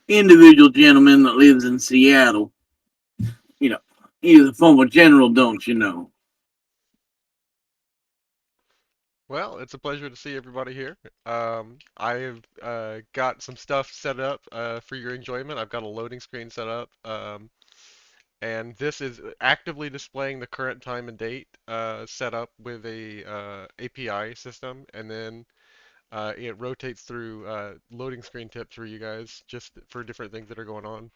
individual gentleman that lives in Seattle. You know, he's a former general, don't you know? Well, it's a pleasure to see everybody here. I've got some stuff set up for your enjoyment. I've got a loading screen set up, and this is actively displaying the current time and date set up with a API system, and then it rotates through loading screen tips for you guys, just for different things that are going on.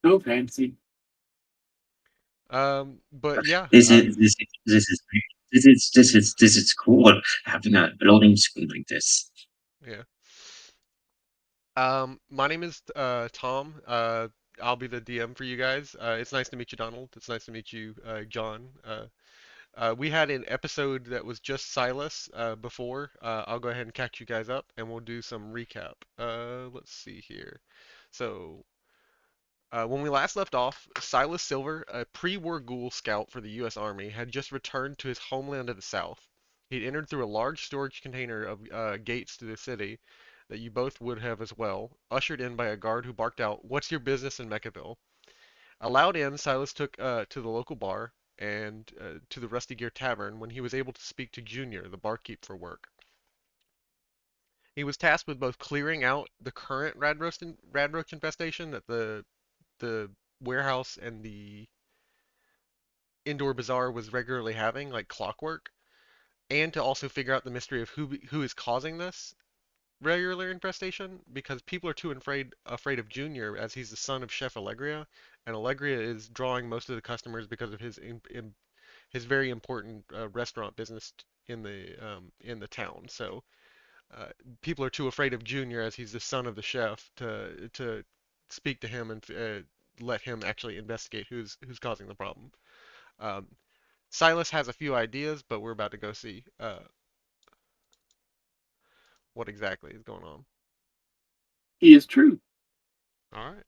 So fancy. But yeah, This is this is this is this is cool having a loading screen like this. yeah. My name is Tom. I'll be the DM for you guys. It's nice to meet you, Donald. It's nice to meet you, John. We had an episode that was just Silas before. I'll go ahead and catch you guys up, and we'll do some recap. Let's see here. So, when we last left off, Silas Silver, a pre-war ghoul scout for the U.S. Army, had just returned to his homeland to the south. He'd entered through a large storage container of gates to the city that you both would have as well, ushered in by a guard who barked out, "What's your business in Mechaville?" Allowed in, Silas took to the local bar and to the Rusty Gear Tavern when he was able to speak to Junior, the barkeep, for work. He was tasked with both clearing out the current radroach infestation that the warehouse and the indoor bazaar was regularly having, like clockwork, and to also figure out the mystery of who is causing this regular infestation, because people are too afraid of Junior as he's the son of Chef Allegria, and Allegria is drawing most of the customers because of his very important restaurant business in the town. So uh, people are too afraid of Junior as he's the son of the chef to speak to him and let him actually investigate who's causing the problem. Um, Silas has a few ideas, but we're about to go see what exactly is going on. He is true. All right,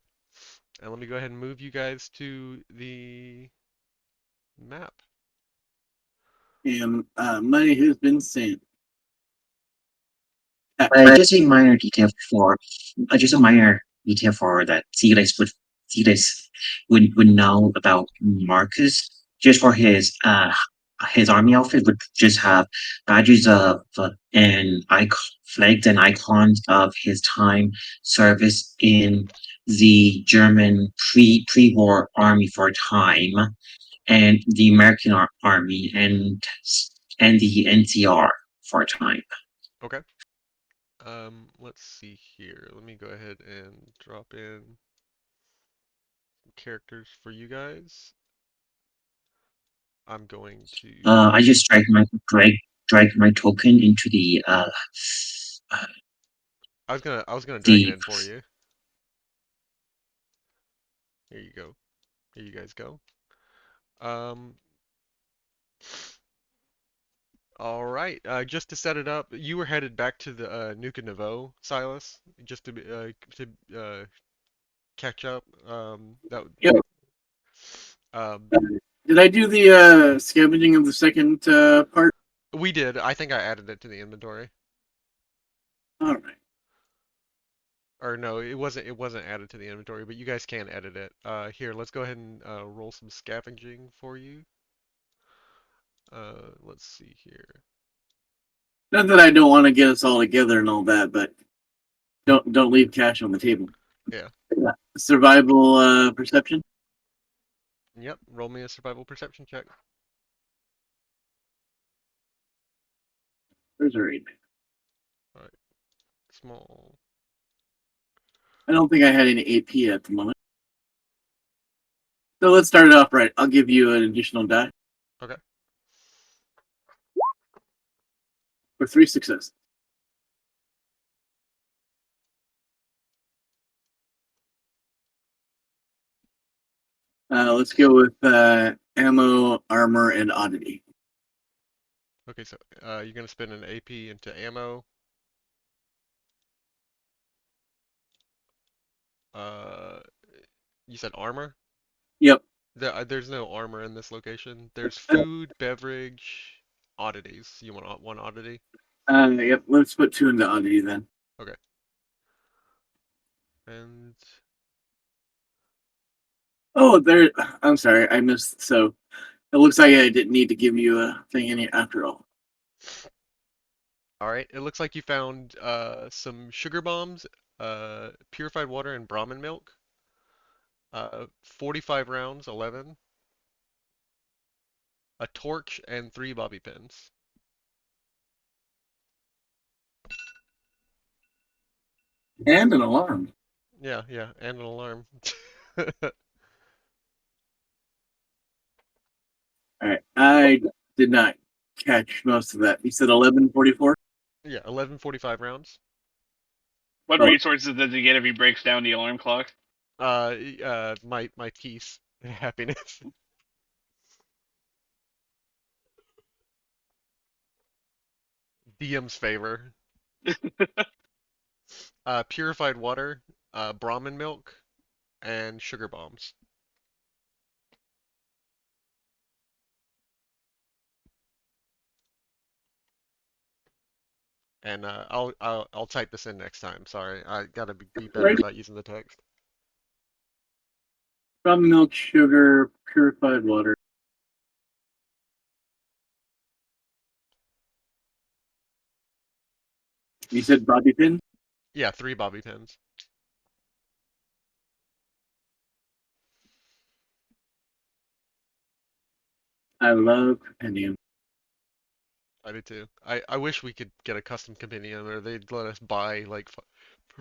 and let me go ahead and move you guys to the map. And money has been sent. Just a minor detail for just a minor detail for that Silas would know about Marcus. Just for his army outfit would just have badges of and icon flags and icons of his time service in the German pre-war army for a time, and the American army and the NCR for a time. Okay. Let's see here. Let me go ahead and drop in characters for you guys. I'm going to. I just drag my token into uh, I was gonna drag it the in for you. Here you go. Here you guys go. Um, all right. Just to set it up, you were headed back to the Nuka Nouveau, Silas, just to catch up. That Yep. um, Did I do the scavenging of the second part? we did. I think I added it to the inventory. All right. Or no, it wasn't added to the inventory, but you guys can edit it. Here, let's go ahead and roll some scavenging for you. Let's see here. Not that I don't want to get us all together and all that, but don't leave cash on the table. Yeah. Survival perception. Yep. Roll me a survival perception check. Where's our 8? All right. Small. I don't think I had any AP at the moment. So let's start it off right. I'll give you an additional die Okay. for 3 successes. Let's go with ammo, armor, and oddity. Okay. So you're gonna spend an AP into ammo. Uh, you said armor? Yep. There's no armor in this location. There's food, beverage, oddities. You want one oddity? Yep. Let's put 2 into oddity then. Okay. And Oh, there. I'm sorry, I missed. So it looks like I didn't need to give you a thing any after all. all right, it looks like you found some sugar bombs, purified water, and Brahmin milk. 45 rounds, 11, a torch, and 3 bobby pins. And an alarm. Yeah, yeah, and an alarm. All right, I did not catch most of that. You said 11:44. Yeah, 11 45 rounds. What Oh, resources does he get if he breaks down the alarm clock? My peace, happiness. DM's favor. Purified water, Brahmin milk, and sugar bombs. And I'll type this in next time. Sorry, I gotta be better right. about using the text. From milk, sugar, purified water. You said bobby pin. Yeah, 3 bobby pins. I love compendium. I do too. I wish we could get a custom compendium, or they'd let us buy like for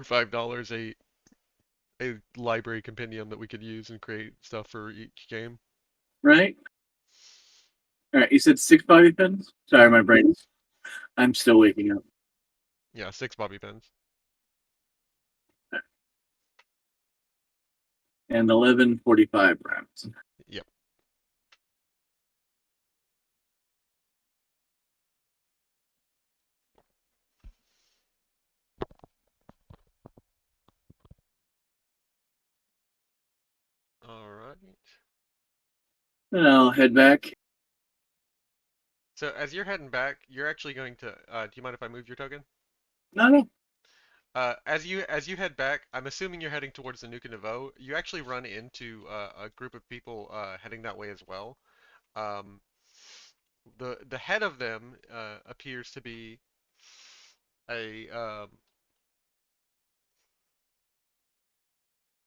$5 a library compendium that we could use and create stuff for each game. Right. All right. You said 6 bobby pins. Sorry, my brain's. I'm still waking up. Yeah, 6 bobby pins. And 11:45 rounds. Yep. All right. And I'll head back. So as you're heading back, you're actually going to. Do you mind if I move your token? No, no. As you head back, I'm assuming you're heading towards the Nuka Nouveau. You actually run into a group of people heading that way as well. Um, the head of them appears to be a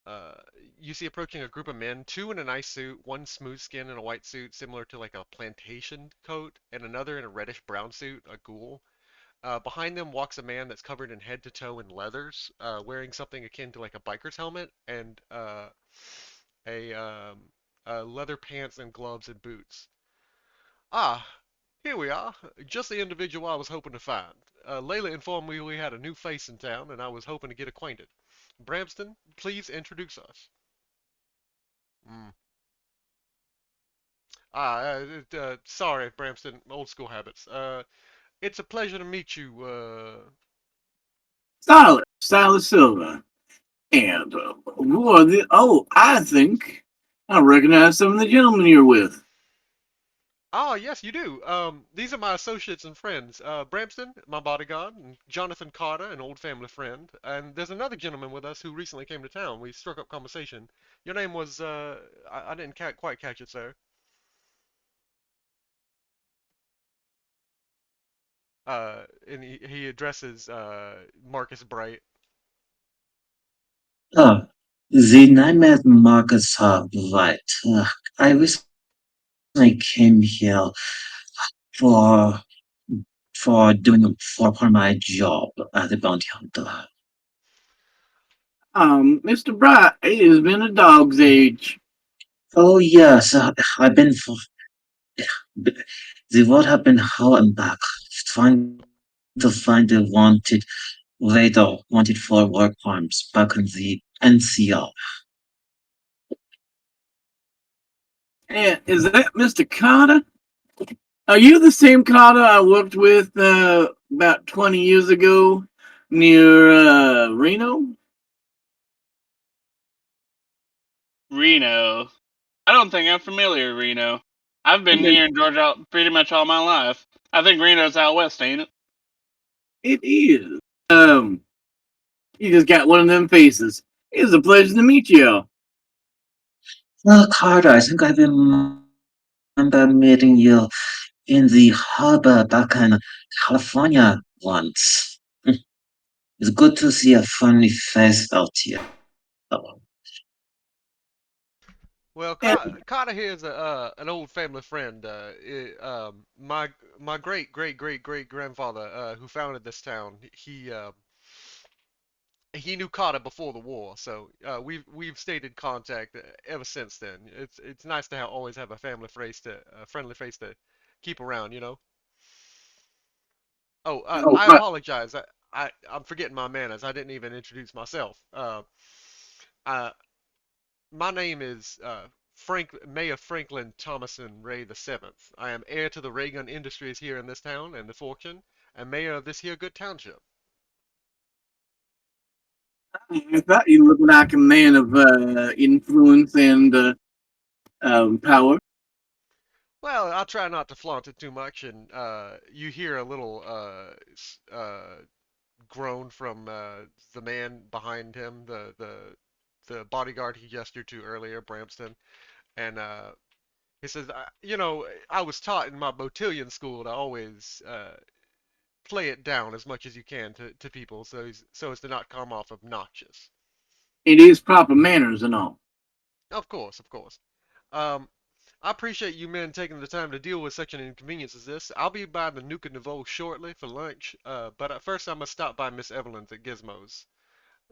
uh, you see approaching a group of men, 2 in a nice suit, one smooth skin in a white suit similar to like a plantation coat, and another in a reddish brown suit, a ghoul. Behind them walks a man that's covered in head to toe in leathers, wearing something akin to like a biker's helmet and a leather pants and gloves and boots. Ah, here we are. Just the individual I was hoping to find. Layla informed me we had a new face in town, and I was hoping to get acquainted. Bramston, please introduce us. Mm. Sorry, Bramston, old school habits. It's a pleasure to meet you. Silas Silva. And who are the? Oh, I think I recognize some of the gentlemen you're with. Ah, yes, you do. These are my associates and friends. Bramston, my bodyguard, and Johnathan Carter, an old family friend. And there's another gentleman with us who recently came to town. We struck up conversation. Your name was, I didn't quite catch it, sir. And he addresses, Marcus Bright. Oh, the name is Marcus White. I recently came here for for my job as a bounty hunter. Mr. Bright, it has been a dog's age. Oh yes, I've been for the world have been hell and back trying to find the wanted for work crimes back in the NCR. And is that Mr. Carter? Are you the same Carter I worked with about 20 years ago near Reno? Reno. I don't think I'm familiar with Reno. I've been here in Georgia pretty much all my life. I think Reno's out west, ain't it? It is. You just got one of them faces. It's a pleasure to meet you. Well, Carter, I think I remember meeting you in the harbor back in California once. It's good to see a friendly face out here. Well, And Carter here is an old family friend. My great great great great grandfather who founded this town. He knew Carter before the war, so we've stayed in contact ever since then. It's nice to always have a friendly face to keep around, you know. Oh, oh, I apologize. I'm forgetting my manners. I didn't even introduce myself. Uh, my name is Mayor Franklin Thomason Ray the Seventh. I am heir to the ray gun industries here in this town and the fortune, and mayor of this here good township. I thought you looked like a man of influence and power. Well, I try not to flaunt it too much, and you hear a little groan from the man behind him, the bodyguard he gestured to earlier, Bramston, and he says, "You know, I was taught in my botillion school to always play it down as much as you can to people, so as to not come off obnoxious." It is proper manners and all. Of course, of course. Um, I appreciate you men taking the time to deal with such an inconvenience as this. I'll be by the Nuka Nouveau shortly for lunch, but at first I must stop by Miss Evelyn's at Gizmo's.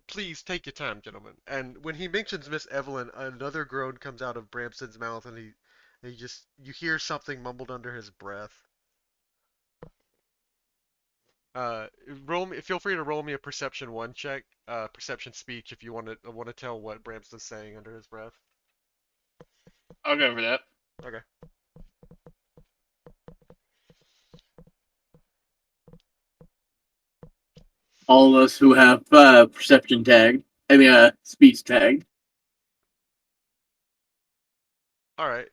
Please take your time, gentlemen. And when he mentions Miss Evelyn, another groan comes out of Bramston's mouth, and you hear something mumbled under his breath. Feel free to roll me a perception one check, perception speech if you want to tell what Bramston's saying under his breath. I'll go for that. Okay. All of us who have perception tagged, speech tagged. All right.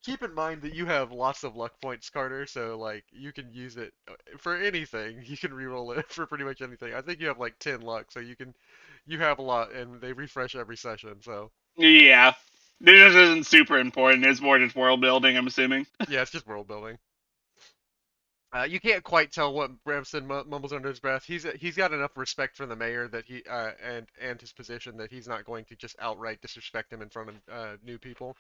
Keep in mind that you have lots of luck points, Carter, so like you can use it for anything. You can reroll it for pretty much anything. I think you have like 10 luck, so you have a lot, and they refresh every session. So Yeah. This isn't super important. It's more just world building, I'm assuming. yeah, it's just world building. You can't quite tell what Bramston mumbles under his breath. He's got enough respect for the mayor that and his position that he's not going to just outright disrespect him in front of new people.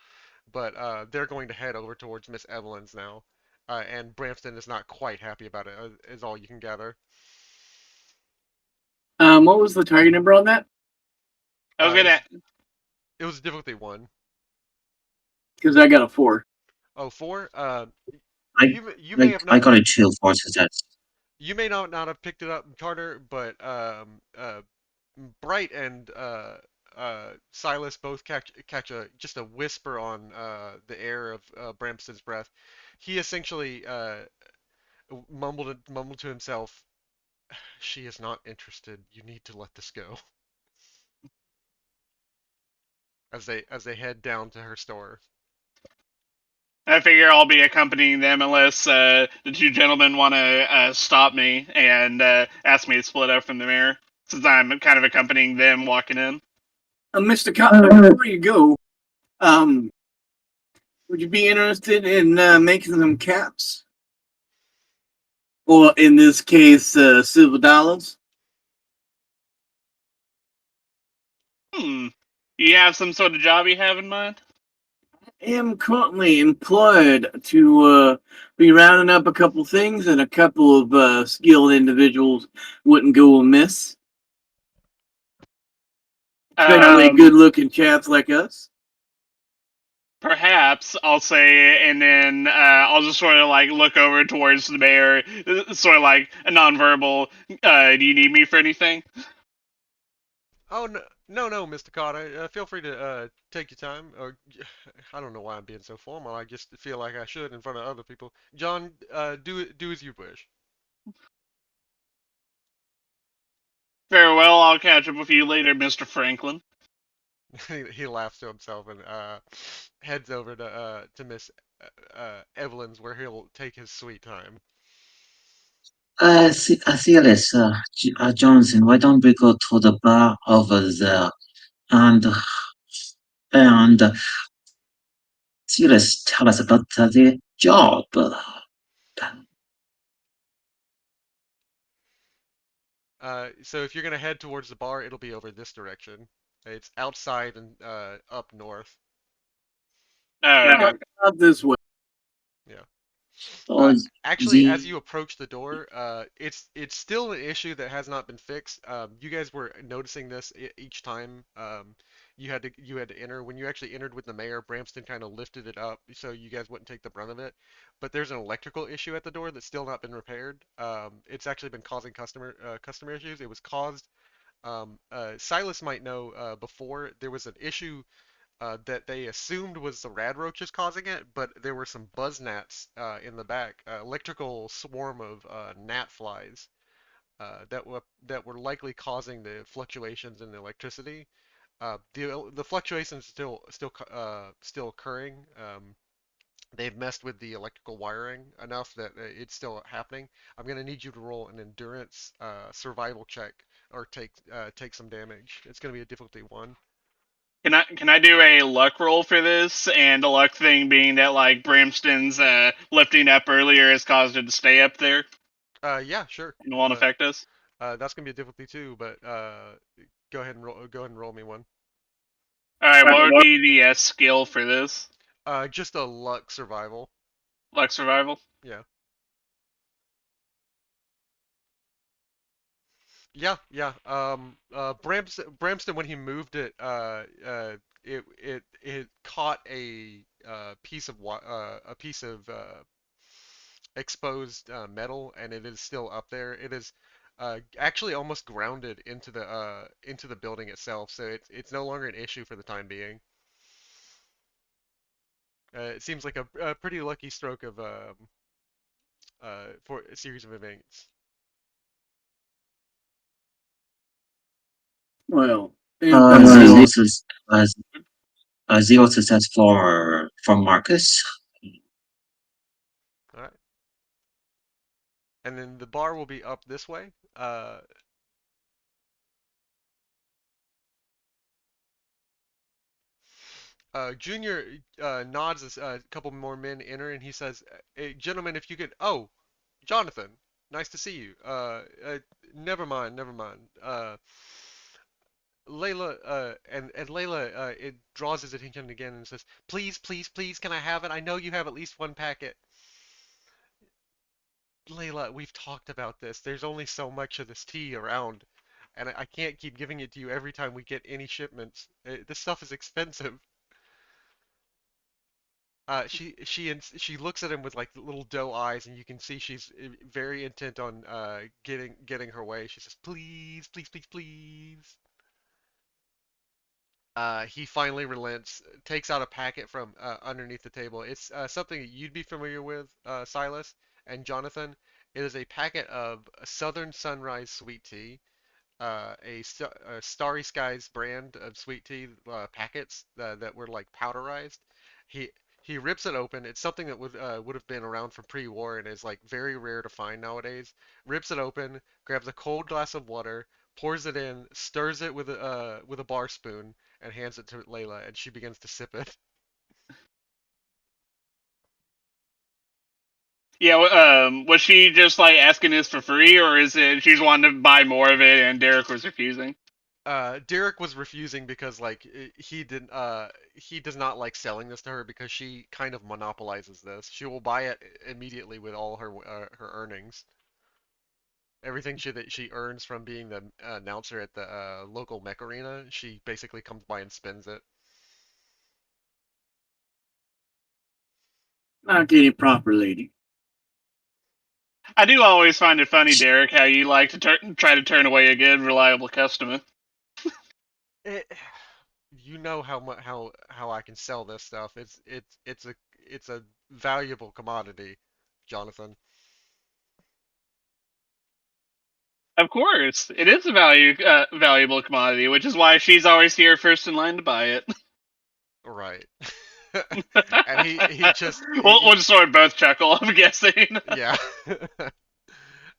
But they're going to head over towards Miss Evelyn's now, and Bramston is not quite happy about it, is all you can gather. What was the target number on that? I was Uh, gonna. it was difficulty one. Because I got a 4. Oh, four. I You may have I not got a 2 for success. you may not have picked it up, Carter, but Bright and Silas both catch a just a whisper on the air of Bramston's breath. He essentially mumbled to himself, "She is not interested. You need to let this go." As they head down to her store. I figure I'll be accompanying them unless the two gentlemen want to stop me and ask me to split up from the mayor, since I'm kind of accompanying them walking in. Mr. Cutler, before you go, um, would you be interested in making some caps? Or in this case, silver dollars? Hmm. You have some sort of job you have in mind? I am currently employed to be rounding up a couple things, and a couple of skilled individuals wouldn't go amiss. Especially Um, good-looking chaps like us. Perhaps I'll say, and then I'll just sort of like look over towards the mayor, sort of like a nonverbal. Do you need me for anything? Oh no, no, Mr. Carter. Feel free to take your time. Or I don't know why I'm being so formal. I just feel like I should in front of other people. John, do as you wish. Very well. I'll catch up with you later, Mr. Franklin. He laughs to himself and heads over to Miss Evelyn's, where he'll take his sweet time. Silas, Johnson, why don't we go to the bar over there and and Silas tell us about the job? So if you're gonna head towards the bar, it'll be over this direction. It's outside and up north. Oh, No, okay. not this way. Yeah. Oh, Actually, as the you approach the door, it's still an issue that has not been fixed. You guys were noticing this each time you had to enter. When you actually entered with the mayor, Bramston kind of lifted it up so you guys wouldn't take the brunt of it. But there's an electrical issue at the door that's still not been repaired. It's actually been causing customer issues. It was caused. Silas might know before there was an issue that they assumed was the rad roaches causing it, but there were some buzz gnats in the back, electrical swarm of gnat flies that were likely causing the fluctuations in the electricity. The fluctuations still occurring. They've messed with the electrical wiring enough that it's still happening. I'm gonna need you to roll an endurance survival check or take some damage. It's gonna be a difficulty one. Can I do a luck roll for this? And the luck thing being that like Bramston's lifting up earlier has caused it to stay up there Yeah, sure. and won't But affect us. that's gonna be a difficulty two, but go ahead and roll me one. All right, what would be the skill for this? Just a luck survival. Luck survival. Yeah. Yeah, yeah. Bramston when he moved it, it caught a piece of exposed metal, and it is still up there. It is actually almost grounded into the building itself, so it's no longer an issue for the time being. It seems like a pretty lucky stroke of for a series of events. Well, zero, uh, zero success for Marcus. All right, and then the bar will be up this way. Junior nods as a couple more men enter, and he says, "Hey, gentlemen, if you could." Oh, Johnathan, nice to see you. Never mind, never mind. Layla, and Layla, it draws his attention again and says, "Please, please, please, can I have it? I know you have at least one packet." Layla, we've talked about this. There's only so much of this tea around, and I can't keep giving it to you every time we get any shipments. This stuff is expensive. She looks at him with like little doe eyes, and you can see she's very intent on getting her way. She says, "Please, please, please, please." He finally relents, takes out a packet from underneath the table. It's something that you'd be familiar with, Silas and Johnathan. It is a packet of Southern Sunrise sweet tea, a Starry Skies brand of sweet tea packets that were like powderized. He he rips it open. It's something that would have been around from pre-war and is like very rare to find nowadays. Rips it open, grabs a cold glass of water, pours it in, stirs it with a bar spoon, and hands it to Layla, and she begins to sip it. Yeah. Was she just like asking this for free, or is it she's wanting to buy more of it and Derek was refusing? Derek was refusing because like he does not like selling this to her because she kind of monopolizes this. She will buy it immediately with all her earnings. Everything that she earns from being the announcer at the local mech arena, she basically comes by and spends it. not any proper lady. I do always find it funny, Derek, how you like to try to turn away a good, reliable customer. It, you know how I can sell this stuff. It's a valuable commodity, Jonathan. Of course, it is a valuable commodity, which is why she's always here first in line to buy it. Right. And he just We'll just sort of both chuckle, I'm guessing. yeah.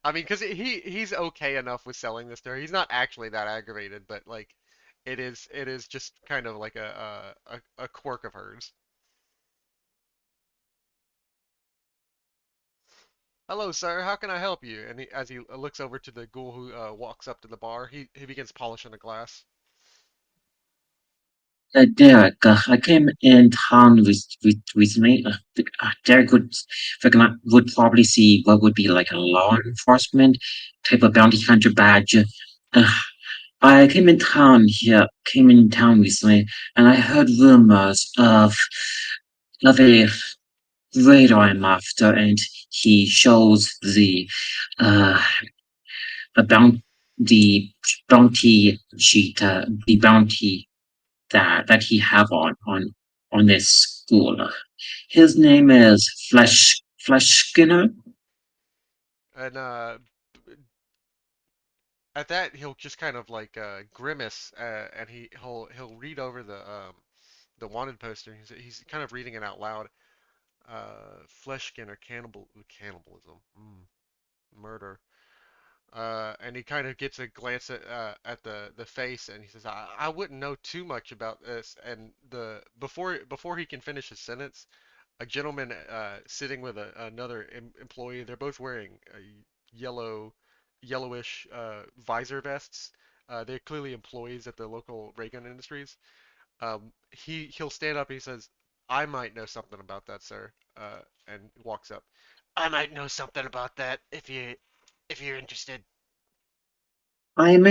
I mean, because he's okay enough with selling this to her. He's not actually that aggravated, but like, it is just kind of like a quirk of hers. Hello, sir. How can I help you? And as he looks over to the ghoul who walks up to the bar, he begins polishing a glass. Derek, I came in town recently. Derek would probably see what would be like a law enforcement type of bounty hunter badge. Uh, I came in town recently, and I heard rumors of a radar I'm after, and he shows uh the the bounty sheet, the bounty that he have on this school. His name is Flesh Skinner. And at that, he'll just kind of like grimace, and he'll read over the wanted poster. He's kind of reading it out loud. Flesh skin or cannibalism, murder. And he kind of gets a glance at the face, and he says, I wouldn't know too much about this." And the before he can finish his sentence, a gentleman sitting with another employee. They're both wearing yellow, yellowish visor vests. They're clearly employees at the local ray gun industries. He'll stand up and he says, "I might know something about that, sir," and walks up. "I might know something about that if you're interested." I'm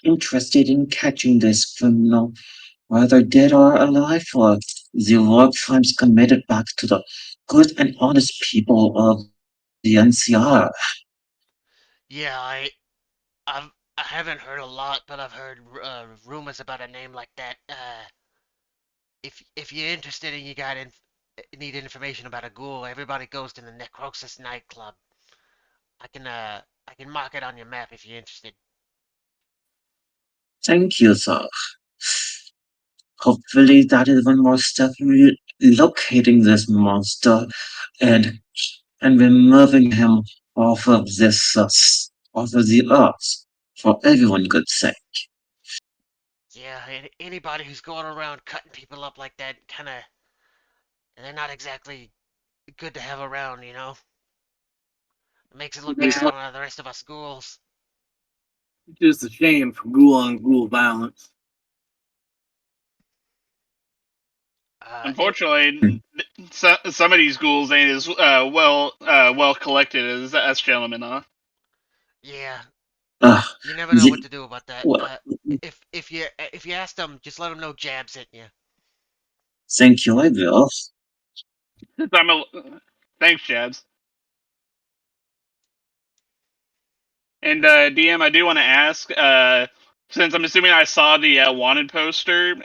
interested in catching this criminal, whether dead or alive, for the war crimes committed back to the good and honest people of the NCR. Yeah, I haven't heard a lot, but I've heard rumors about a name like that. If you're interested and you need information about a ghoul, everybody goes to the Necrosis nightclub. I can mark it on your map if you're interested. Thank you, sir. Hopefully that is one more step in locating this monster and removing him off of off of the earth for everyone's good sake. Yeah, anybody who's going around cutting people up like that, they're not exactly good to have around, you know? It makes it look bad on the rest of us ghouls. Just a shame for ghoul on ghoul violence. It, Unfortunately, some of these ghouls ain't as well collected as us gentlemen, huh? yeah, Uh, you never know what the, to do about that. well, If you ask them, just let them know Jab's hitting you. thank you, I will. I'm a, Thanks, Jabs. And DM, I do want to ask, since I'm assuming I saw the wanted poster,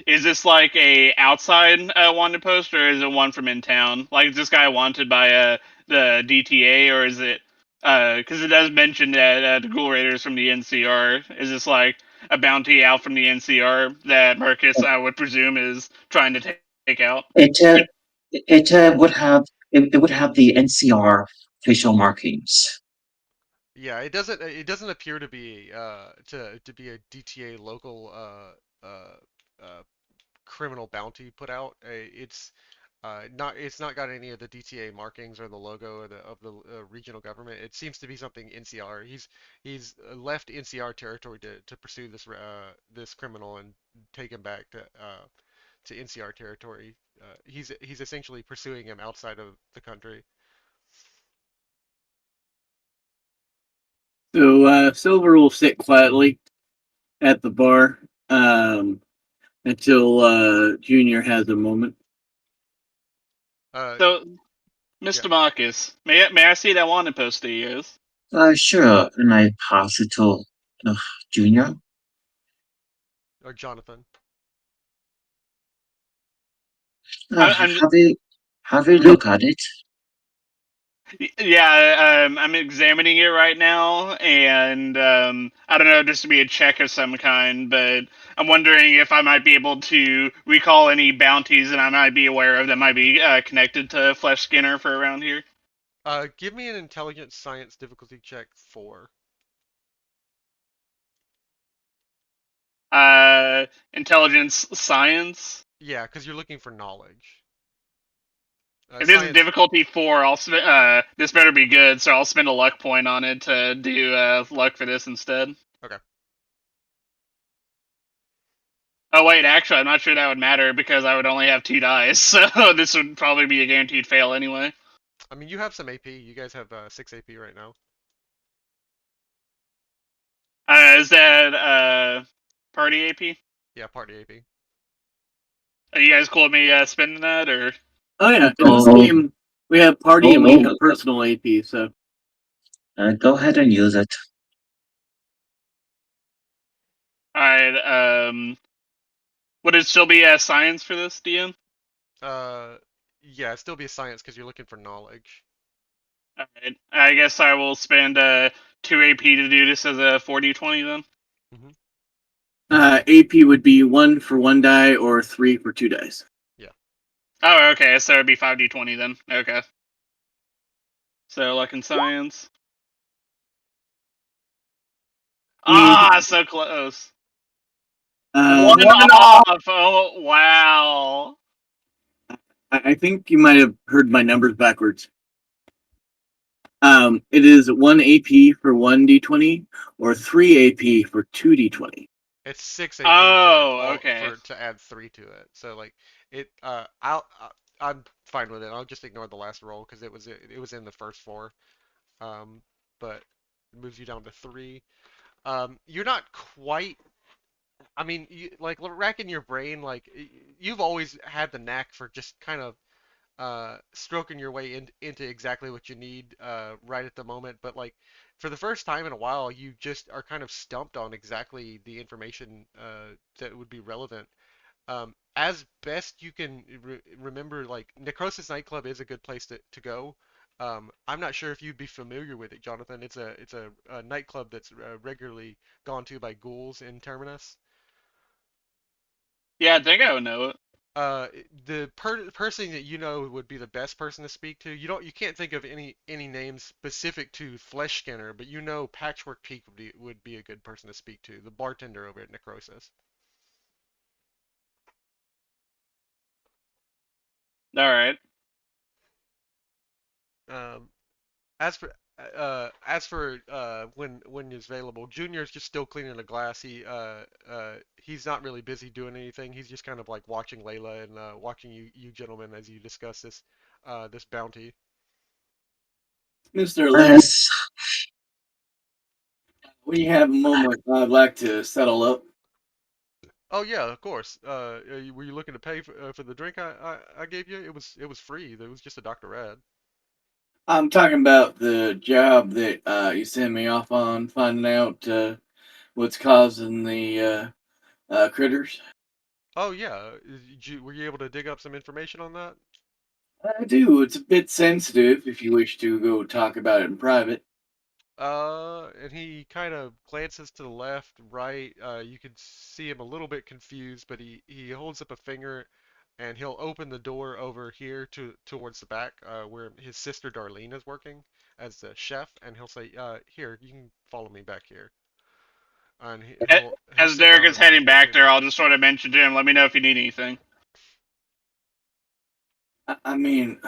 is this like a outside wanted poster, or is it one from in town? Like, is this guy wanted by the DTA, or is it? Because it does mention that the Ghoul Raiders from the NCR. Is this like a bounty out from the NCR that Marcus, I would presume, is trying to take out? It it would have the NCR facial markings. Yeah, it doesn't appear to be to be a DTA local uh, criminal bounty put out. It's not got any of the DTA markings or the logo of the regional government. It seems to be something NCR. He's left NCR territory to pursue this criminal and take him back to NCR territory. He's essentially pursuing him outside of the country. So Silver will sit quietly at the bar until Junior has a moment. Uh, So, yeah, Mr. Marcus, may I see that wanted poster of yours? Sure, and I pass it to uh, Junior. or Jonathan. Uh, I, I'm have a look at it. Yeah, I'm examining it right now, and I don't know, just to be a check of some kind, but I'm wondering if I might be able to recall any bounties that I might be aware of that might be connected to Flesh Skinner for around here. Give me an intelligence science difficulty check 4. Intelligence science. Yeah, because you're looking for knowledge. If this is Science. difficulty 4, I'll this better be good, so I'll spend a luck point on it to do luck for this instead. Okay. Oh wait, actually, I'm not sure that would matter because I would only have 2 dice, so this would probably be a guaranteed fail anyway. I mean, you have some AP. You guys have 6 AP right now. Is that party AP? Yeah, party AP. Are you guys cool with me spending that, or? Oh yeah, in this Oh, game we have party and we have personal AP. So go ahead and use it. Alright, would it still be science for this, DM? Yeah, it'd still be a science because you're looking for knowledge. Alright, I guess I will spend 2 AP to do this as a 4d20 then. AP would be 1 for 1 die or 3 for 2 dice. Yeah. Oh, okay, so it'd be 5d20 then. Okay. So, luck and science. Ah, so close. One off! Oh, wow. I think you might have heard my numbers backwards. It is 1 AP for 1 d20 or 3 AP for 2 d20. It's 6 AP Oh, okay. to add 3 to it. So like it I'm fine with it. I'll just ignore the last roll because it was in the first 4. But it moves you down to 3. You're not quite. I mean, like racking your brain, like you've always had the knack for just kind of stroking your way into exactly what you need right at the moment. But like for the first time in a while, you just are kind of stumped on exactly the information that would be relevant. As best you can remember, like Necrosis Nightclub is a good place to go. I'm not sure if you'd be familiar with it, Jonathan. It's a nightclub that's regularly gone to by ghouls in Terminus. Yeah, I think I would know it. The person that you know would be the best person to speak to. You can't think of any names specific to Flesh Skinner, but you know Patchwork Peak would be a good person to speak to. The bartender over at Necrosis. Alright. Um, as for when he's available, Junior's just still cleaning the glass. He's not really busy doing anything. He's just kind of like watching Layla and watching you gentlemen as you discuss this bounty. Mr. Lynn, we have a moment I'd like to settle up. Oh yeah, of course. Were you looking to pay for the drink I gave you? It was free. It was just a Dr. Rad. I'm talking about the job that you sent me off on, finding out what's causing the critters. Oh yeah. Were you able to dig up some information on that? I do. It's a bit sensitive if you wish to go talk about it in private. And he kind of glances to the left, right. You can see him a little bit confused, but he holds up a finger, and he'll open the door over here towards the back, where his sister Darlene is working as the chef, and he'll say, "Here, you can follow me back here." And he'll As sit Derek down is at the heading back there, table. I'll just sort of mention to him, let me know if you need anything. I mean,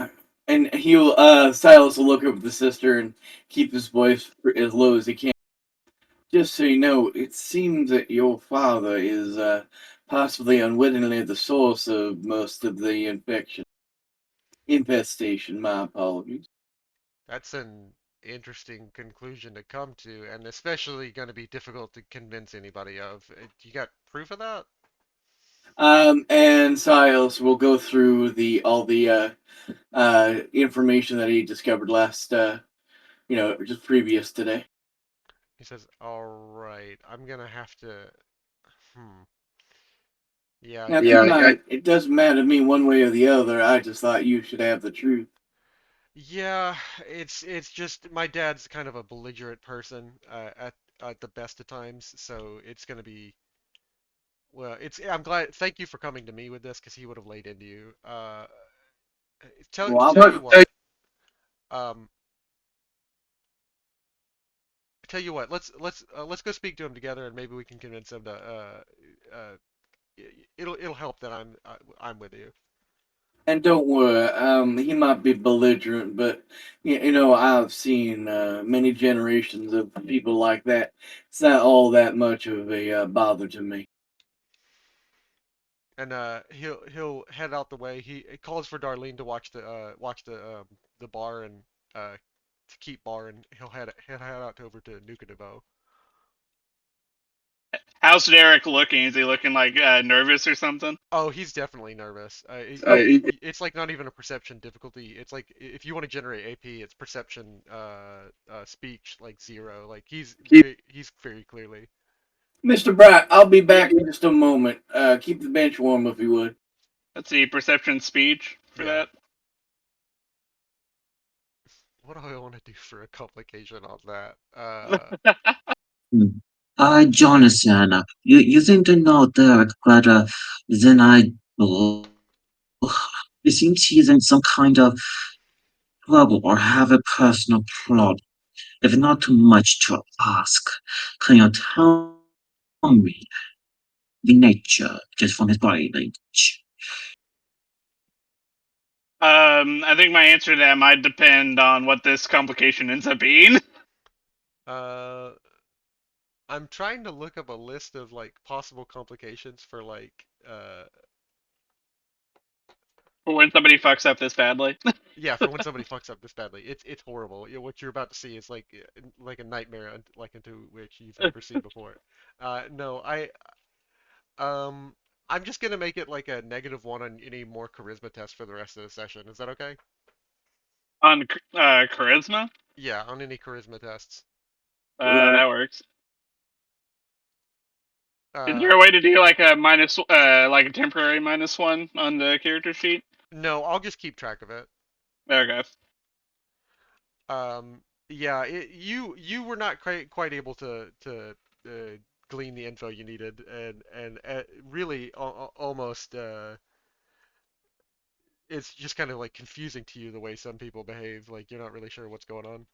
and he'll Silas will look over at the sister and keep his voice as low as he can. Just so you know, it seems that your father is possibly unwittingly the source of most of the infestation. My apologies. That's an interesting conclusion to come to, and especially going to be difficult to convince anybody of. You got proof of that? And Silas will go through all the information that he discovered last, just previous today. He says, "All right, I'm gonna have to. Hmm. Yeah, Now, keep in mind, it doesn't matter to me one way or the other. I just thought you should have the truth. yeah. It's just my dad's kind of a belligerent person at the best of times, so it's gonna be. Well, it's. I'm glad. Thank you for coming to me with this, because he would have laid into you. Well, Tell you what. tell you what. Let's go speak to him together, and maybe we can convince him to. Uh, it'll help that I'm with you. And don't worry, he might be belligerent, but I've seen many generations of people like that. It's not all that much of a bother to me. And he'll head out the way. He calls for Darlene to watch the bar and to keep bar, and head out over to Nuka Nouveau. How's Derek looking? Is he looking like nervous or something? Oh, he's definitely nervous. Oh, It's like not even a perception difficulty. It's like if you want to generate AP, it's perception speech like 0. Like he's very clearly. Mr. Bright, I'll be back in just a moment. Keep the bench warm if you would. Let's see, perception speech for Yeah. that. What do I want to do for a complication on that? Hmm. Johnathan, you seem to know Derek better than I do. It seems he's in some kind of trouble or have a personal problem. If not too much to ask, can you tell me the nature just from his body language? I think my answer to that might depend on what this complication ends up being. uh, I'm trying to look up a list of like possible complications for like For when somebody fucks up this badly. yeah, for when somebody fucks up this badly. It's horrible. What you're about to see is like a nightmare like into which you've never seen before. No, um I'm just gonna make it like a -1 on any more charisma test for the rest of the session. Is that okay? On charisma? Yeah, on any charisma tests. That works. Is Uh, there a way to do like a minus, like a temporary -1 on the character sheet? no, I'll just keep track of it. Okay. Yeah, you were not quite able to glean the info you needed, and really almost it's just kind of like confusing to you the way some people behave. Like you're not really sure what's going on.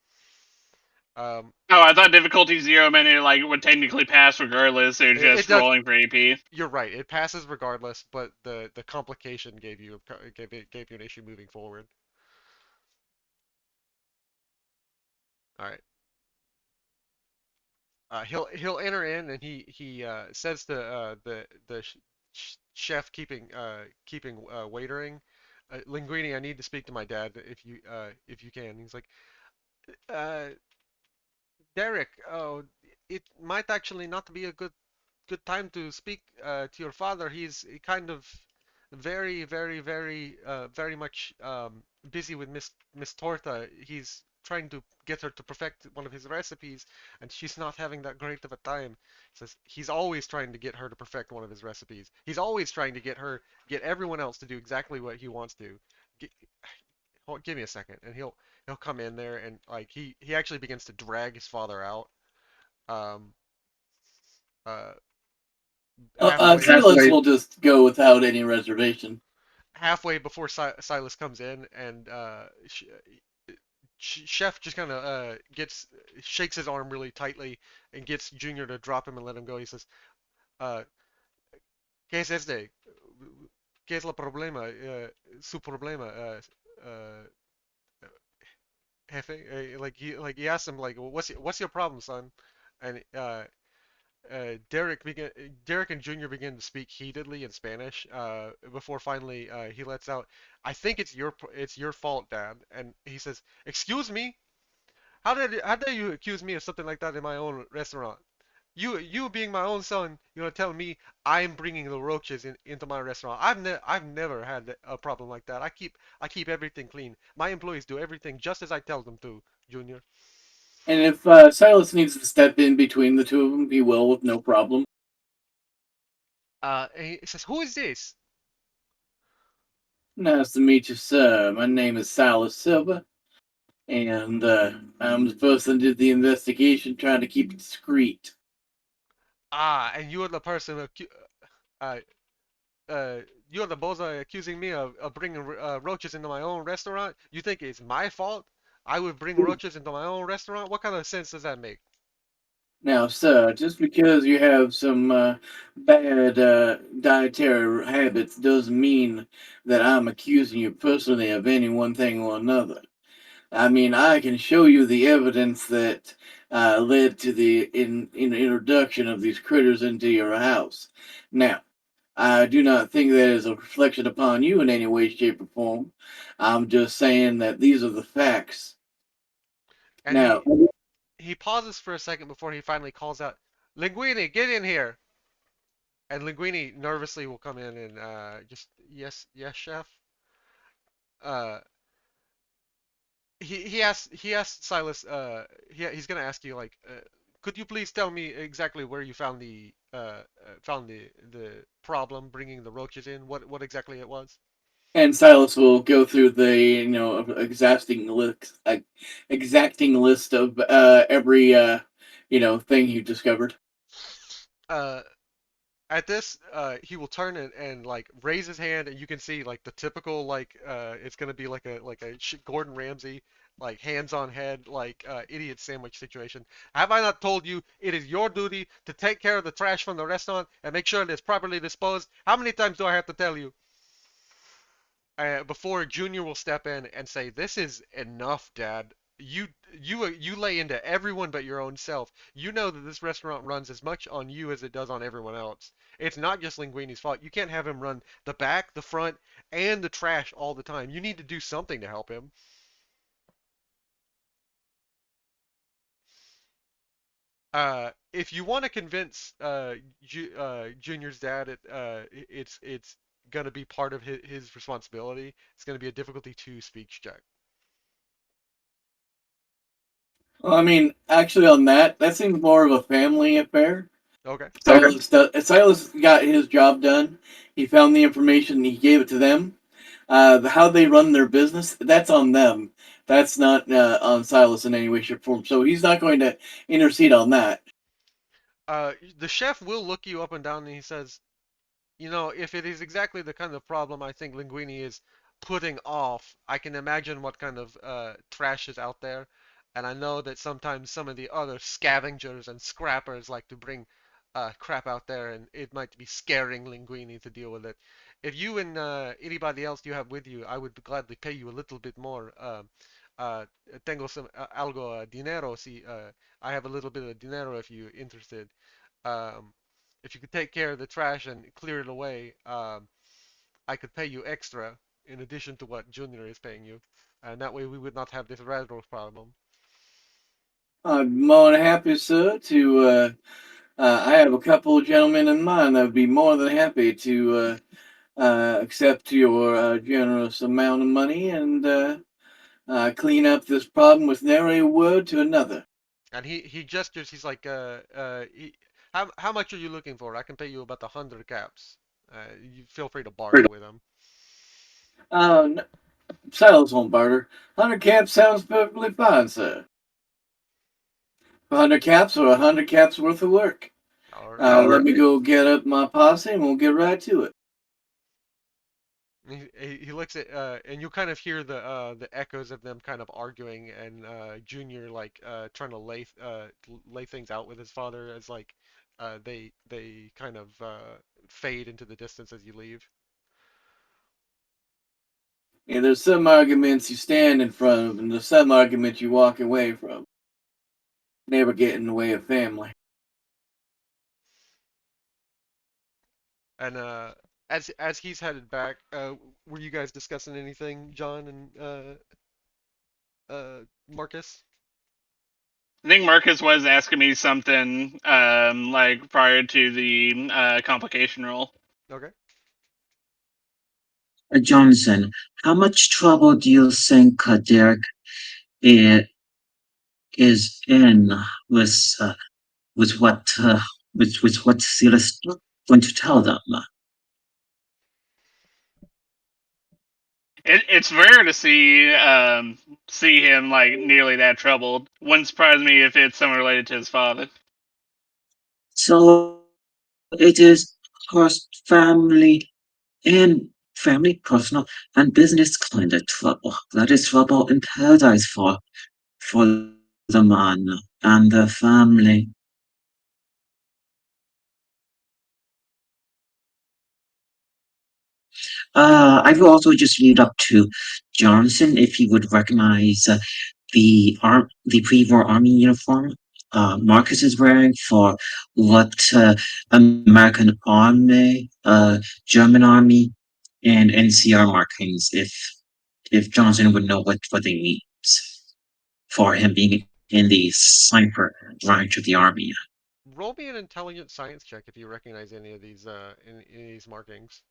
Um, Oh, I thought difficulty 0 meant it like would technically pass regardless. It was it just does. rolling for AP. You're right. It passes regardless, but the complication gave you an issue moving forward. All right. He'll enter in and he says to the chef keeping waitering, Linguini, I need to speak to my dad if you can. He's like, uh, Derek, oh, it might actually not be a good time to speak to your father. He's kind of very much busy with Miss Torta. He's trying to get her to perfect one of his recipes, and she's not having that great of a time. Says he's always trying to get her to perfect one of his recipes. He's always trying to get everyone else to do exactly what he wants to. Gi- Give me a second, and he'll come in there and like he actually begins to drag his father out. Um, uh, halfway Silas will just go without any reservation. halfway before Silas comes in, and Chef just kind of gets shakes his arm really tightly and gets Junior to drop him and let him go. He says, uh, "¿Qué es este? ¿Qué es el problema? Su problema, jefe?" He asks him like, what's your problem, son? And Derek and Junior begin to speak heatedly in Spanish before finally he lets out, "I think it's your fault, Dad." And he says, "Excuse me? How dare you accuse me of something like that in my own restaurant? You being my own son, you're gonna tell me I'm bringing the roaches into my restaurant? I've never had a problem like that. I keep everything clean. My employees do everything just as I tell them to, Junior." And if Silas needs to step in between the two of them, he will with no problem. And he says, "Who is this?" Nice to meet you, sir. My name is Silas Silva, and I'm the person that did the investigation, trying to keep it discreet. Ah, and you're the person uh, you're the bozo accusing me of bringing roaches into my own restaurant? You think it's my fault? I would bring roaches into my own restaurant? What kind of sense does that make? Now, sir, just because you have some bad dietary habits doesn't mean that I'm accusing you personally of any one thing or another. I mean, I can show you the evidence that led to the introduction of these critters into your house. Now, I do not think that is a reflection upon you in any way, shape, or form. I'm just saying that these are the facts. And Now, he pauses for a second before he finally calls out, "Linguini, get in here!" And Linguini nervously will come in and just, "Yes, yes, chef." Uh, he asks Silas. He's gonna ask you like, could you please tell me exactly where you found the problem bringing the roaches in? What exactly it was? and Silas will go through the exacting list of every thing you discovered. Uh, at this, he will turn and like raise his hand, and you can see like the typical like it's gonna be like a Gordon Ramsay like hands on head like idiot sandwich situation. Have I not told you it is your duty to take care of the trash from the restaurant and make sure it is properly disposed? How many times do I have to tell you? Before Junior will step in and say, "This is enough, Dad. You lay into everyone but your own self. You know that this restaurant runs as much on you as it does on everyone else. It's not just Linguini's fault. You can't have him run the back, the front, and the trash all the time. You need to do something to help him." If you want to convince Junior's dad, it's gonna be part of his responsibility. It's gonna be a difficulty two speech check. Well, I mean, actually, on that seems more of a family affair. Okay. Silas got his job done. He found the information. He gave it to them. How they run their business, that's on them. That's not on Silas in any way, shape, or form. So he's not going to intercede on that. The chef will look you up and down and he says, if it is exactly the kind of problem I think Linguini is putting off, I can imagine what kind of trash is out there. And I know that sometimes some of the other scavengers and scrappers like to bring crap out there, and it might be scaring Linguini to deal with it. If you and anybody else you have with you, I would gladly pay you a little bit more. Uh, tengo some algo dinero, si I have a little bit of dinero if you're interested. Um, if you could take care of the trash and clear it away, I could pay you extra in addition to what Junior is paying you, and that way we would not have this railroad problem. I'm more than happy, sir, to. I have a couple of gentlemen in mind that would be more than happy to accept your generous amount of money and clean up this problem with nary a word to another. And he gestures. He's like, how much are you looking for? I can pay you about 100 caps. You feel free to barter with him. Uh, Silas won't barter. 100 caps sounds perfectly fine, sir. 100 caps or 100 caps worth of work. All right. Let me go get up my posse and we'll get right to it. He looks at and you kind of hear the echoes of them kind of arguing and Junior like trying to lay things out with his father as like they kind of fade into the distance as you leave. Yeah, there's some arguments you stand in front of, and there's some arguments you walk away from. Never get in the way of family. And as he's headed back, were you guys discussing anything, John and Marcus? I think Marcus was asking me something like prior to the complication roll. Okay. Johnson, how much trouble do you think Derek i- is in with uh, with what with what Silas going to tell them? It's rare to see him like nearly that troubled. Wouldn't surprise me if it's something related to his father. So it is course and family, personal, and business kind of trouble. That is trouble in paradise for the man and the family. I will also just leave it up to Johnson if he would recognize the pre-war army uniform Marcus is wearing for what American Army, German Army, and NCR markings. If Johnson would know what they mean for him being in the sniper branch of the army. Roll me an intelligence science check if you recognize any of these any of these markings.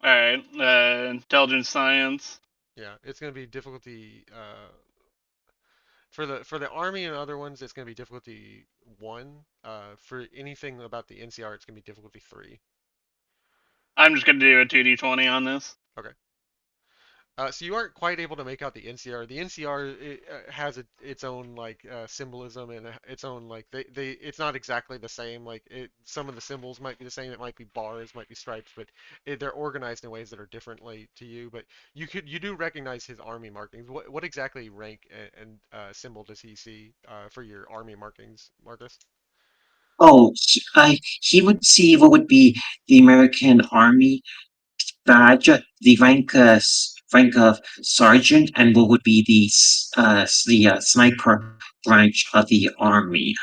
All right, intelligence science. Yeah, it's going to be difficulty for the army and other ones. It's going to be difficulty one. For anything about the NCR, it's going to be difficulty three. I'm just gonna do a 2d20 on this. Okay. So you aren't quite able to make out the NCR. The NCR has its own like symbolism and its own like it's not exactly the same. Like some of the symbols might be the same. It might be bars, might be stripes, but they're organized in ways that are differently to you. But you do recognize his army markings. What exactly rank and symbol does he see for your army markings, Marcus? Oh, he would see what would be the American Army badge, the rank of sergeant, and what would be the sniper branch of the army.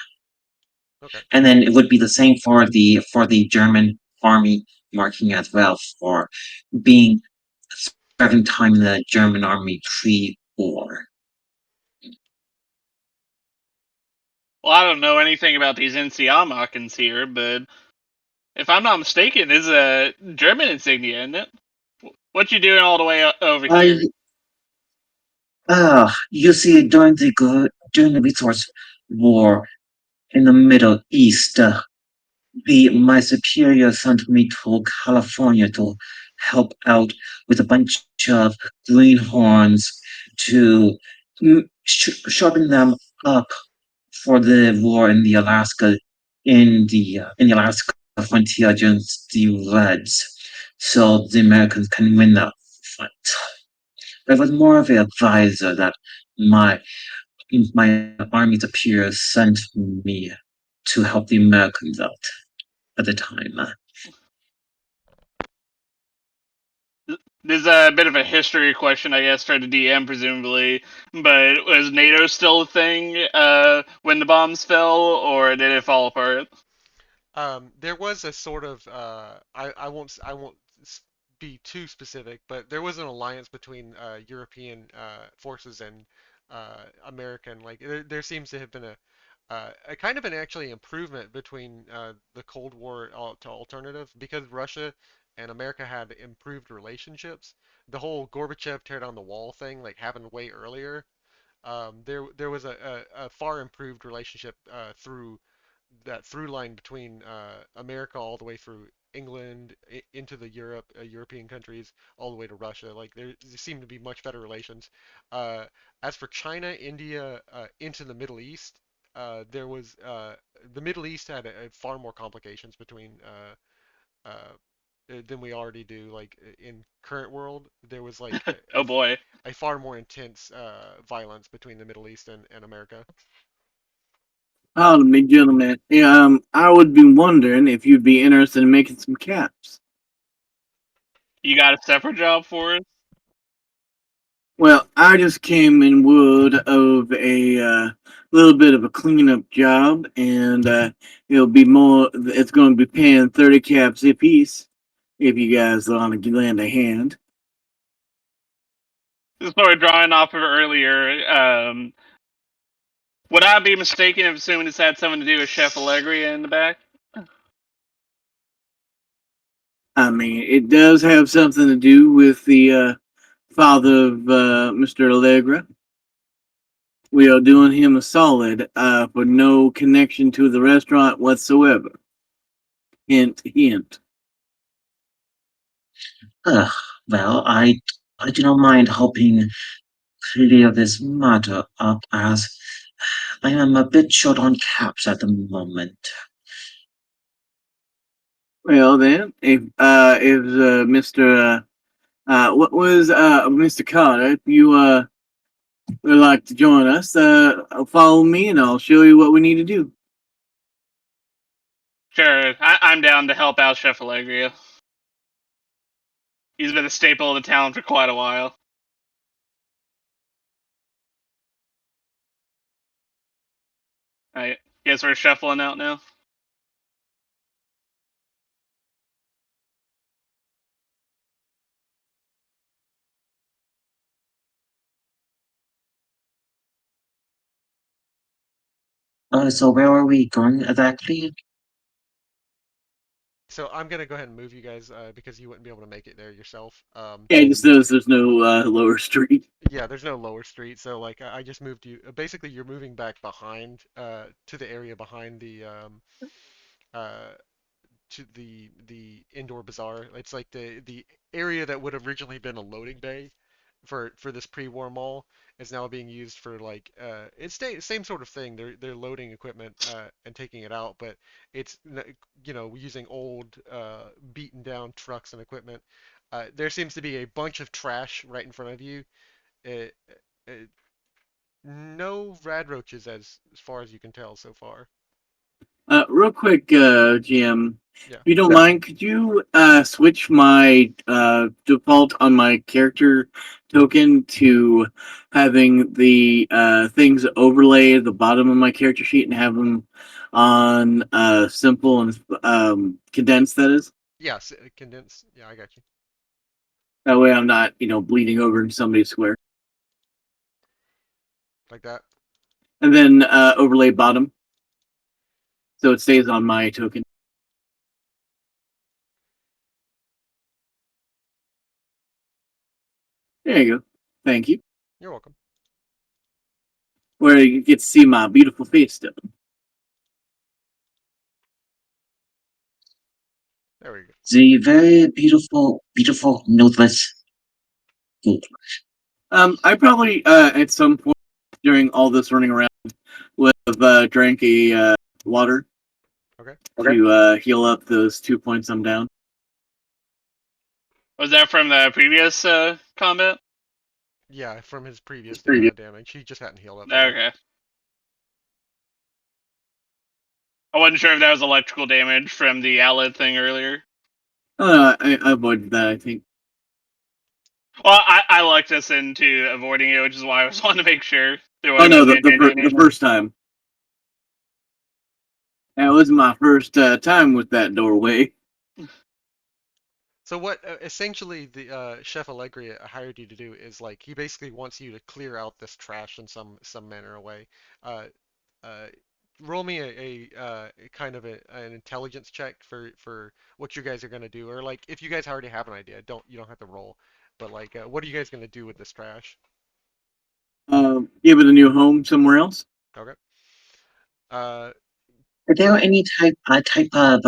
Okay. And then it would be the same for the German army marking as well for being serving time in the German army pre-war. Well, I don't know anything about these NCR markings here, but if I'm not mistaken, this is a German insignia, isn't it? What you doing all the way over I here? you see, during the resource war in the Middle East, my superior sent me to California to help out with a bunch of greenhorns to sharpen them up for the war in the Alaska in the Alaska frontier against the Reds, so the Americans can win the fight. I was more of an advisor that my my army superior sent me to help the Americans out at the time. This is a bit of a history question, I guess, for the DM, presumably. But was NATO still a thing when the bombs fell, or did it fall apart? There was a sort of I won't be too specific, but there was an alliance between European forces and American. Like there seems to have been a kind of an actually improvement between the Cold War to alternative because Russia and America had improved relationships. The whole Gorbachev tear down the wall thing like happened way earlier. There was a far improved relationship through that through line between America all the way through England into the European countries all the way to Russia. Like there seem to be much better relations. Uh, as for China, India, into the Middle East, there was the Middle East had far more complications between than we already do. Like in current world, there was like Oh boy. a far more intense violence between the Middle East and America. Pardon me, gentlemen. Yeah, I would be wondering if you'd be interested in making some caps. You got a separate job for us? Well, I just came in wood of a little bit of a cleanup job, and it'll be more. It's going to be paying 30 caps a piece if you guys want to lend a hand. Sort of drawing off of earlier, would I be mistaken if assuming this had something to do with Chef Allegria in the back? I mean, it does have something to do with the father of Mr. Allegra. We are doing him a solid for no connection to the restaurant whatsoever. Hint, hint. Uh, well, I do not mind helping clear this matter up as I am a bit short on caps at the moment. Well then, if Mr. What was Mr. Carter? If you would like to join us, follow me and I'll show you what we need to do. Sure, I'm down to help out Chef Allegria. He's been a staple of the town for quite a while. I guess we're shuffling out now. So where are we going exactly? So I'm gonna go ahead and move you guys because you wouldn't be able to make it there yourself. Yeah, I just noticed there's no lower street. Yeah, there's no lower street, so like I just moved you. Basically, you're moving back behind to the area behind the uh to the indoor bazaar. It's like the area that would have originally been a loading bay for this pre-war mall is now being used for like it's same sort of thing. They're loading equipment and taking it out, but it's using old beaten down trucks and equipment. There seems to be a bunch of trash right in front of you. Uh, uh, no rad roaches as far as you can tell so far. Real quick, GM, Yeah. if you don't mind, could you switch my default on my character token to having the things overlay at the bottom of my character sheet and have them on simple and condensed, that is? Yes, condense. Yeah, I got you. That way I'm not, bleeding over into somebody's square. Like that. And then overlay bottom, so it stays on my token. There you go. Thank you. You're welcome. Where you get to see my beautiful face still. There we go. The very beautiful, beautiful, noteless gold. I probably at some point during all this running around would have drank a water Okay. to heal up those 2 points I'm down. Was that from the previous combat? Yeah, from his previous damage. He just hadn't healed up from it. Okay. I wasn't sure if that was electrical damage from the outlet thing earlier. I avoided that, I think. Well, I lucked us into avoiding it, which is why I was wanting to make sure there Oh wasn't no, going to be any the damage. first time. That was my first time with that doorway. So what essentially the Chef Allegri hired you to do is like he basically wants you to clear out this trash in some manner or way. Uh, uh, roll me a kind of an intelligence check for what you guys are gonna do, or like if you guys already have an idea, you don't have to roll, but like what are you guys gonna do with this trash? Give it a new home somewhere else. Okay. Uh, Are there any type of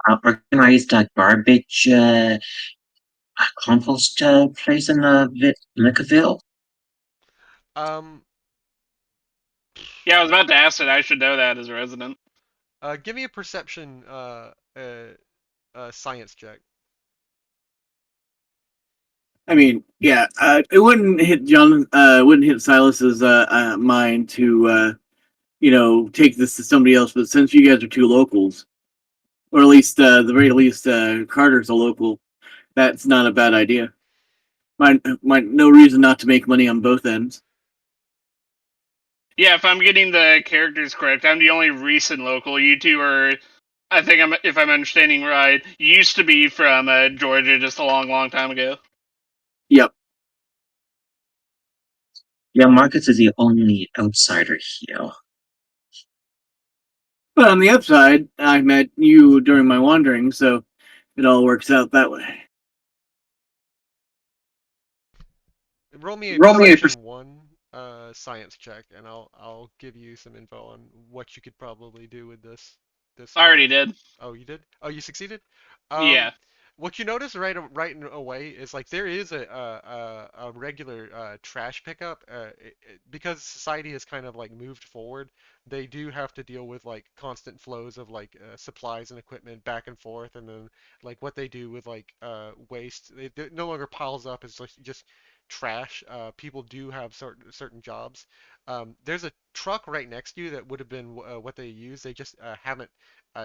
organized garbage compost place in the Nickerville? um, Yeah, I was about to ask it. I should know that as a resident. give me a perception science check. I mean, yeah, it wouldn't hit John. Wouldn't hit Silas's mind to take this to somebody else. But since you guys are two locals, or at least the very least, Carter's a local, that's not a bad idea. Might no reason not to make money on both ends. Yeah, if I'm getting the characters correct, I'm the only recent local. You two are, I think, if I'm understanding right, used to be from Georgia just a long, long time ago. Yep. Yeah, Marcus is the only outsider here. But on the upside, I met you during my wandering, so it all works out that way. Roll me a Roll me a perception one science check, and I'll give you some info on what you could probably do with this I already trash. did. Oh, you did? Oh, you succeeded? Yeah. What you notice right away is like there is a regular trash pickup because society has kind of like moved forward. They do have to deal with like constant flows of like supplies and equipment back and forth, and then like what they do with like waste, it no longer piles up. It's like just trash. People do have certain jobs. There's a truck right next to you that would have been what they use. They just haven't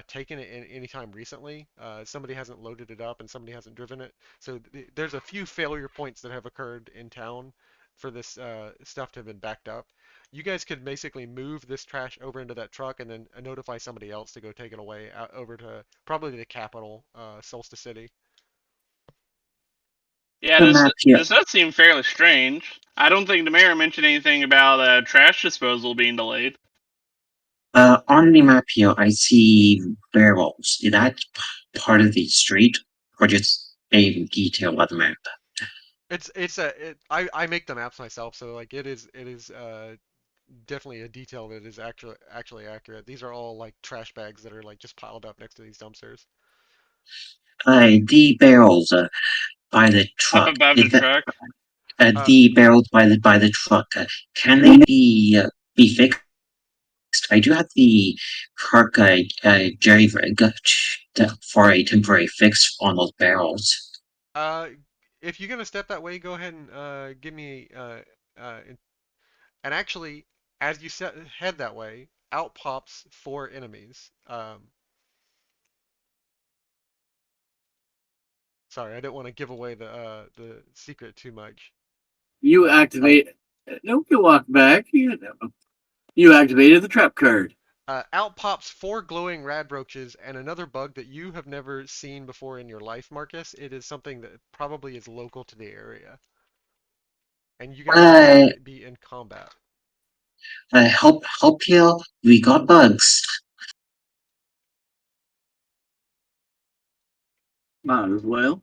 taken it in any time recently. Somebody hasn't loaded it up and somebody hasn't driven it. So there's a few failure points that have occurred in town for this stuff to have been backed up. You guys could basically move this trash over into that truck and then notify somebody else to go take it away out over to probably the capital, Solstice City. Yeah, The this map here. this does seem fairly strange. I don't think the mayor mentioned anything about trash disposal being delayed. On the map here, I see barrels. Is that part of the street or just a detail of the map? I make the maps myself, so like it is definitely a detail that is actually accurate. These are all like trash bags that are like just piled up next to these dumpsters. The barrels by the Up truck. above the Is that truck. Uh, the barrels by the truck? Can they be fixed? I do have the Kirk jerry rig for a temporary fix on those barrels. uh, if you're gonna step that way, go ahead and give me and actually, as you head that way, out pops four enemies. Sorry, I didn't want to give away the secret too much. You Uh, activate. Nope, you walk back. You activated the trap card. Out pops four glowing radroaches and another bug that you have never seen before in your life, Marcus. It is something that probably is local to the area, and you guys appear Uh, to be in combat. help here. We got bugs. Might as well.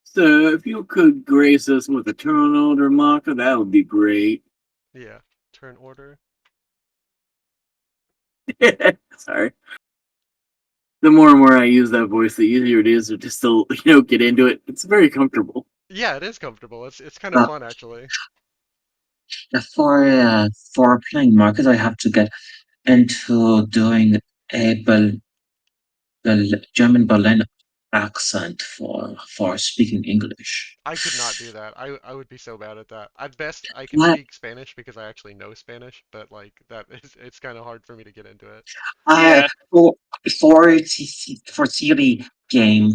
So if you could grace us with a turn order marker, that would be great. Yeah, turn order. Sorry. The more and more I use that voice, the easier it is to just still, get into it. It's very comfortable. Yeah, it is comfortable. It's kind of Uh, fun actually. for playing market, I have to get into doing a German Berlin accent for speaking English. I could not do that. I would be so bad at that. At best, I can What? speak Spanish because I actually know Spanish, but like that is it's kind of hard for me to get into it. Uh, Yeah, for for theory game,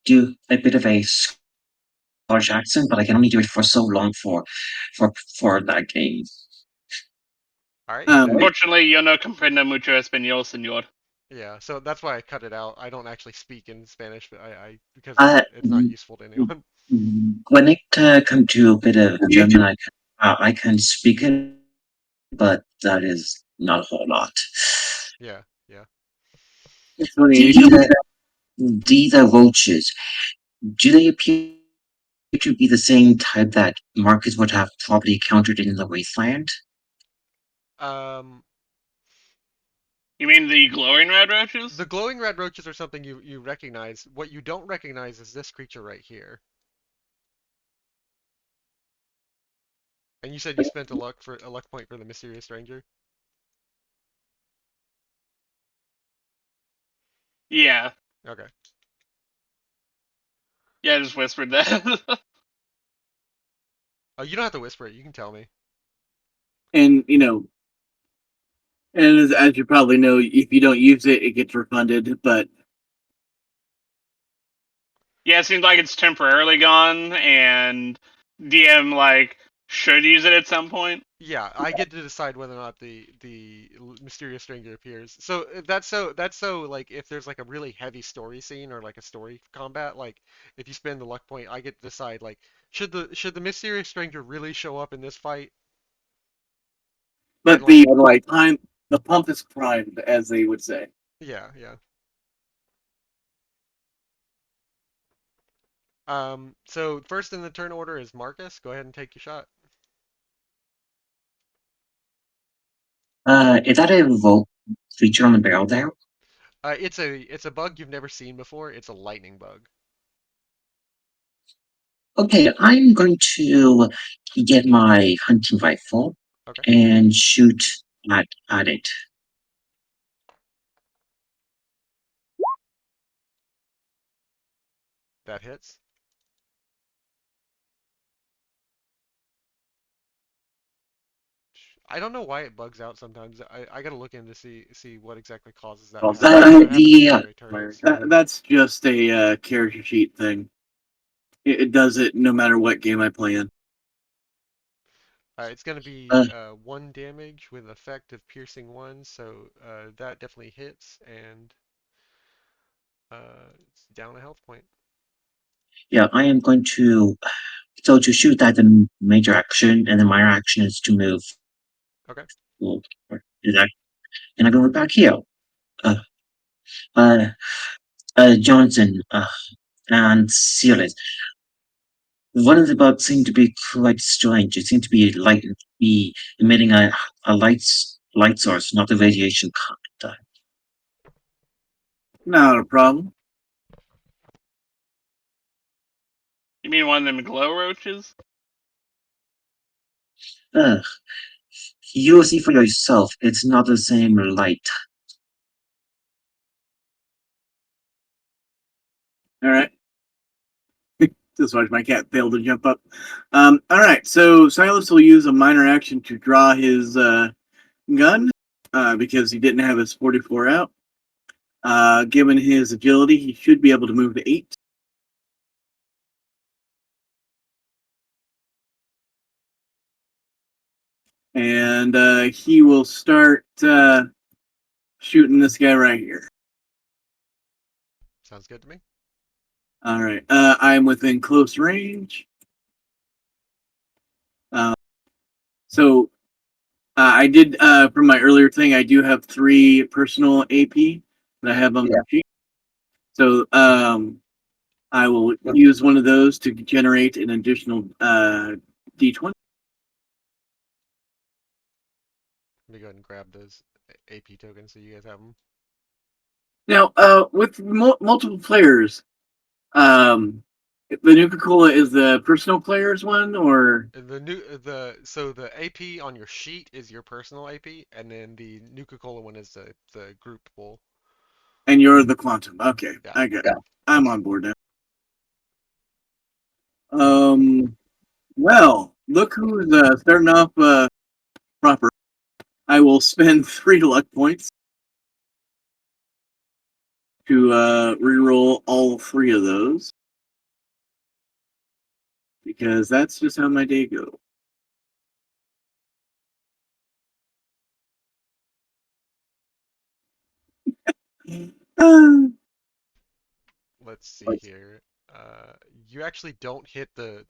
do a bit of a Scottish accent, but I can only do it for so long for for that game. All right, you Um, say? unfortunately, yo no comprendo mucho español, señor. Yeah, so that's why I cut it out. I don't actually speak in Spanish, but I because Uh, it's not useful to anyone. when it comes to a bit of German, I can speak it, but that is not a whole lot. Yeah, yeah. it's funny. These these are roaches. Do they appear to be the same type that Marcus would have probably encountered in the wasteland? Um, You mean the glowing red roaches? the glowing red roaches are something you recognize. What you don't recognize is this creature right here. And you said you spent a luck point for the mysterious stranger. Yeah, Okay. yeah, I just whispered that. Oh, you don't have to whisper it. You can tell me. and as you probably know, if you don't use it, it gets refunded. But Yeah, it seems like it's temporarily gone, and DM like should use it at some point. Yeah, I get to decide whether or not the mysterious stranger appears. So that's so like if there's like a really heavy story scene or like a story combat, like if you spend the luck point, I get to decide like should the mysterious stranger really show up in this fight? And but like the pump is primed, as they would say. yeah, yeah. So first in the turn order is Marcus. Go ahead and take your shot. Is that a revolt feature on the barrel there? It's a bug you've never seen before. It's a lightning bug. Okay, I'm going to get my hunting rifle Okay, and shoot at it. that hits. I don't know why it bugs out sometimes. I gotta look in to see what exactly causes that to Uh, happen because it happens the before I turns. That's just a character sheet thing. It does it no matter what game I play in. It's gonna be uh, 1 damage with effect of piercing 1, so that definitely hits, and it's down a health point. yeah, I am going to. So to shoot that the major action, and the minor action is to move. Okay. Well, is that? And I'm going back here. Uh, uh, Johnson, and Sealis. One of the bugs seemed to be quite strange. It seemed to be emitting a light source, not the radiation kind. Not a problem. You mean one of them glow roaches? Uh, you'll see for yourself. It's not the same light. All right. Just watch my cat fail to jump up. All right. So Silas will use a minor action to draw his gun because he didn't have his 44 out. Given his agility, he should be able to move to 8. And he will start shooting this guy right here. Sounds good to me. All right. I'm within close range. So I did from my earlier thing. I do have 3 personal AP that I have on the sheet. So I will use one of those to generate an additional D20. Let me go ahead and grab those AP tokens so you guys have them. Now, with multiple players, the Nuka Cola is the personal players one, or So the AP on your sheet is your personal AP, and then the Nuka Cola one is the group pool. and you're the Quantum. Okay, Yeah. I got it. I'm on board now. Well, look who's starting off proper. I will spend 3 luck points to reroll all 3 of those because that's just how my day goes. Uh, Let's see here. You actually don't hit the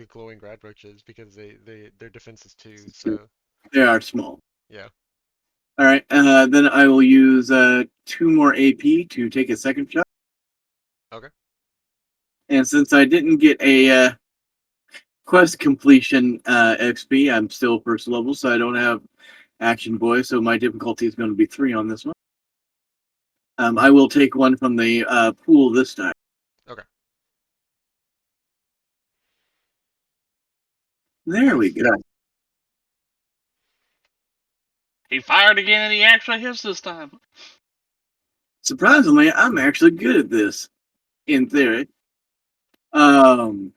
glowing grad roaches because their defense is 2. So they are small. yeah. All right. Then I will use 2 more AP to take a second shot. Okay. And since I didn't get a quest completion XP, I'm still first level, so I don't have Action Boy. So my difficulty is going to be 3 on this one. I will take one from the pool this time. Okay. There we Nice. go. He fired again and he actually hits this time. Surprisingly, I'm actually good at this, in theory. And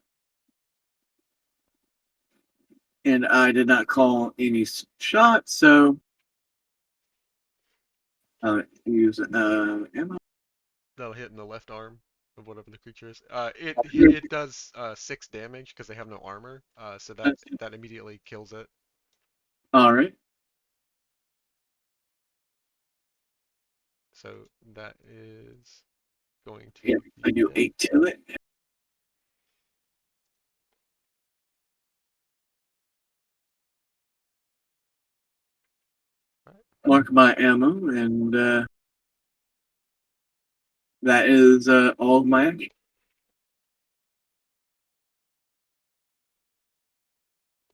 I did not call any shots, so use ammo. That'll hit in the left arm of whatever the creature is. It does 6 damage because they have no armor. So that immediately kills it. All right. So that is going to Yeah, I be do it. 8 to it. Right. Mark my ammo, and that is all of my action.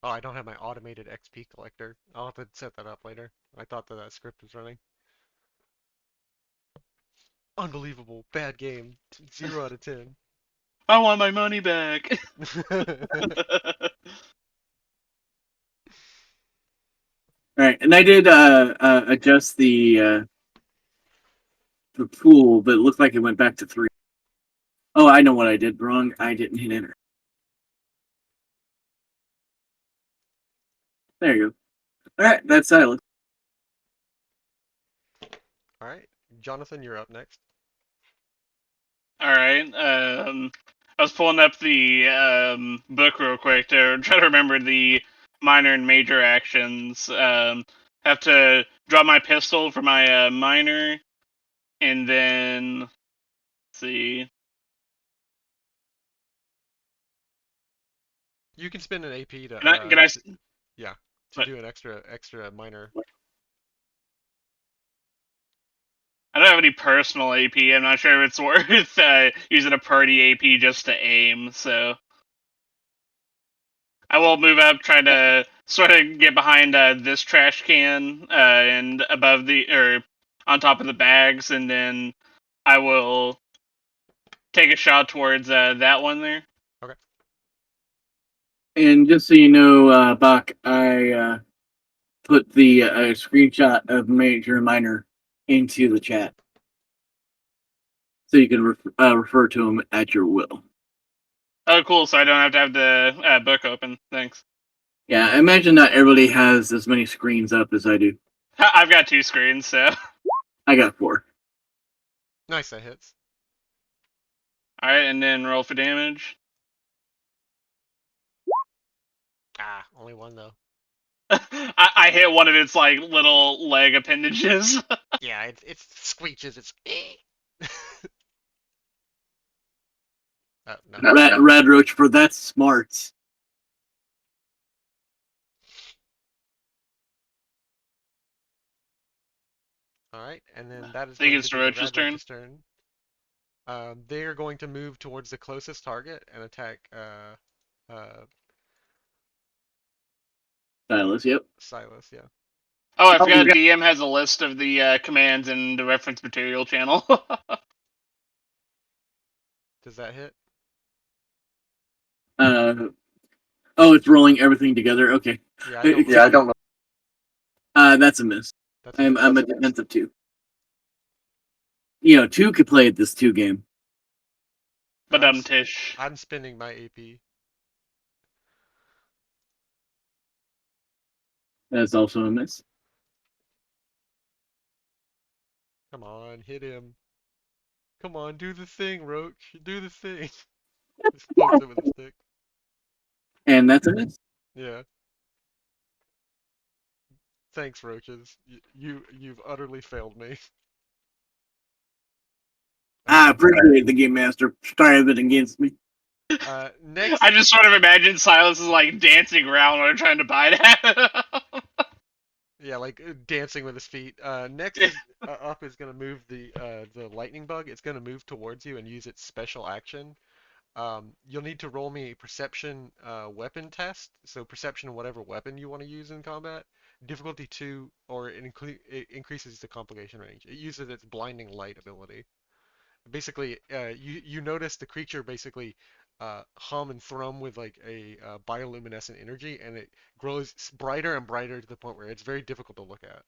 Oh, I don't have my automated XP collector. I'll have to set that up later. I thought that script was running. Unbelievable. Bad game. 0 out of 10. I want my money back. All right, and I did adjust the pool, but it looked like it went back to 3. Oh, I know what I did wrong. I didn't hit enter. There you All right, that's Silas. All right, Jonathan, you're up next. All right. I was pulling up the book real quick to try to remember the minor and major actions. Have to draw my pistol for my minor, and then let's see. You can spend an AP to Can I yeah, to what? do an extra minor. I don't have any personal AP. I'm not sure if it's worth using a party AP just to aim. So I will move up, try to sort of get behind this trash can and above the or on top of the bags, and then I will take a shot towards that one there. Okay. And just so you know, Bach, I put the screenshot of Major and Minor into the chat, so you can refer to them at your will. Oh, cool! So I don't have to have the book open. Thanks. Yeah, I imagine not everybody has as many screens up as I do. I've got 2 screens, so I got 4. Nice, that hits. all right, and then roll for damage. Ah, only one though. I hit one of its like little leg appendages. Yeah, it screeches. It's. Oh no. Red Roach for that's smart. All right, and then that is I think going to it's be the Roach's turn. Radroach's turn. They are going to move towards the closest target and attack Silas, yep. Silas. Yeah. Oh, I forgot DM has a list of the commands in the reference material channel. Does that hit? Oh, it's rolling everything together. Okay. Yeah, I don't know. That's a miss. That's a miss. I'm a defensive 2. You know, 2 could play at this 2 game. But I'm Tish. I'm spending my AP. That's also a miss. Come on, hit him. Come on, do the thing, Roach. Do the thing. Just pokes him with a stick. And that's a miss. Yeah. Thanks, Roaches. You've utterly failed me. I appreciate the game master striving against me. Next. I just sort of imagine Silas is like dancing around while trying to bite at him. Yeah, like dancing with his feet. Next is up is gonna move the lightning bug. It's gonna move towards you and use its special action. You'll need to roll me a perception weapon test. So perception of whatever weapon you want to use in combat. Difficulty 2, or it increases the complication range. It uses its blinding light ability. Basically, you notice the creature basically hum and thrum with like a bioluminescent energy, and it grows brighter and brighter to the point where it's very difficult to look at.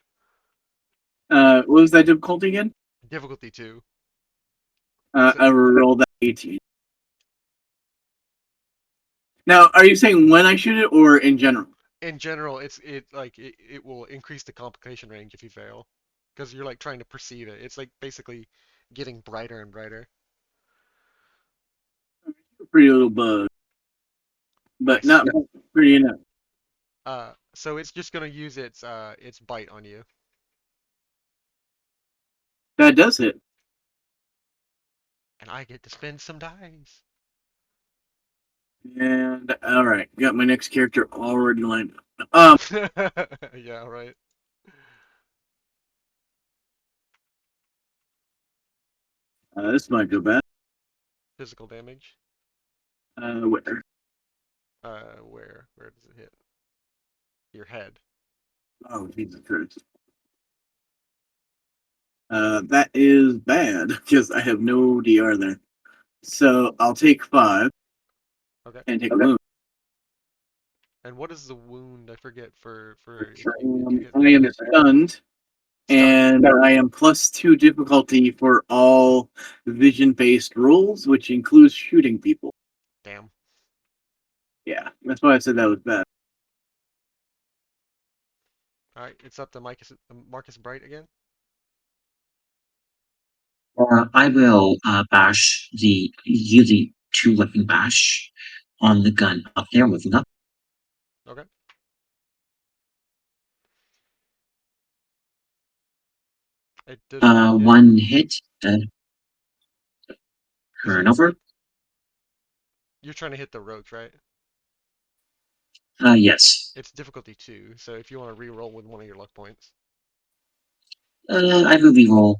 What was that difficulty again? Difficulty 2. I rolled that 18. Now, are you saying when I shoot it or in general? In general, it will increase the complication range if you fail, because you're like trying to perceive it. It's like basically getting brighter and brighter. Pretty little bug, but Nice. not pretty enough. So it's just gonna use its bite on you. That does hit. And I get to spend some dice. And all right, got my next character already lined up. Yeah, right. This might go bad. Physical damage. Where? Where does it hit? Your head. Oh, Jesus Christ. That is bad because I have no DR there. So I'll take 5 Okay. and take a wound. And what is the wound? I forget for if I you hit am stunned, stunned. and I am +2 difficulty for all vision-based rolls, which includes shooting people. Damn. Yeah, that's why I said that was bad. All right, it's up to Marcus Bright again. I will use the two weapon bash on the gun up there, moving up. Okay. It did not hit. One hit, Is it? turn over. You're trying to hit the roach, right? Yes. It's difficulty 2, so if you want to re-roll with one of your luck points. I will reroll.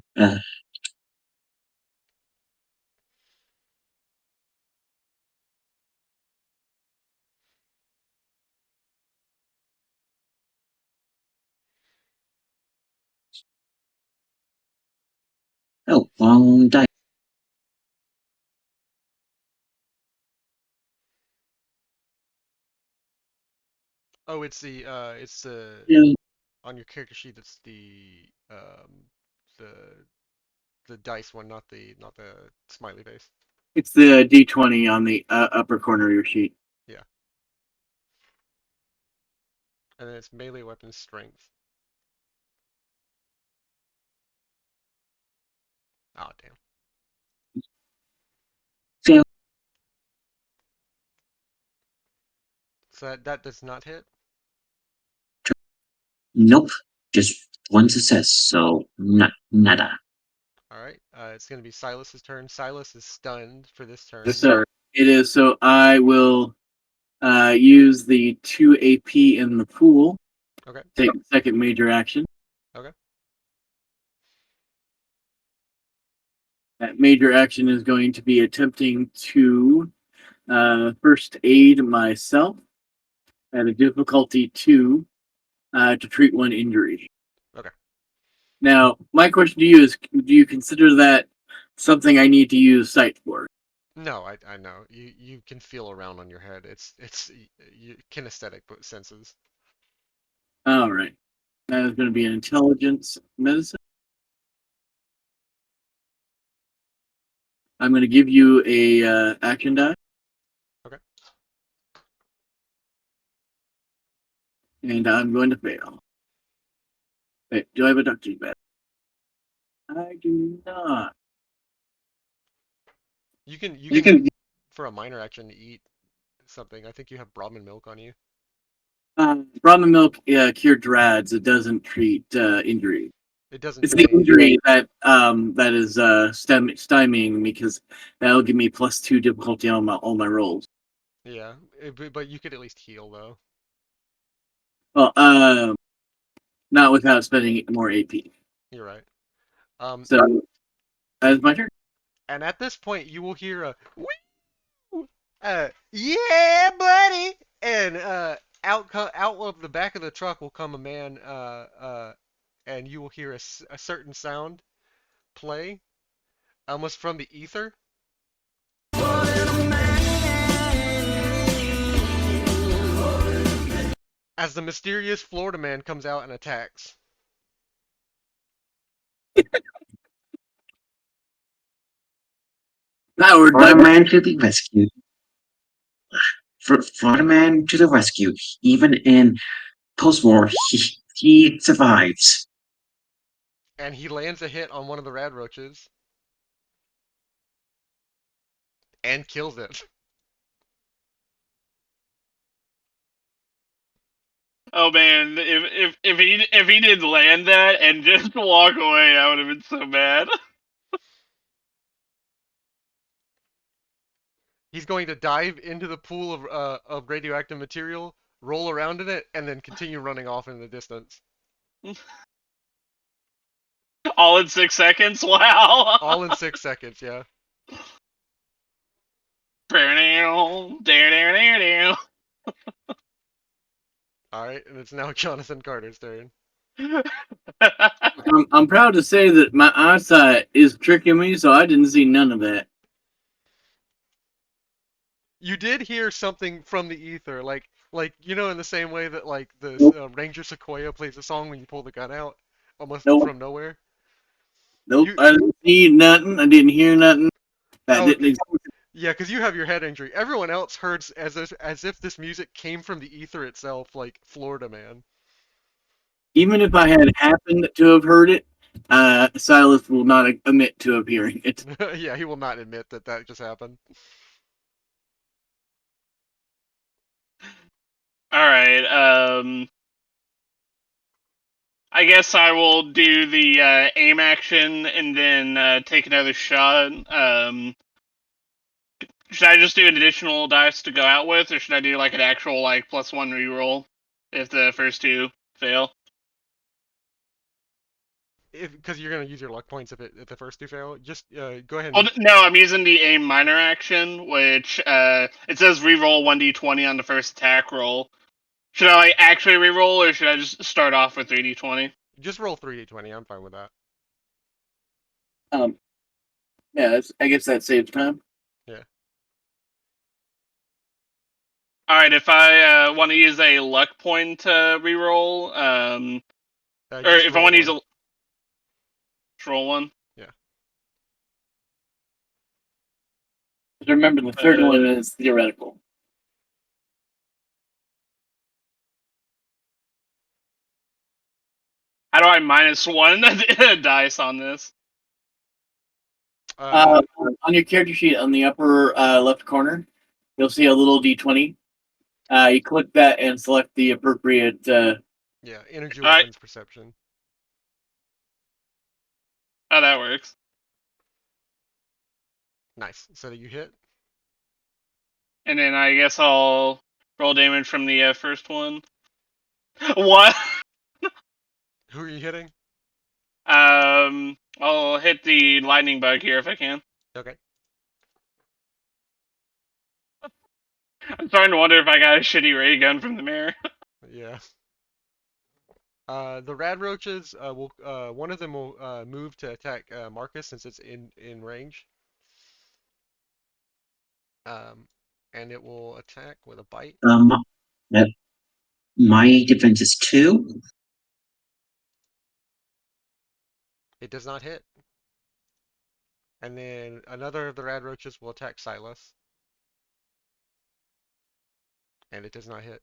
Oh, wrong die. Oh, it's the Yeah. on your character sheet. It's the the dice one, not the smiley face. It's the D20 on the upper corner of your sheet. Yeah, and then it's melee weapon strength. Oh damn. Fail. So that does not hit. Nope. Just one success, so nada. All right. It's gonna be Silas's turn. Silas is stunned for this turn. So it is. So I will use the 2 AP in the pool. Okay. Take second major action. Okay. That major action is going to be attempting to first aid myself at a difficulty 2 to treat one injury. Okay. Now, my question to you is: do you consider that something I need to use sight for? No, I know. You can feel around on your head. It's kinesthetic senses. All right. That is going to be an intelligence medicine. I'm going to give you a action die. Okay. And I'm going to fail. Wait, do I have a doctor's bed? I do not. You can for a minor action eat something. I think you have Brahmin milk on you. Ramen milk cured rads. It doesn't treat injury. It doesn't It's treat the danger. injury that is stymieing me because that'll give me +2 difficulty on all my rolls. Yeah, but you could at least heal though. Well, not without spending more AP. You're right. Um, So that is my turn. and at this point you will hear a woo, yeah, buddy, and out of the back of the truck will come a man, and you will hear a certain sound play, almost from the ether, as the mysterious Florida man comes out and attacks. Now we're Florida done. man to the rescue. Florida man to the rescue. Even in post-war, he survives. And he lands a hit on one of the rad roaches and kills it. Oh man, if he did land that and just walk away, I would have been so mad. He's going to dive into the pool of radioactive material, roll around in it, and then continue running off in the distance. All in 6 seconds. Wow. All in 6 seconds, yeah. Alright, and it's now Jonathan Carter's turn. I'm proud to say that my eyesight is tricking me, so I didn't see none of that. You did hear something from the ether, like in the same way that like the Nope. Ranger Sequoia plays a song when you pull the gun out, almost Nope. from nowhere. Nope. You I didn't see nothing. I didn't hear nothing. That oh, didn't okay. exist. Yeah, because you have your head injury. Everyone else heard as if this music came from the ether itself, like Florida Man. Even if I had happened to have heard it, Silas will not admit to have hearing it. Yeah, he will not admit that that just happened. All right. I guess I will do the aim action and then take another shot. Should I just do an additional dice to go out with, or should I do like an actual like +1 reroll if the first two fail? Because you're gonna use your luck points if the first two fail. Just go ahead Oh and no, I'm using the aim minor action, which it says reroll 1d20 on the first attack roll. Should I like actually reroll, or should I just start off with 3d20? just roll 3d20. I'm fine with that. Um, yeah, I guess that saves time. Yeah. All right, if I want to use a luck point reroll, or Just if I roll want to use one. a just roll one. Yeah. Remember, the third one is theoretical. How do I -1 dice on this? Uh, On your character sheet on the upper left corner, you'll see a little d20. You click that and select the appropriate. yeah. Energy All right, weapons perception. oh that works. Nice. So that you hit. And then I guess I'll roll damage from the first one. What? Who are you hitting? I'll hit the lightning bug here if I can. Okay. I'm starting to wonder if I got a shitty ray gun from the mirror. Yeah. The rad roaches will one of them will move to attack Marcus since it's in range. Um, and it will attack with a bite. Yep. My defense is 2. It does not hit. And then another of the rad roaches will attack Silas, and it does not hit.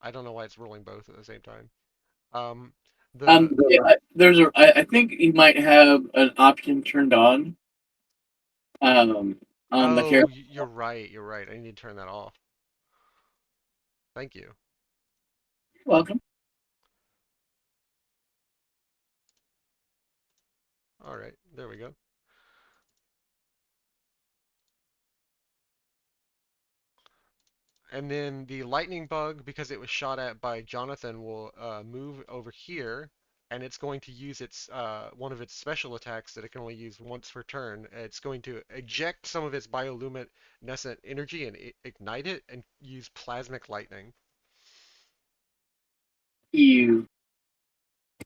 I don't know why it's rolling both at the same time. Um, the Yeah, there's a. I think you might have an option turned on the oh, character. you're right. You're right. I need to turn that off. Thank you. Welcome. All right, there we go. And then the lightning bug, because it was shot at by Johnathan, will move over here, and it's going to use its one of its special attacks that it can only use once per turn. It's going to eject some of its bioluminescent energy and ignite it, and use plasmic lightning. You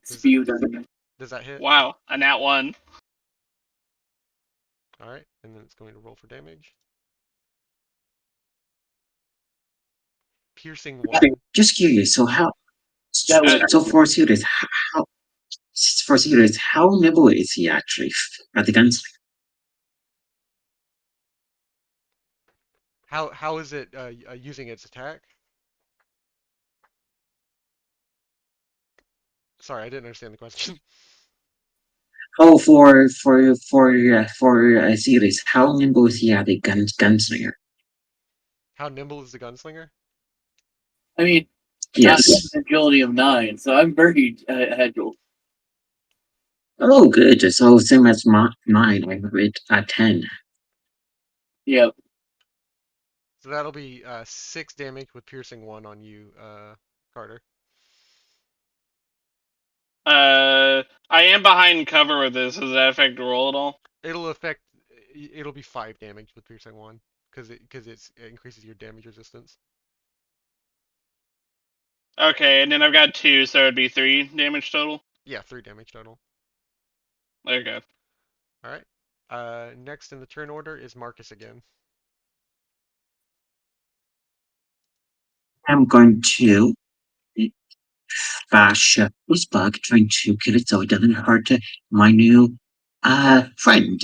Does that, spewed on you. does that hit? Wow, a nat 1. All right, and then it's going to roll for damage. Piercing one. Just curious. That Uh, was So how for Sirius, how nimble is he actually at the guns? How is it using its attack? Sorry, I didn't understand the question. Oh, for Sirius, how nimble is he at the gunslinger? How nimble is the gunslinger? I mean, I have Yes. an agility of 9, so I'm very agile. Oh, good. So same as mine. I have it at 10. Yeah. So that'll be 6 damage with piercing one on you, Carter. I am behind cover with this. Does that affect the roll at all? It'll affect. It'll be 5 damage with piercing one because it increases your damage resistance. Okay, and then I've got 2, so it'd be 3 damage total. Yeah, 3 damage total. Okay. All right. Next in the turn order is Marcus again. I'm going to bash this bug, trying to kill it so it doesn't hurt my new friend.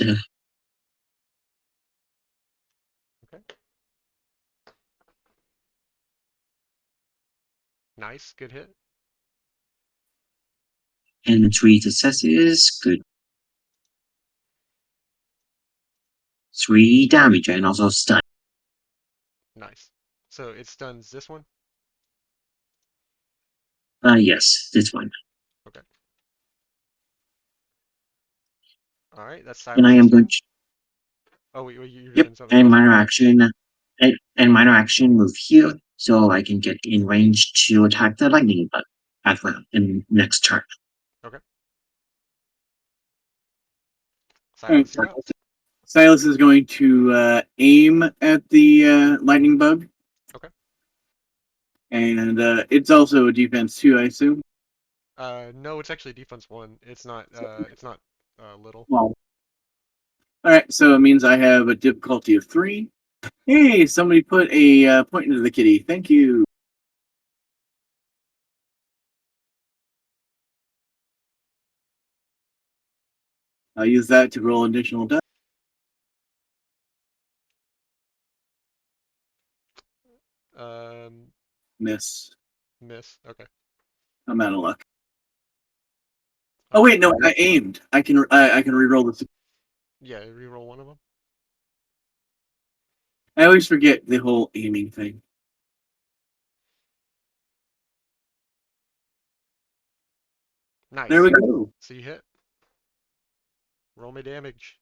Okay. Nice, good hit. and 3 successes. Good. 3 damage and also stun. Nice. So it stuns this one. Yes, this one. Okay. All right, that's And I Silas's am going turn. to, Oh, wait, you're yep, doing something and else? minor action, and minor action move here, so I can get in range to attack the lightning bug as well in next turn. Okay. All right. Silas, you're up. Silas is going to aim at the lightning bug, Okay. and it's also a defense too, I assume. No, it's actually defense one. It's not. It's not. Little. Well, all right. So it means I have a difficulty of 3. Hey, somebody put a point into the kitty. Thank you. I'll use that to roll additional die. Um, Miss. miss. Okay. I'm out of luck. All Oh right. wait, no, I aimed. I can re-roll this. Yeah, reroll one of them. I always forget the whole aiming thing. There Nice. we go. So you hit. Roll me damage.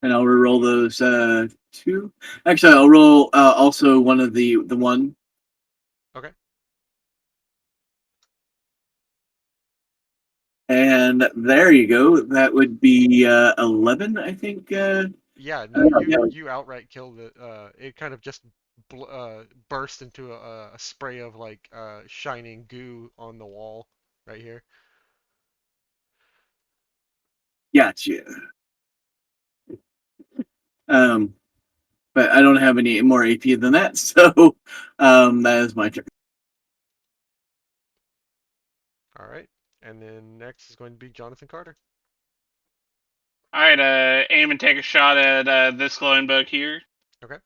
And I'll re-roll those 2. Actually, I'll roll also one of the one. Okay. And there you go. That would be 11, I think. Yeah. No, you Yeah. you outright killed it. It kind of just burst into a spray of like shining goo on the wall right here. Gotcha. Um, but I don't have any more AP than that, so that is my turn. All right. And then next is going to be Jonathan Carter. All right, aim and take a shot at this glowing bug here. Okay.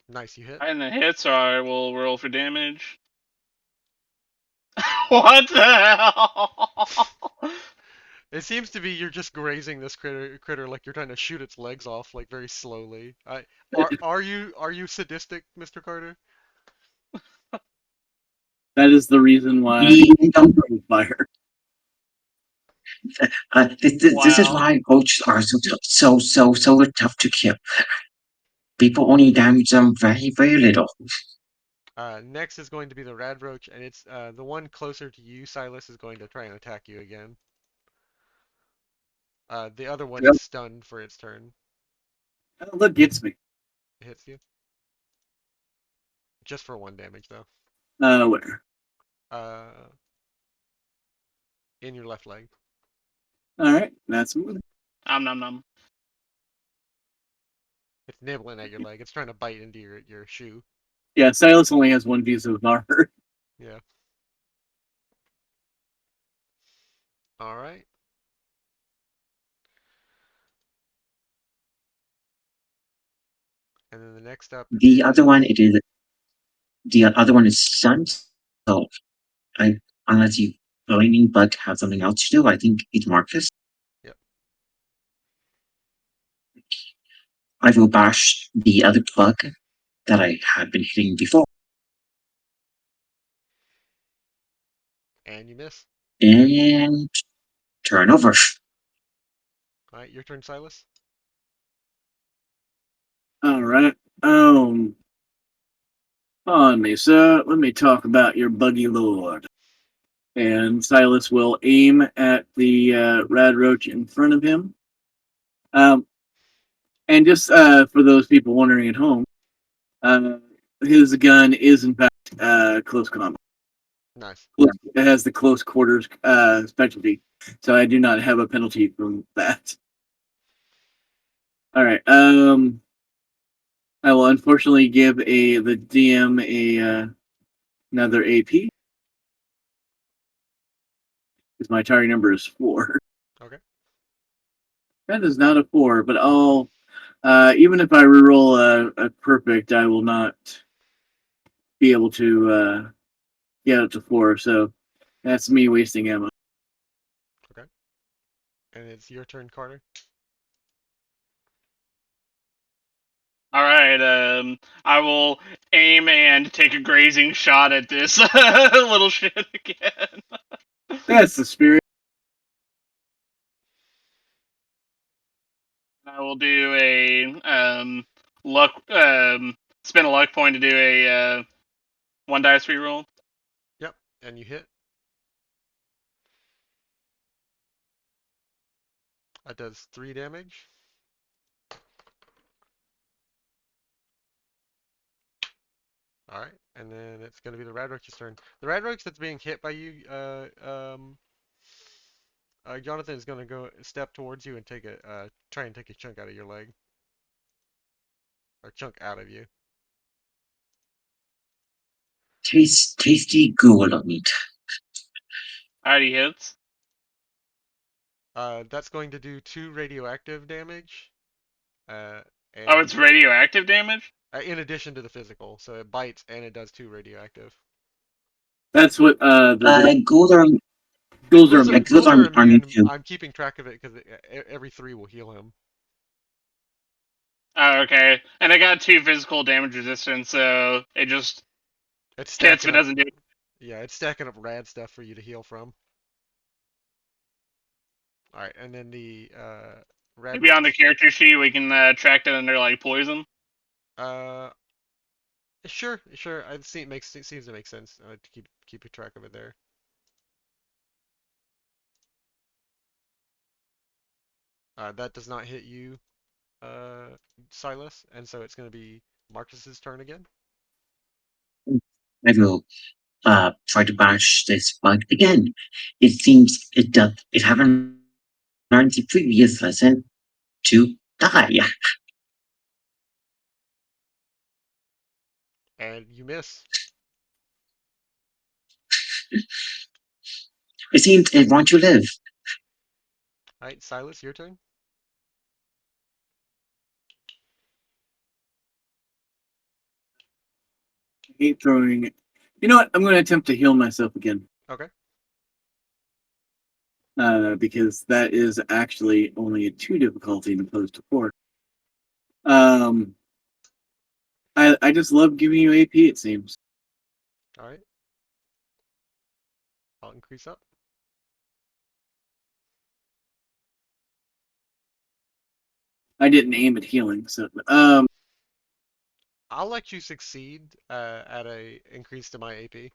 Nice. You hit. And the hit, so I will roll for damage. What the hell? It seems to be you're just grazing this critter like you're trying to shoot its legs off like very slowly. Are you sadistic, Mr. Carter? That is the reason why Um, I'm fire. this is Wow. why roaches are so tough to kill. People only damage them very little. Next is going to be the rad roach, and it's the one closer to you, Silas, is going to try and attack you again. The other one Yep. is stunned for its turn. Oh, look, gets me. It hits you. Just for 1 damage though. Where? Uh, in your left leg. All right, that's moving. Nom nom. It's nibbling at your leg. It's trying to bite into your shoe. Yeah, Silas only has 1 piece of armor. Yeah. All right. And then the next up The is other one, the other one is stunned. So I unless you lightning bug have something else to do, I think it's Marcus. yep. I will bash the other bug that I had been hitting before. And you miss. And turn over. All right, your turn, Silas. All right. On me, sir. Let me talk about your buggy lord. And Silas will aim at the rad roach in front of him. Um, and just for those people wondering at home, uh, his gun is in fact close combat. Nice. It has the close quarters specialty, so I do not have a penalty from that. All right. I will unfortunately give the DM another AP because my target number is 4. Okay. That is not a 4, but I'll Even if I reroll a perfect, I will not be able to get up to 4. So that's me wasting ammo. Okay. And it's your turn, Carter. All right. I will aim and take a grazing shot at this little shit again. That's the spirit. I will do a luck spend a luck point to do a one dice reroll. Yep. And you hit. That does 3 damage. All right, and then it's going to be the Radroach's turn. The Radroach that's being hit by you, Johnathan is going to go step towards you and try and take a chunk out of your leg, or chunk out of you. Tasty ghoul of meat. Alrighty, hits. That's going to do 2 radioactive damage, uh, Oh, it's and radioactive damage. in addition to the physical, so it bites and it does 2 radioactive. That's what Ghouls are Ghouls ghouls are are meant. ghouls are immune immune. to. I'm keeping track of it because every 3 will heal him. Oh, okay. And I got 2 physical damage resistance, so it just It's hits but stacking up. doesn't do. Yeah, it's stacking up rad stuff for you to heal from. All right, and then the Maybe on the Radroach. character sheet we can track that under like poison. Uh, sure, sure. I see it seems to make sense to keep a track of it there. That does not hit you, Silas, and so it's going to be Marcus's turn again. I will try to bash this bug again. It seems it haven't learned the previous lesson to die. And you miss. It seems it wants to live. All right, Silas, your turn. I hate throwing it. You know what? I'm going to attempt to heal myself again. Okay. Because that is actually only a 2 difficulty as opposed to 4. Um, I just love giving you AP. It seems. All right. I'll increase up. I didn't aim at healing, so I'll let you succeed at a increase to my AP.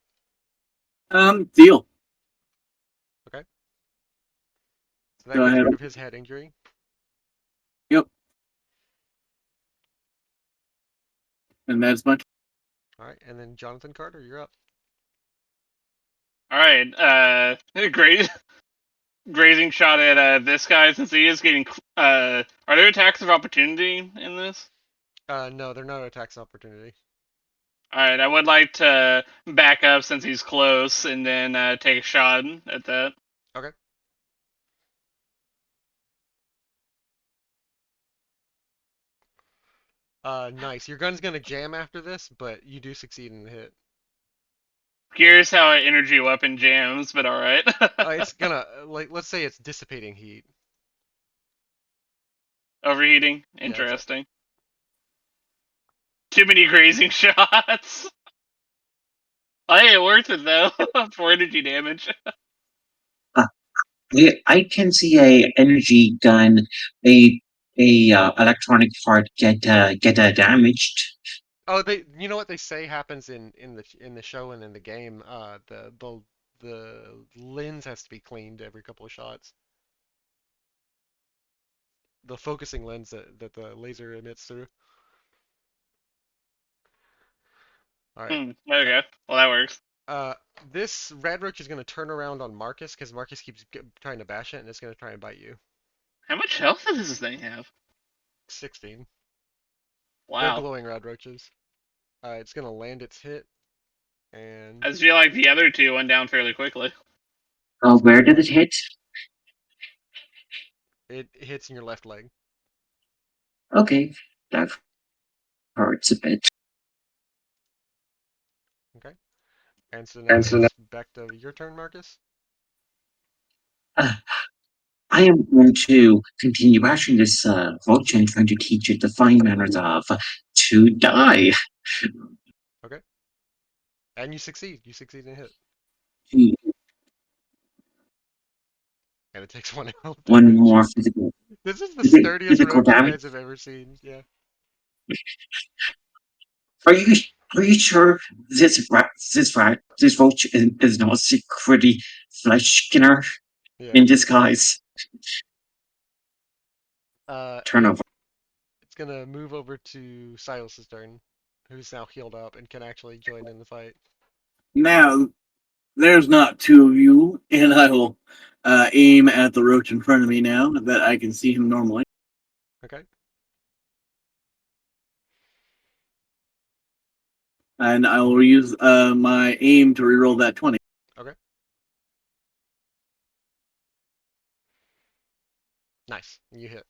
deal. Okay. So that Go gets ahead. rid of his head injury. Yep. And that's my. All right, and then Jonathan Carter, you're up. All right. Great. Grazing shot at this guy since he is getting. Are there attacks of opportunity in this? No, they're not attacks opportunity. All right. I would like to back up since he's close and then take a shot at that. Okay. Nice. Your gun's gonna jam after this, but you do succeed in the hit. Curious how an energy weapon jams, but all right. It's gonna let's say it's dissipating heat. Overheating. Yeah, it's Interesting. Too many grazing shots. Oh, hey, it worth it though. For energy damage. Uh, I can see a energy gun, a electronic part get damaged. Oh, you know what they say happens in the show and in the game. The lens has to be cleaned every couple of shots. The focusing lens that the laser emits through. All right. Okay. Well, that works. Uh, this Radroach is gonna turn around on Marcus because Marcus keeps trying to bash it, and it's gonna try and bite you. How much health does this thing have? 16. They're Wow. glowing Radroaches. It's gonna land its hit, and I just feel like the other two went down fairly quickly. Where did it hit? it hits in your left leg. Okay, that hurts a bit. Okay. And so now it's back to your turn, Marcus. Uh, I am going to continue bashing this roach and trying to teach it the fine manners of to die. Okay. And you succeed. You succeed in hit. And it takes 1 health One damage. more physical, This is the sturdiest physical roach you damage. guys have ever seen. Yeah. Are you are you sure this roach is not secretly flesh skinner Yeah. in disguise? It Turnover. it's gonna move over to Silas's turn, who's now healed up and can actually join in the fight. Now, there's not two of you, and I will aim at the roach in front of me now that I can see him normally. Okay. And I will use my aim to reroll that 20. Okay. Nice. You hit.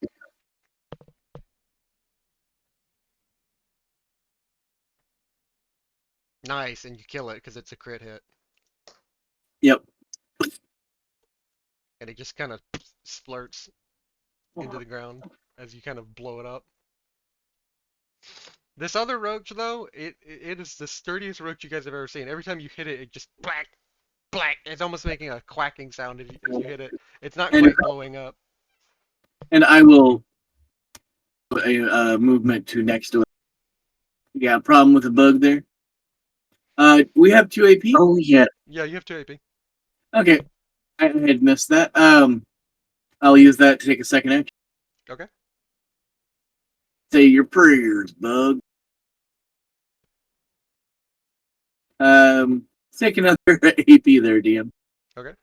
Nice, and you kill it because it's a crit hit, Yep. and it just kind of splurts into the ground as you kind of blow it up. This other roach, though, it is the sturdiest roach you guys have ever seen. Every time you hit it, it just black, black. It's almost making a quacking sound as you hit it. It's not And, quite blowing up. and I will a movement to next to it. You got a problem with the bug there? We have 2 AP? Oh yeah. Yeah, you have 2 AP. Okay. I had missed that. I'll use that to take a second action. Okay. Say your prayers, bug. Take another AP there, DM. Okay.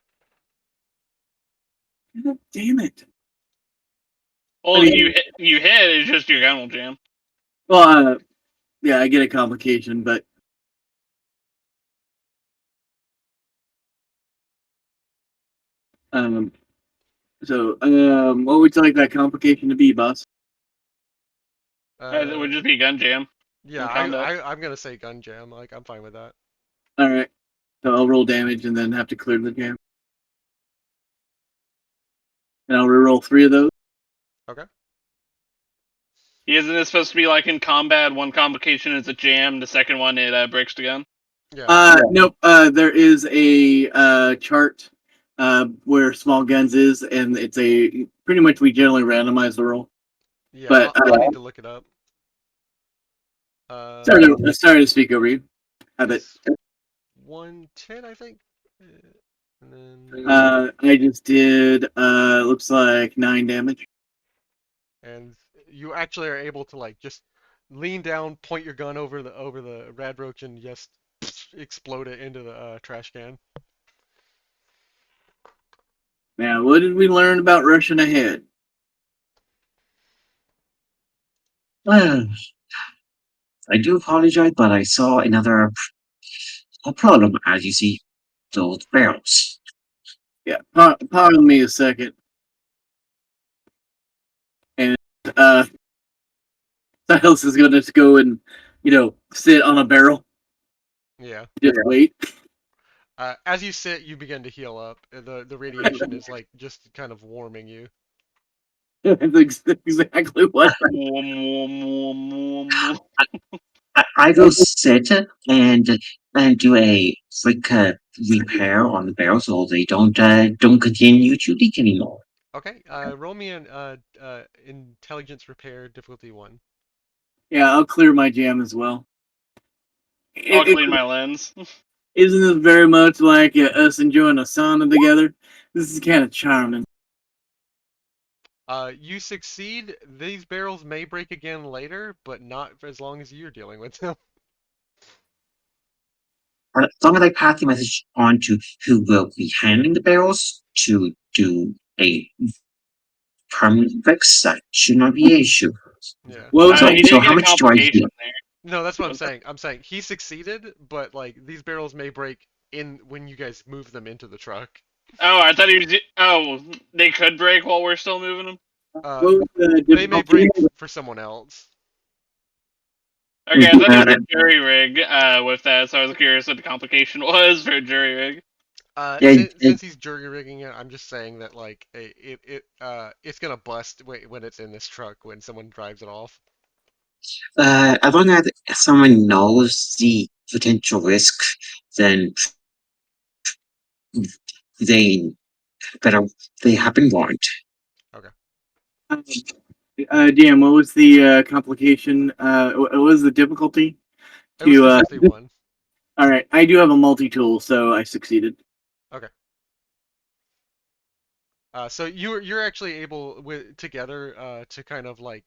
God damn it. Well, you hit, it's just your gun will jam. Well, yeah, I get a complication, but what would you like that complication to be, boss? It would just be gun jam Yeah, and conduct. I'm gonna say gun jam. Like, I'm fine with that. All right, so I'll roll damage and then have to clear the jam, and I'll reroll 3 of those. Okay. Isn't it supposed to be like in combat? One complication is a jam, the second one it breaks the gun. Yeah. Nope. There is a chart where small guns is, and it's a pretty much we generally randomize the roll. Yeah, But I'll need to look it up. sorry to speak over you. Have it. It's 110, I think. And then I just did looks like 9 damage. and you actually are able to like just lean down, point your gun over the rad roach, and just explode it into the trash can. Now, what did we learn about rushing ahead? Well, I do apologize, but I saw another a problem. As you see, those barrels. Yeah, pardon me a second. And Silas is gonna go and sit on a barrel, Yeah. just wait. As you sit, you begin to heal up. The radiation is like just kind of warming you. That's exactly what. I will sit and do a quick repair on the barrel so they don't continue to leak anymore. Okay. Roll me an intelligence repair difficulty 1. Yeah, I'll clear my jam as well. I'll It, clean my lens. isn't this very much like us enjoying a sauna together? This is kind of charming. You succeed. These barrels may break again later, but not for as long as you're dealing with them. As long as I pass the message on to who will be handling the barrels to do a permanent fix, that should not be an issue. Yeah. What was He that? So did get how a much do I complication heal? there. No, that's what I'm What's that? saying. I'm saying he succeeded, but like these barrels may break in when you guys move them into the truck. Oh, I thought he was. Oh, they could break while we're still moving them. Uh, What was the they may difficulty? break for someone else. Okay, I thought there was Uh, a jury rig with that, so I was curious what the complication was for a jury rig. yeah, Since he's jury rigging it, I'm just saying that like it's gonna bust when it's in this truck when someone drives it off. as long as someone knows the potential risk, then they better they have been warned. Okay. Um, DM, what was the complication? What was the difficulty? It was To difficulty one. all right, I do have a multi-tool, so I succeeded. Okay. So you're actually able with together to kind of like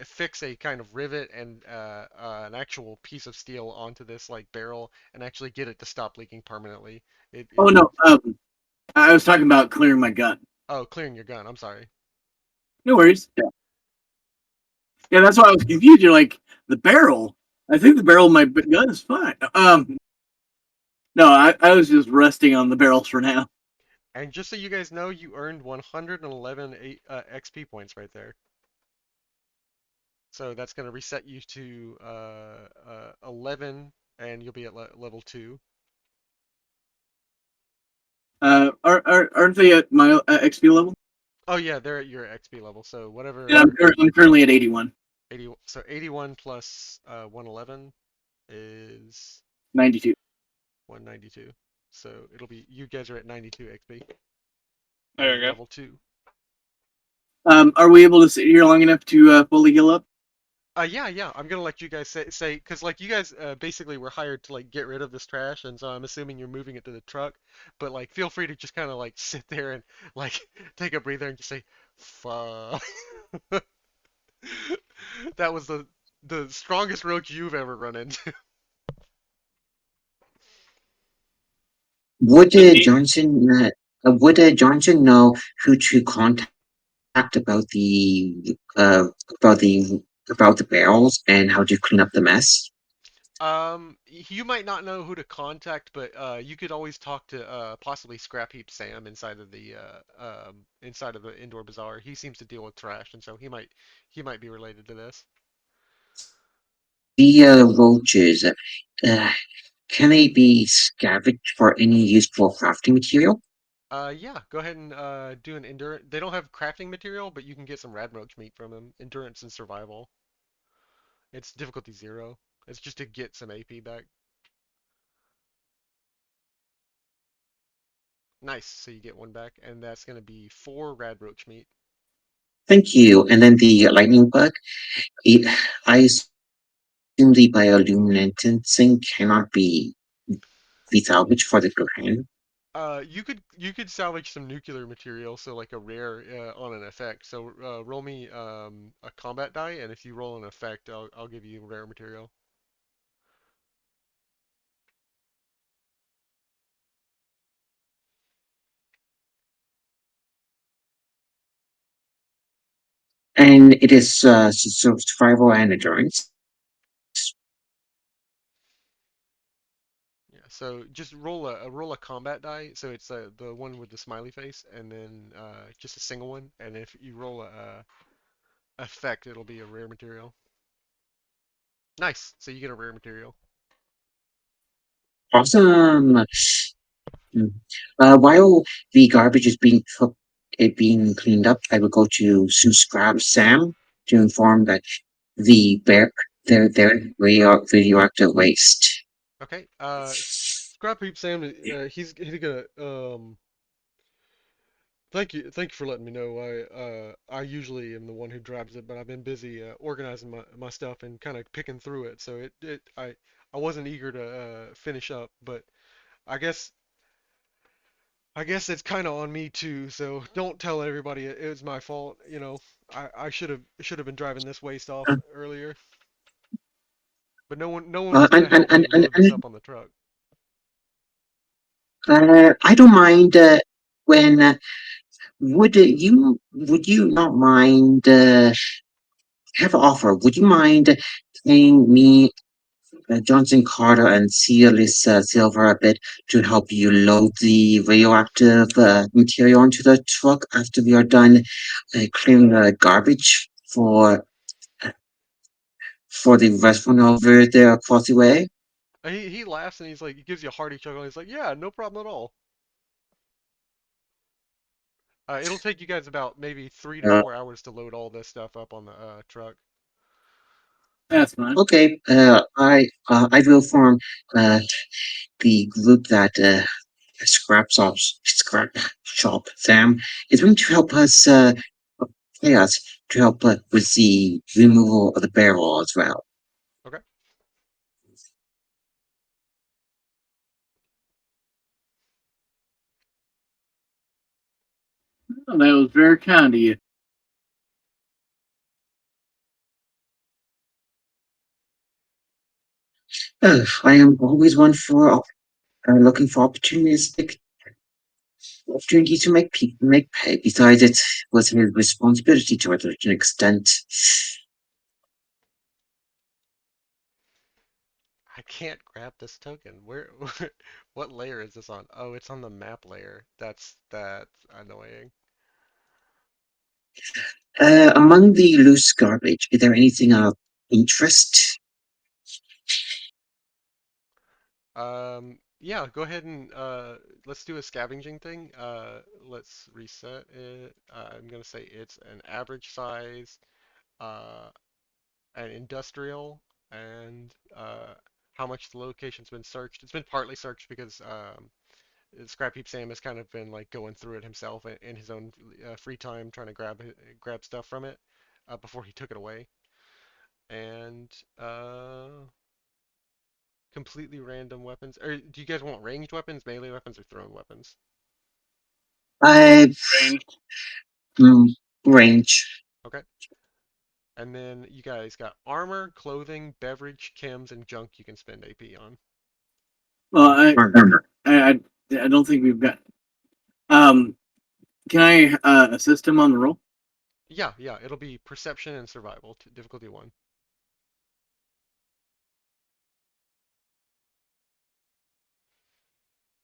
fix a kind of rivet and an actual piece of steel onto this like barrel and actually get it to stop leaking permanently. Oh no, I was talking about clearing my gun. Oh, clearing your gun. I'm sorry. No worries. Yeah, that's why I was confused. You're like the barrel. I think the barrel of my gun is fine. No, I was just resting on the barrels for now. And just so you guys know, you earned 111 XP points right there. So that's going to reset you to 11, and you'll be at level 2. Aren't they at my XP level? Oh yeah, they're at your XP level. So Yeah, whatever I'm currently at 81. 80. So 81 plus 111 is 92. 192. So it'll be you guys are at 92 XP, and There we you're go. level 2. Are we able to sit here long enough to fully heal up? Yeah. I'm gonna let you guys say, cause like you guys basically were hired to like get rid of this trash, and so I'm assuming you're moving it to the truck. But like, feel free to just kind of like sit there and like take a breather and just say, "Fuck." That was the strongest roach you've ever run into. Would So D- Johnson know who to contact about about the barrels and how to clean up the mess? You might not know who to contact, but you could always talk to possibly Scrap Heap Sam inside of the indoor bazaar. He seems to deal with trash, and so he might be related to this. The roaches, uh, can they be scavenged for any useful crafting material? Yeah, go ahead and do an endurance. They don't have crafting material, but you can get some radroach meat from them. Endurance and survival. It's difficulty 0. It's just to get some AP back. Nice. So you get one back, and that's gonna be 4 radroach meat. Thank you. And then the lightning bug, it, I assume the bioluminescent cannot be salvaged for the Bakhan. You could salvage some nuclear material, so like a rare on an effect. So roll me a combat die, and if you roll an effect, I'll give you rare material. And it is survival and endurance. Yeah. So just roll a combat die. So it's the one with the smiley face, and then just a single one. And if you roll a effect, it'll be a rare material. Nice. So you get a rare material. Awesome. Mm. While the garbage is being cleaned up, I will go to subscribe Sam to inform that the bear their radioactive waste. Okay. Scrap Heap Sam. He's gonna Thank you for letting me know. I usually am the one who drives it, but I've been busy organizing my stuff and kind of picking through it. So I wasn't eager to finish up, but I guess I guess it's kind of on me too. So don't tell everybody it was my fault. I should have been driving this waste off Uh, earlier, but no one was and, gonna help me load this up on the truck. I don't mind when would you not mind have an offer? Would you mind paying me Johnson Carter and Celis Silver a bit to help you load the radioactive material onto the truck after we are done clearing the garbage for the restaurant over there across the way. He laughs and he's like, he gives you a hearty chuckle. He's like, yeah, no problem at all. It'll take you guys about maybe 3 to 4 hours to load all this stuff up on the truck. That's fine. Okay, I will form uh, the group that scrap shop Sam is going to help us pay us to help with the removal of the barrel as well. Okay. Oh, that was very kind of you. I am always one for looking for opportunities to make pay. Besides, it was his responsibility to a certain extent. I can't grab this token. Where, what layer is this on? Oh, it's on the map layer. That's annoying. Among the loose garbage, is there anything of interest? Yeah, go ahead and let's do a scavenging thing. Let's reset it. I'm gonna say it's an average size, uh, an industrial, and how much the location's been searched. It's been partly searched because Scrap Heap Sam has kind of been like going through it himself in his own free time, trying to grab stuff from it before he took it away. And completely random weapons. Or do you guys want ranged weapons, melee weapons, or thrown weapons? I Ranged. mm, range. Okay. And then you guys got armor, clothing, beverage, chems, and junk you can spend AP on. Well, Armor. I don't think we've got. Um, can I assist him on the roll? Yeah, yeah, it'll be perception and survival, difficulty 1.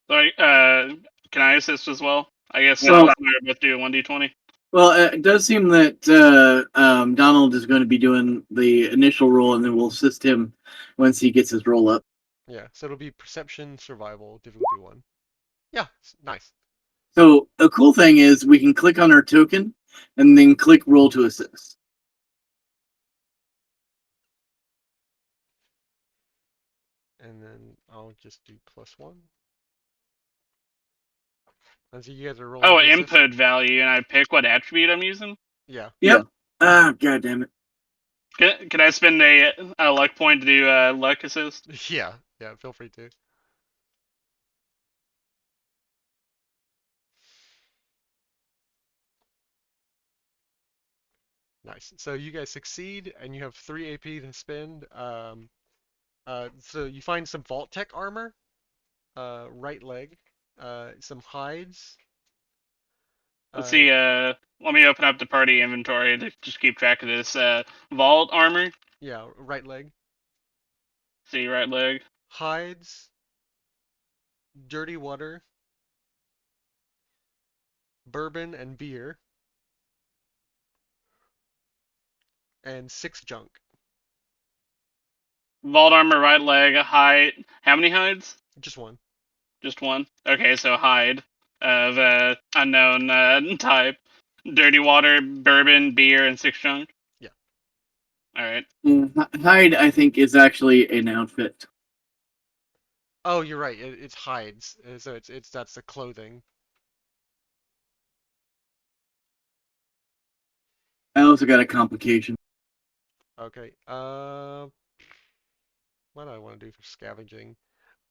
Sorry, can I assist as well? I guess Well, we're both doing 1d20. well, it does seem that Donald is going to be doing the initial roll, and then we'll assist him once he gets his roll up. Yeah, so it'll be perception, survival, difficulty 1. Yeah, nice. So a cool thing is we can click on our token and then click roll to assist. And then I'll just do +1. And so you guys are rolling Oh, to assist? input value, and I pick what attribute I'm using. Yeah. Yep. Ah, god damn it. Can I spend a luck point to do luck assist? Yeah, yeah, feel free to. Nice. So you guys succeed, and you have 3 AP to spend. So you find some Vault Tech armor, right leg, some hides. Let's see. Let me open up the party inventory to just keep track of this. Vault armor. Yeah, right leg. See right leg. Hides, dirty water, bourbon and beer, and 6 junk. Vault armor, right leg, hide. How many hides? Just 1. Just one. Okay, so hide of unknown type. Dirty water, bourbon, beer, and 6 junk. Yeah. All right. Hide, I think, is actually an outfit. Oh, you're right. It's hides. So it's that's the clothing. I also got a complication. Okay. What do I want to do for scavenging?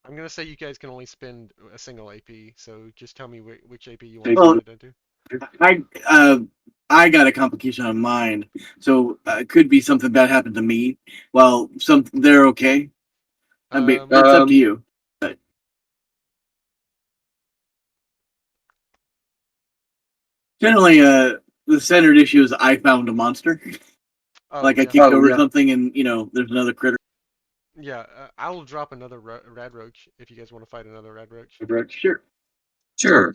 I'm gonna say you guys can only spend a single AP, so just tell me which AP you want to Well, spend it into. I got a complication on mine, so it could be something bad happened to me. Well, they're okay. I mean, it's up to you. But generally, the standard issue is I found a monster. Oh Like I yeah. kicked over something, and there's another critter. Yeah, I will drop another rad roach if you guys want to fight another rad roach. Sure. Sure.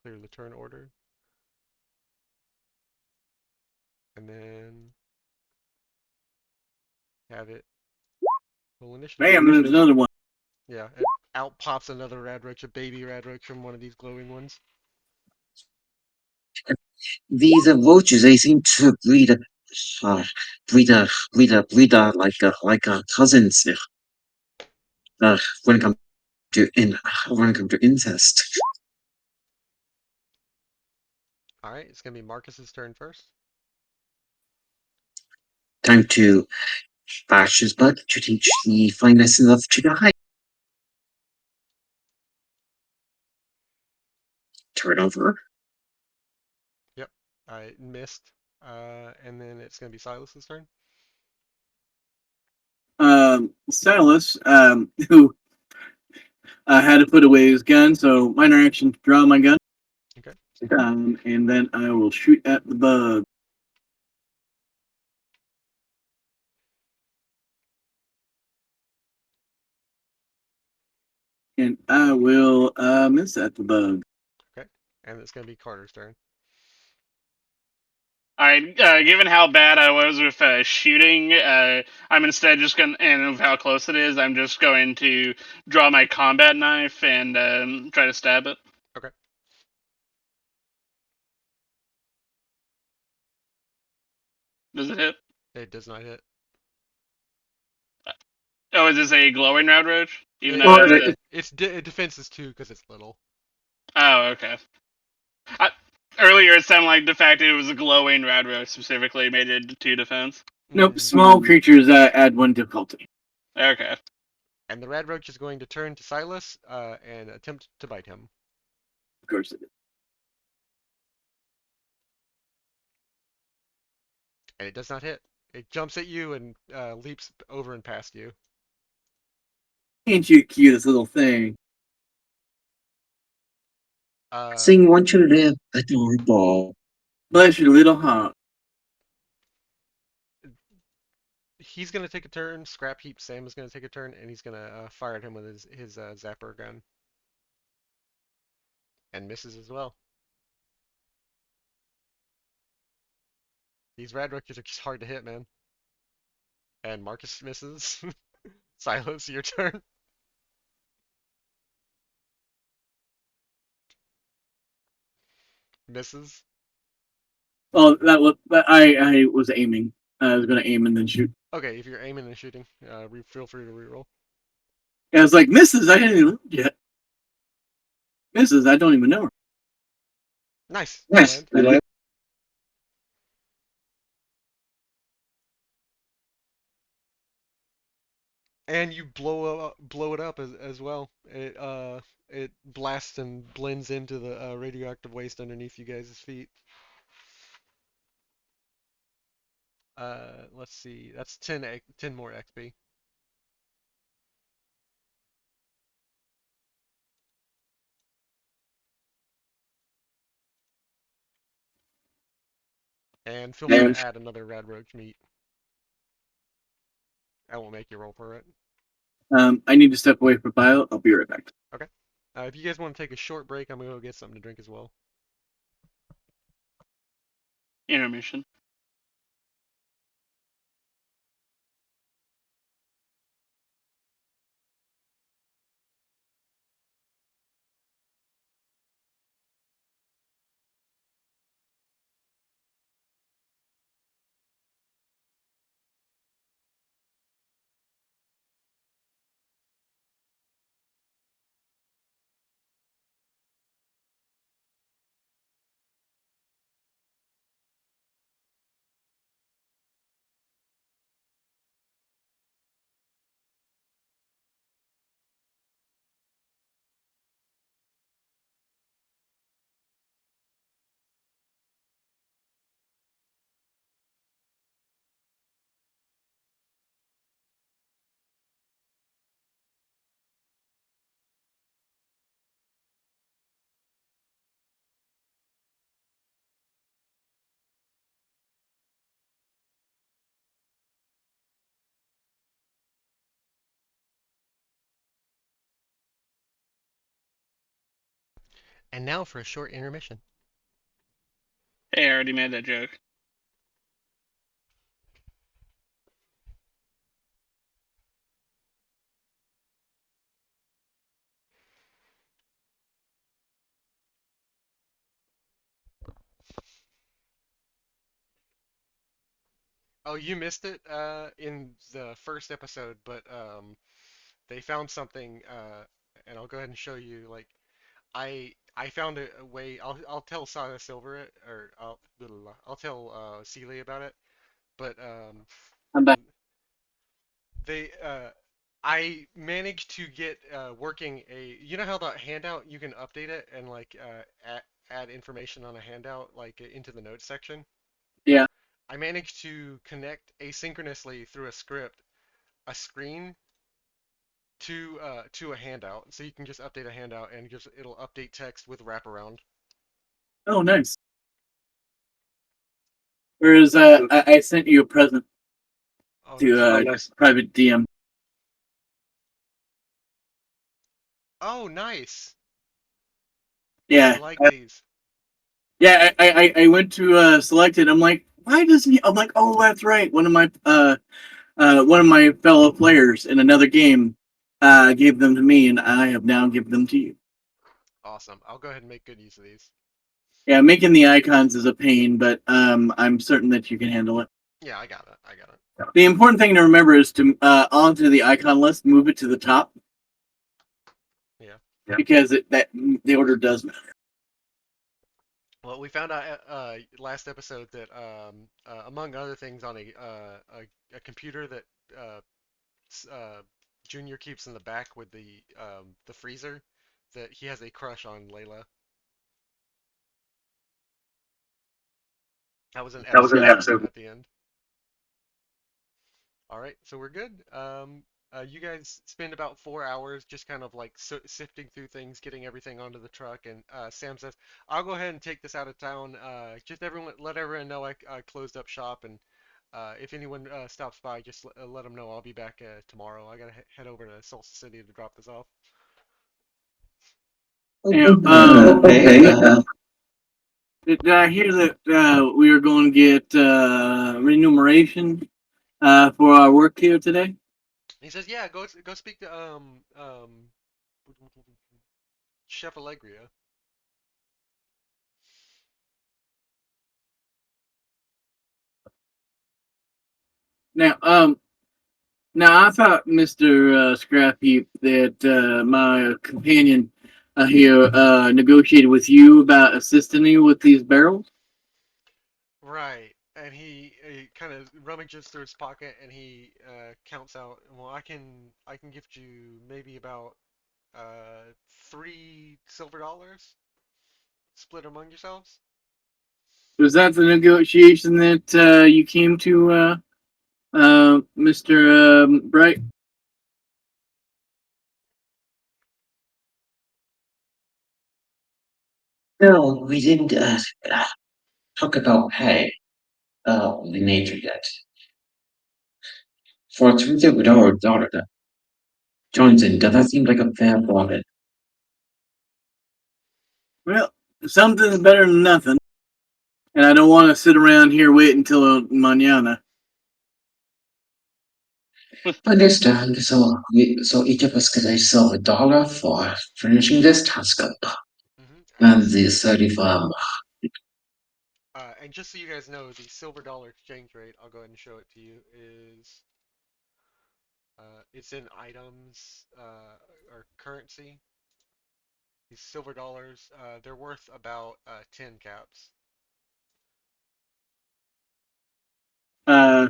Clear the turn order, and then have it roll initiative. Bam, there's another one. Yeah, it out pops another rad roach, a baby rad roach from one of these glowing ones. These roaches, they seem to uh, breed cousins. Uh, when it comes when it comes to incest. All right, it's gonna be Marcus's turn first. Time to bash his butt to teach the fine lesson of to die. Turn over. Yep, I missed. And then it's gonna be Silas's turn. Silas, who had to put away his gun, so minor action, draw my gun. Okay. And then I will shoot at the bug. And I will miss at the bug. Okay, and it's gonna be Carter's turn. Alright, given how bad I was with shooting, I'm instead just going to, and of how close it is, I'm just going to draw my combat knife and try to stab it. Okay. Does it hit? It does not hit. Oh, is this a glowing round roach? Even It, though Well, it's it defenses 2 because it's little. Oh, okay. Earlier it sounded like the fact that it was a glowing round roach specifically made it 2 defense. nope, small creatures add 1 difficulty. Okay. And the rad roach is going to turn to Silas and attempt to bite him. Of course it is. And it does not hit. It jumps at you and leaps over and past you. Ain't you cutest little thing? Sing want to live adorable. Bless your little heart. He's going to take a turn. Scrap Heap Sam is going to take a turn, and he's going to fire at him with his zapper gun. And misses as well. These rad roaches are just hard to hit, man. And Marcus misses. Silas, your turn. Misses. Oh, I was aiming. I was gonna aim and then shoot. Okay, if you're aiming and shooting, feel free to reroll. I was like, misses. I hadn't even looked yet. Misses. I don't even know her. Nice. You Nice. land. And you blow it up as well. It blasts and blends into the radioactive waste underneath you guys' feet. Let's see. That's 10 more XP. And feel free to add another rad roach meat. I won't make you roll for it. I need to step away for bio. I'll be right back. Okay. If you guys want to take a short break, I'm gonna go get something to drink as well. Intermission. And now for a short intermission. Hey, I already made that joke. Oh, you missed it in the first episode, but they found something, and I'll go ahead and show you. Like, I found a way. I'll tell Saga Silver it, or I'll tell Sealy about it. But I'm back. they I managed to get working a. You know how the handout you can update it and like add information on a handout like into the notes section. Yeah. I managed to connect asynchronously through a script a screen to a handout, so you can just update a handout and just it'll update text with wraparound. Oh, nice. Whereas I sent you a present Oh, to nice. private DM. Oh, nice. I Yeah, like these. yeah. I went to select it. I'm like, why doesn't he? I'm like, oh, that's right. One of my fellow players in another game gave them to me, and I have now given them to you. Awesome. I'll go ahead and make good use of these. Yeah, making the icons is a pain, but I'm certain that you can handle it. Yeah, I got it. I got it. The important thing to remember is to onto the icon list, move it to the top Yeah. because that the order does matter. Well, we found out last episode that among other things on a computer that uh, Junior keeps in the back with the freezer, that he has a crush on Layla. That was an episode at the end. All right, so we're good. You guys spend about 4 hours just kind of like sifting through things, getting everything onto the truck, and Sam says, "I'll go ahead and take this out of town. Just everyone, let everyone know I closed up shop, and if anyone stops by, just let them know I'll be back tomorrow. I gotta head over to Solstice City to drop this off." Yeah, Okay. did I hear that we were going to get remuneration for our work here today? He says, "Yeah, go speak to Chef Allegria." Now, now I thought, Mister Scrap Heap, that my companion here negotiated with you about assisting you with these barrels. Right, and he kind of rummages through his pocket and he counts out. Well, I can gift you maybe about uh, $3 silver, split among yourselves. Was that the negotiation that you came to, Mister Bright? No, we didn't talk about pay. The nature yet. For a $3 with our daughter, Johnson, does that seem like a fair profit? Well, something's better than nothing, and I don't want to sit around here waiting until mañana. Understand. So each of us get a $1 for finishing this task up. Hmm. And the 35. And just so you guys know, the silver-dollar exchange rate, I'll go ahead and show it to you, is it's in items or currency. These silver dollars, they're worth about 10 caps.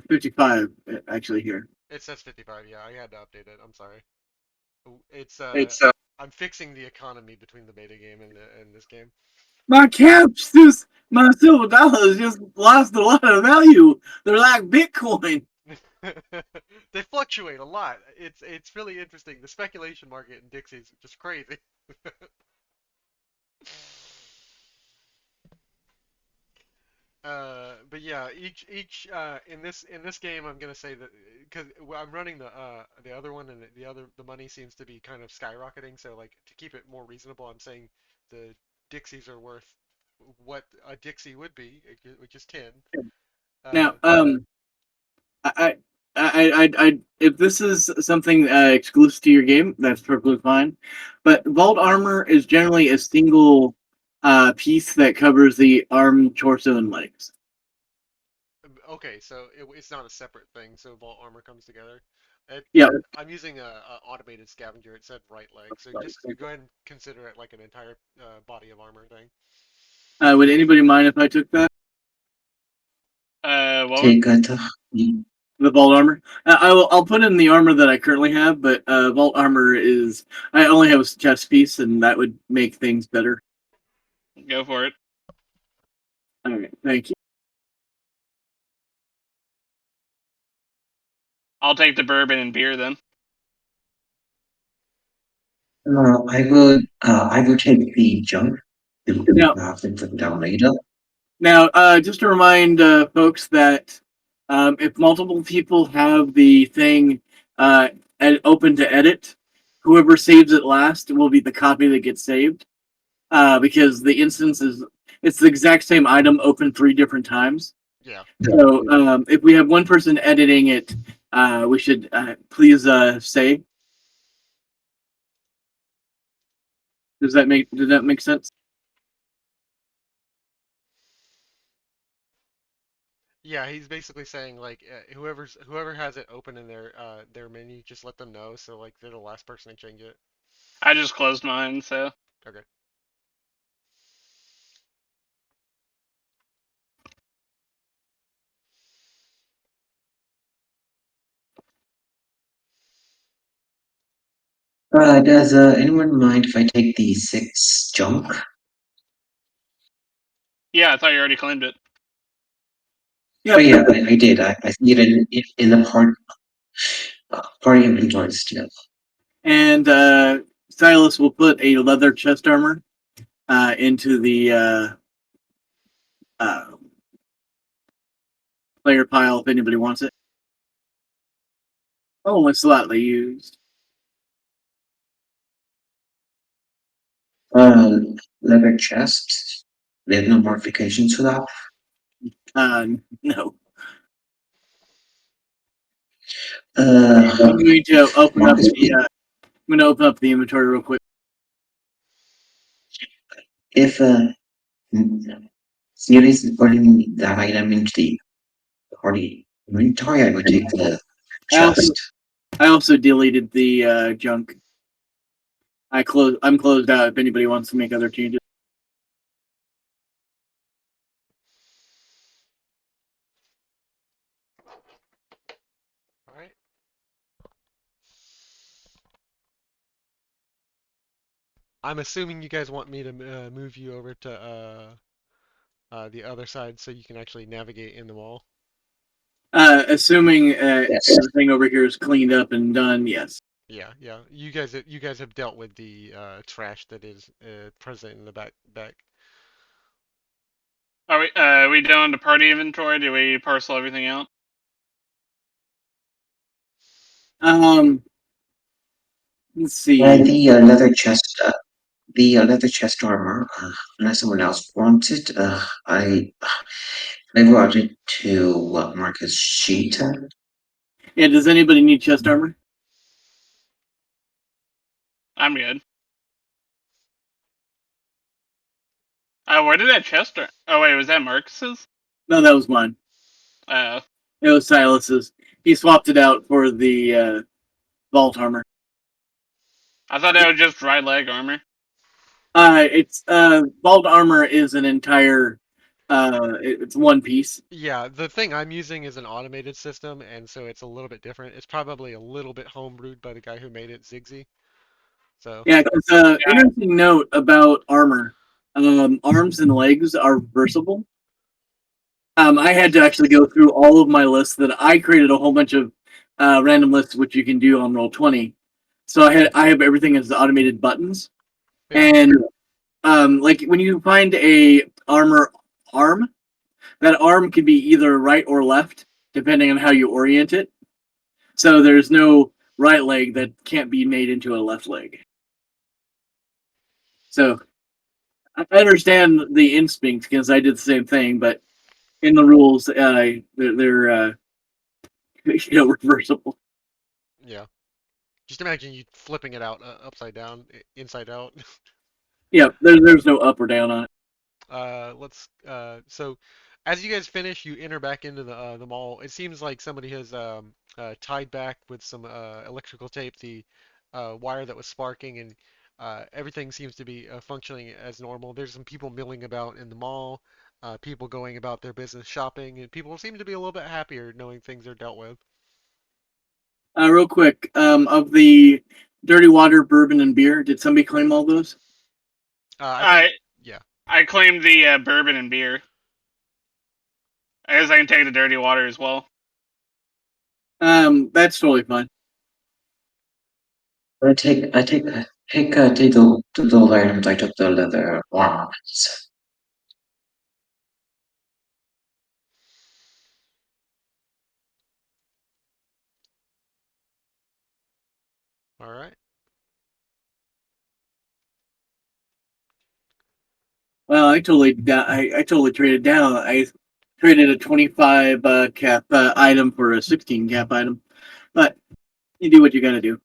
55 actually here. It says 55. Yeah, I had to update it. I'm sorry. It's It's I'm fixing the economy between the beta game and this game. my caps, just my silver dollars just lost a lot of value. They're like Bitcoin. They fluctuate a lot. It's really interesting. The speculation market in Dixie's just crazy. But yeah, each in this game, I'm gonna say that because I'm running the other one and the money seems to be kind of skyrocketing. So like to keep it more reasonable, I'm saying the Dixies are worth what a Dixie would be, which is 10. Now, Uh, I, if this is something exclusive to your game, that's perfectly fine. But vault armor is generally a single piece that covers the arm, torso, and legs. okay, so it's not a separate thing. So vault armor comes together. Yeah. I'm using a automated scavenger. It said right leg, so just go ahead and consider it like an entire body of armor thing. Would anybody mind if I took that? What was Take The vault armor. I'll put in the armor that I currently have, but vault armor is I only have a chest piece, and that would make things better. go for it? Okay, thank you. I'll take the bourbon and beer then. I will take the junk to Now, have them put down later. just to remind folks that if multiple people have the thing open to edit, whoever saves it last will be the copy that gets saved. Because the instance is it's the exact same item open 3 different times. Yeah. So if we have one person editing it, we should please say. Does that make sense? Yeah, he's basically saying like whoever has it open in their menu, just let them know so like they're the last person to change it. I just closed mine, so Okay. Does anyone mind if I take the 6 junk? yeah, I thought you already claimed it. Yeah. Oh yeah, I did. I see it in the party inventory still. And Silas will put a leather chest armor into the uh, player pile if anybody wants it. Only slightly used. Leather chest. There's no modifications for that. No. Uh, I'm going to open up Marcus, the. I'm going to open up the inventory real quick. if series is putting that item into the party inventory, I would take the I also chest. I also deleted the junk. I'm closed out if anybody wants to make other changes. All right. I'm assuming you guys want me to move you over to the other side so you can actually navigate in the mall. Assuming Yes. everything over here is cleaned up and done, yes. Yeah, yeah. You guys have dealt with the trash that is present in the back. Are we down to party inventory? Do we parcel everything out? Um, let's Uh, see. the uh, leather chest, uh, leather chest armor. Unless someone else wants it, I brought it to Marcus sheet. Yeah, does anybody need chest armor? I'm good. Where did that chest? Oh wait, was that Marcus's? No, that was mine. Uh, It was Silas's. He swapped it out for the vault armor. I thought that was just right leg armor. It's vault armor is an entire. It's one piece. Yeah, the thing I'm using is an automated system, and so it's a little bit different. It's probably a little bit homebrewed by the guy who made it, Ziggsy. So, Yeah, because Yeah, interesting note about armor. Arms and legs are reversible. I had to actually go through all of my lists that I created a whole bunch of random lists, which you can do on Roll20. So I have everything as automated buttons, yeah. and like when you find a armor arm, that arm can be either right or left depending on how you orient it. So there's no right leg that can't be made into a left leg. So I understand the instinct because I did the same thing, but in the rules, they're reversible. Yeah. Just imagine you flipping it out upside down, inside out. Yeah, there's no up or down on it. So as you guys finish, you enter back into the mall. It seems like somebody has tied back with some electrical tape the wire that was sparking, and everything seems to be functioning as normal. There's some people milling about in the mall, people going about their business shopping, and people seem to be a little bit happier knowing things are dealt with. Real quick, of the dirty water, bourbon, and beer, did somebody claim all those? I think, I yeah. I claimed the bourbon and beer. I guess I can take the dirty water as well. That's totally fine. Take those items. I took the leather ornaments. All right. Well, I totally traded down. I traded a 25 cap item for a 16 cap item, but you do what you got to do.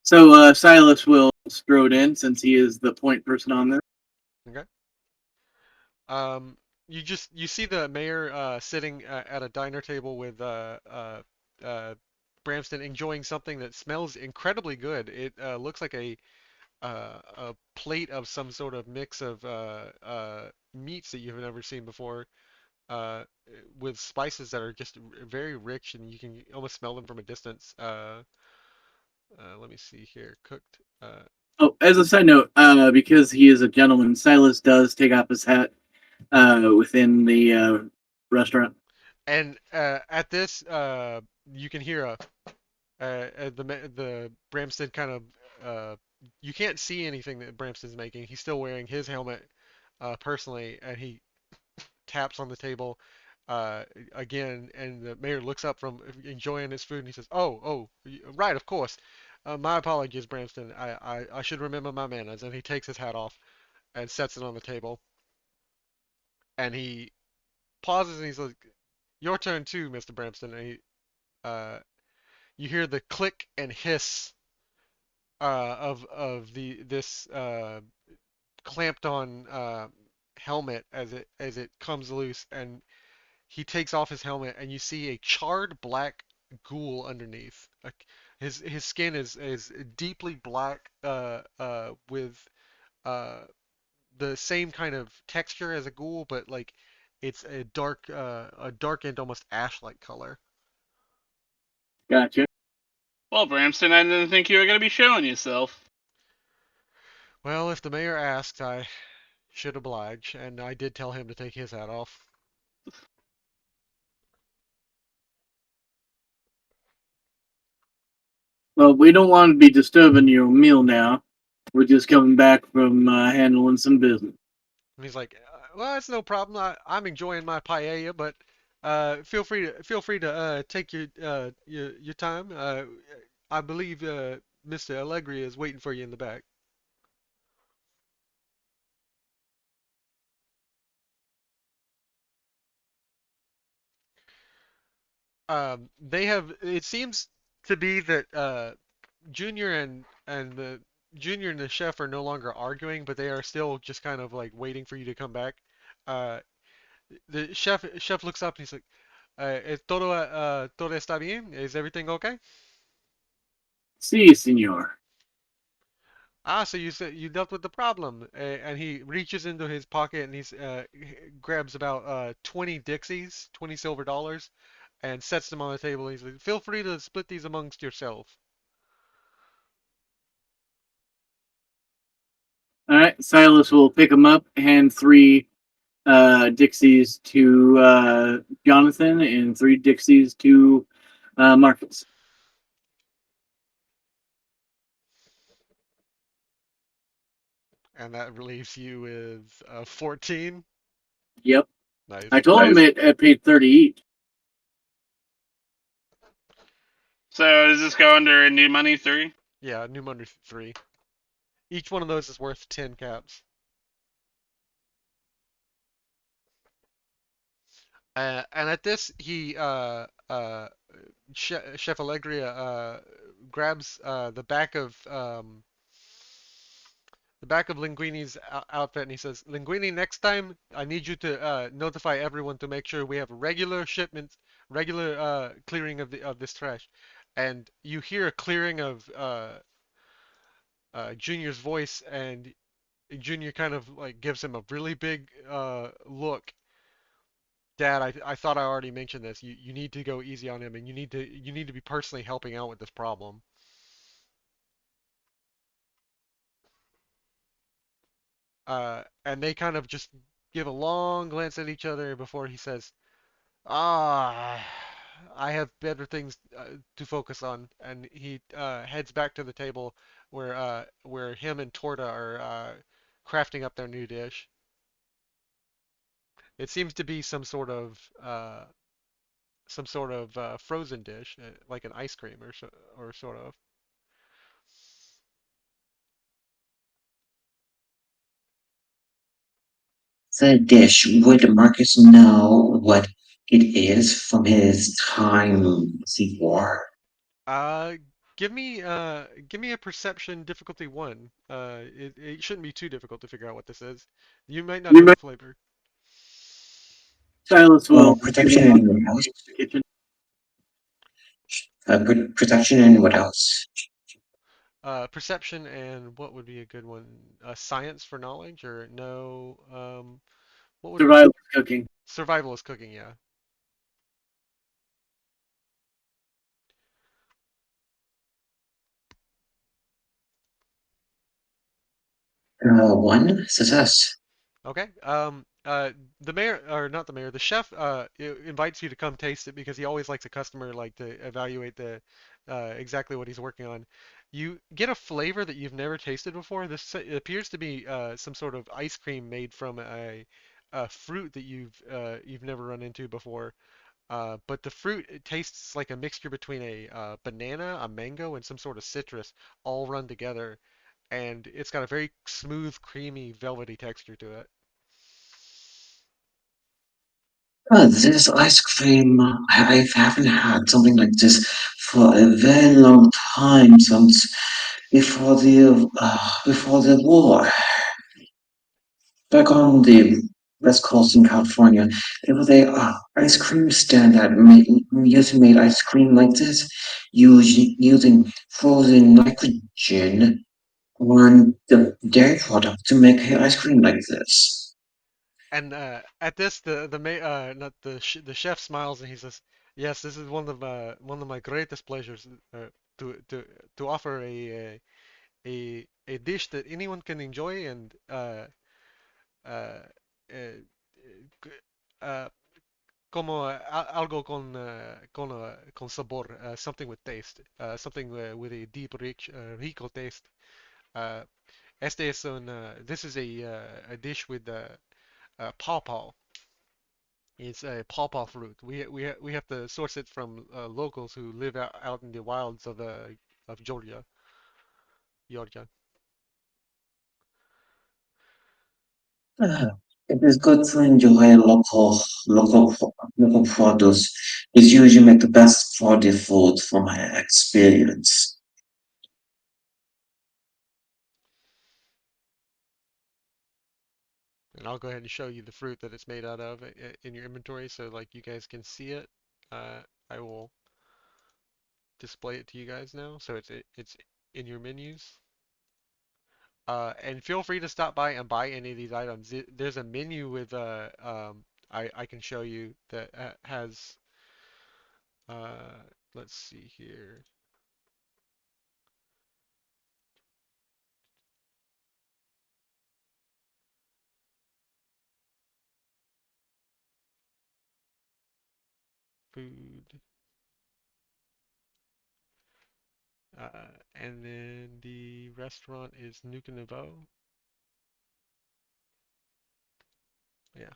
So Silas will strode in since he is the point person on this. Okay. Um, you see the mayor sitting at a diner table with uh, Bramston enjoying something that smells incredibly good. It looks like a plate of some sort of mix of meats that you've never seen before, uh, with spices that are just very rich and you can almost smell them from a distance. Let me see here, cooked. Oh, as a side note, because he is a gentleman, Silas does take off his hat within the restaurant. And at this, you can hear the Bramston kind of you can't see anything that Bramston's making. He's still wearing his helmet personally, and he taps on the table uh, again, and the mayor looks up from enjoying his food, and he says, "Oh, right, of course. My apologies, Bramston. I should remember my manners." And he takes his hat off and sets it on the table, and he pauses, and he's like, "Your turn too, Mr. Bramston." And uh, you hear the click and hiss of the this clamped on helmet as it comes loose, and he takes off his helmet, and you see a charred black ghoul underneath. His skin is deeply black with uh, the same kind of texture as a ghoul, but like it's a darkened, almost ash-like color. Gotcha. Well, Bramston, I didn't think you were gonna be showing yourself. Well, if the mayor asked, I should oblige, and I did tell him to take his hat off. Well, we don't want to be disturbing your meal now. We're just coming back from handling some business. And he's like, "Well, it's no problem. I'm enjoying my paella, but feel free to take your time. I believe Mr. Allegri is waiting for you in the back." They have. It seems to be that Junior and the Junior and the chef are no longer arguing, but they are still just kind of like waiting for you to come back. Uh, the chef looks up and he's like, todo está bien? Is everything okay?" See, senor. Ah, so you said you dealt with the problem, and he reaches into his pocket and grabs about 20 Dixies, 20 silver dollars, and sets them on the table. He's like, "Feel free to split these amongst yourself." All right, Silas will pick them up, hand three Dixies to Jonathan and three Dixies to Marcus. And that leaves you with 14. Yep. I Nice. told him it paid 30 each. So does this go under a new money 3? Yeah, new money 3. Each one of those is worth 10 caps. And at this, Chef Allegria grabs the back of Linguini's outfit, and he says, "Linguini, next time I need you to notify everyone to make sure we have regular shipments, regular clearing of this trash." And you hear a clearing of Junior's voice, and Junior kind of like gives him a really big look. Dad, I thought I already mentioned this. You need to go easy on him, and you need to be personally helping out with this problem. And they kind of just give a long glance at each other before he says, "Ah, I have better things to focus on." And he heads back to the table where him and Torta are crafting up their new dish. It seems to be some sort of frozen dish, like an ice cream or sort of. The dish, would Marcus know what it is from his time before? Uh, give me a perception difficulty one. It shouldn't be too difficult to figure out what this is. You might not You know the might flavor. Silas will give Protection a and what else? the kitchen. Protection and what else? Perception and what would be a good one? Science for knowledge or no? What would be Survival cooking. survival is cooking? Yeah. One success. Okay. The mayor, or not the mayor, the chef, invites you to come taste it because he always likes a customer like to evaluate the exactly what he's working on. You get a flavor that you've never tasted before. This appears to be some sort of ice cream made from a fruit that you've never run into before. But the fruit, it tastes like a mixture between a banana, a mango, and some sort of citrus all run together, and it's got a very smooth, creamy, velvety texture to it. This ice cream, I haven't had something like this for a very long time, since before the war. Back on the West Coast in California, there was a ice cream stand that used to make ice cream like this, using frozen nitrogen on the dairy product to make ice cream like this. And at this, not the chef smiles and he says, "Yes, this is one of my greatest pleasures to to to offer a dish that anyone can enjoy and uh, uh, uh, como algo con sabor, something with taste, something with a deep, rich, rico taste. Uh, this is a dish with pawpaw. It's a pawpaw fruit. We have to source it from locals who live out in the wilds of Georgia. Georgia. Uh, it is good to enjoy local produce. It's usually make the best for the food from my experience. And I'll go ahead and show you the fruit that it's made out of in your inventory, so like you guys can see it. I will display it to you guys now, so it's in your menus. And feel free to stop by and buy any of these items. There's a menu with I can show you that has uh let's see here. Food. And then the restaurant is Nuka Nouveau. Yeah.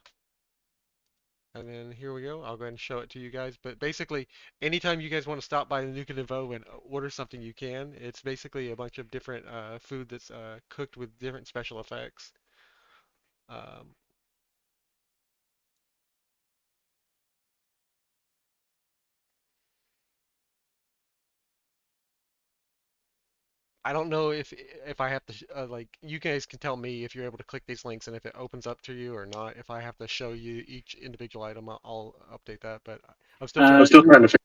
And then here we go. I'll go ahead and show it to you guys. But basically, anytime you guys want to stop by the Nuka Nouveau and order something, you can. It's basically a bunch of different food that's cooked with different special effects. Um, I don't know if I have to like you guys can tell me if you're able to click these links and if it opens up to you or not. If I have to show you each individual item, I'll update that. But I'm still trying I'm to still figure. trying to figure.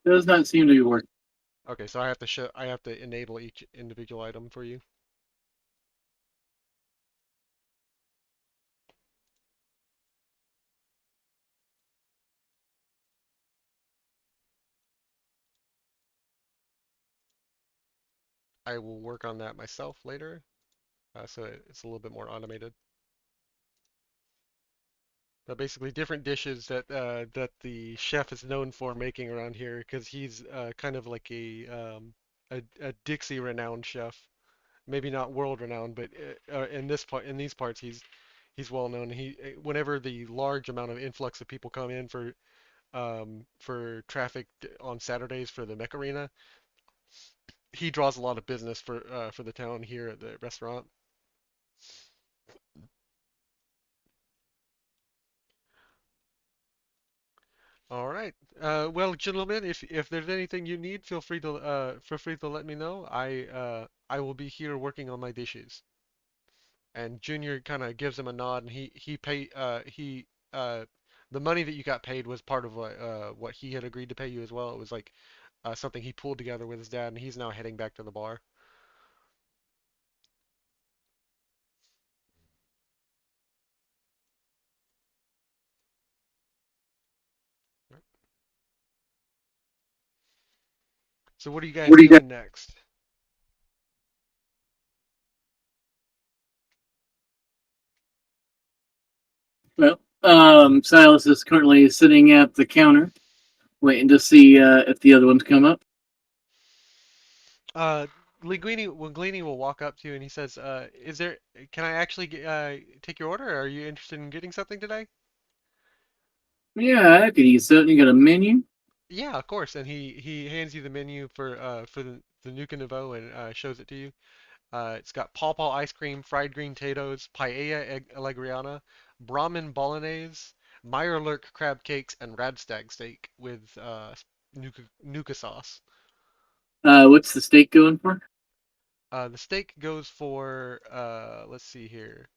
Does not seem to be working. Okay, so I have to enable each individual item for you. I will work on that myself later, so it's a little bit more automated. But basically, different dishes that the chef is known for making around here, because he's kind of like a Dixie renowned chef. Maybe not world renowned, but in these parts, he's well known. Whenever the large amount of influx of people come in for traffic on Saturdays for the Mech Arena, he draws a lot of business for the town here at the restaurant. All right. Well, gentlemen, if there's anything you need, feel free to let me know. I will be here working on my dishes. And Junior kind of gives him a nod, and the money that you got paid was part of what he had agreed to pay you as well. It was like something he pulled together with his dad, and he's now heading back to the bar. So what are you guys What do you got? doing next? Well, Silas is currently sitting at the counter, waiting to see if the other ones come up. Uh, Linguini will walk up to you and he says, can I actually take your order? Are you interested in getting something today? Yeah, I could use something. You got a menu? Yeah, of course. And he hands you the menu for the Nuka Nouveau and shows it to you. It's got pawpaw ice cream, fried green potatoes, paella allegriana, Brahmin bolognese, Meyerlurk crab cakes, and radstag steak with Nuka sauce. What's the steak going for? The steak goes for let's see here.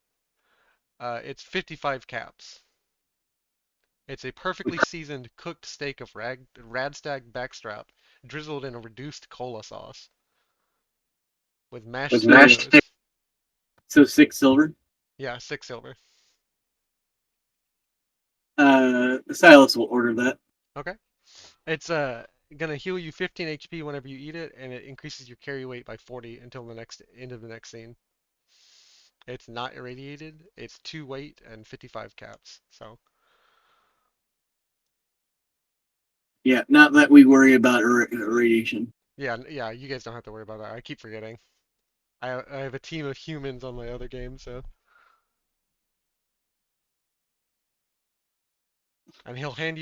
It's 55 caps. It's a perfectly seasoned cooked steak of radstag backstrap, drizzled in a reduced cola sauce with mashed With mashed. potatoes. So 6 silver. Yeah, 6 silver. Silas will order that. Okay. It's gonna heal you 15 HP whenever you eat it, and it increases your carry weight by 40 until the next end of the next scene. It's not irradiated. It's 2 weight and 55 caps. So Yeah, not that we worry about radiation. yeah, yeah, you guys don't have to worry about that. I keep forgetting. I have a team of humans on my other game, so and he'll hand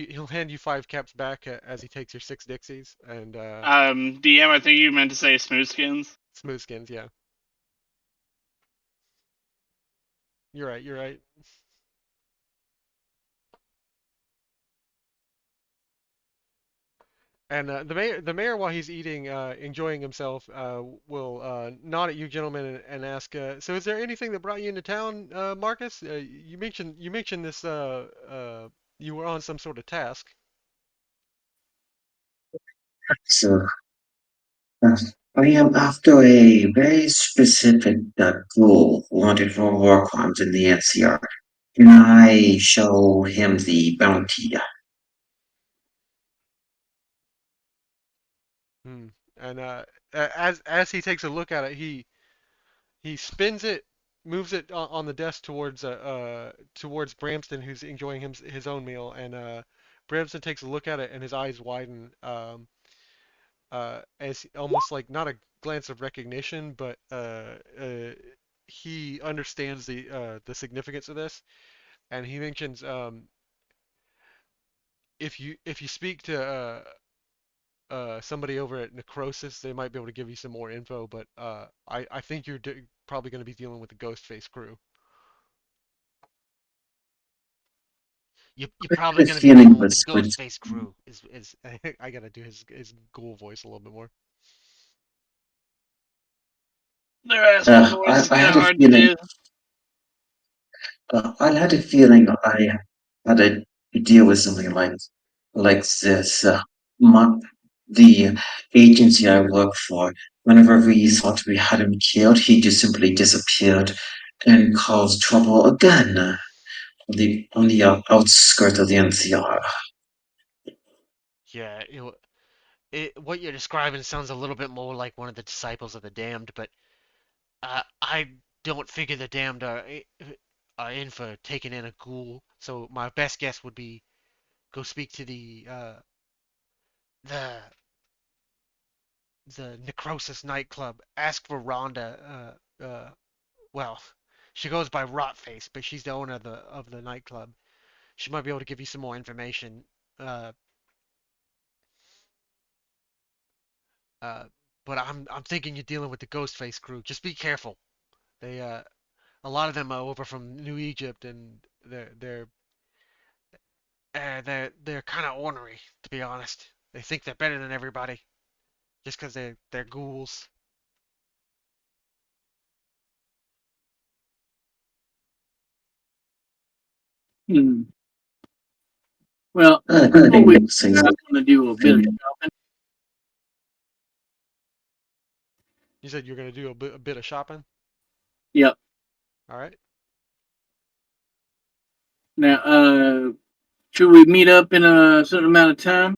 you 5 caps back as he takes your 6 Dixies and DM, I think you meant to say smooth skins. smooth skins. Yeah, you're right. You're right. And the mayor, while he's eating, enjoying himself, will nod at you, gentlemen, and ask, "So, is there anything that brought you into town, Marcus? You mentioned this. You were on some sort of task." So uh, I am after a very specific goal wanted for war crimes in the NCR. Can I show him the bounty? Hmm. And as he takes a look at it, he spins it, moves it on the desk towards Bramston, who's enjoying his own meal, and Bramston takes a look at it, and his eyes widen. As almost like not a glance of recognition, but he understands the significance of this, and he mentions, if you speak to somebody over at Necrosis, they might be able to give you some more info. But I think you're probably going to be dealing with the Ghostface crew. You're I probably had a gonna be feeling dealing with the this would. Ghostface crew. Is I gotta do his ghoul voice a little bit more. Their Aspen I, voice is I kind had of a hard to feeling. do. I had a feeling I had to deal with something like this. The agency I work for, whenever we thought we had him killed, he just simply disappeared and caused trouble again on the outskirts of the NCR. yeah. What you're describing sounds a little bit more like one of the disciples of the damned, but I don't figure the damned are in for taking in a ghoul. So my best guess would be go speak to the the Necrosis nightclub. Ask for Rhonda. Well, she goes by Rotface, but she's the owner of the nightclub. She might be able to give you some more information. Uh, uh, but I'm thinking you're dealing with the Ghostface crew. Just be careful. They a lot of them are over from New Egypt, and they're kind of ornery, to be honest. They think they're better than everybody just because they're ghouls. Hmm. Well, Good before we, things. I want to do a bit of shopping. You said you're gonna do a bit of shopping. Yep. All right. Now, should we meet up in a certain amount of time?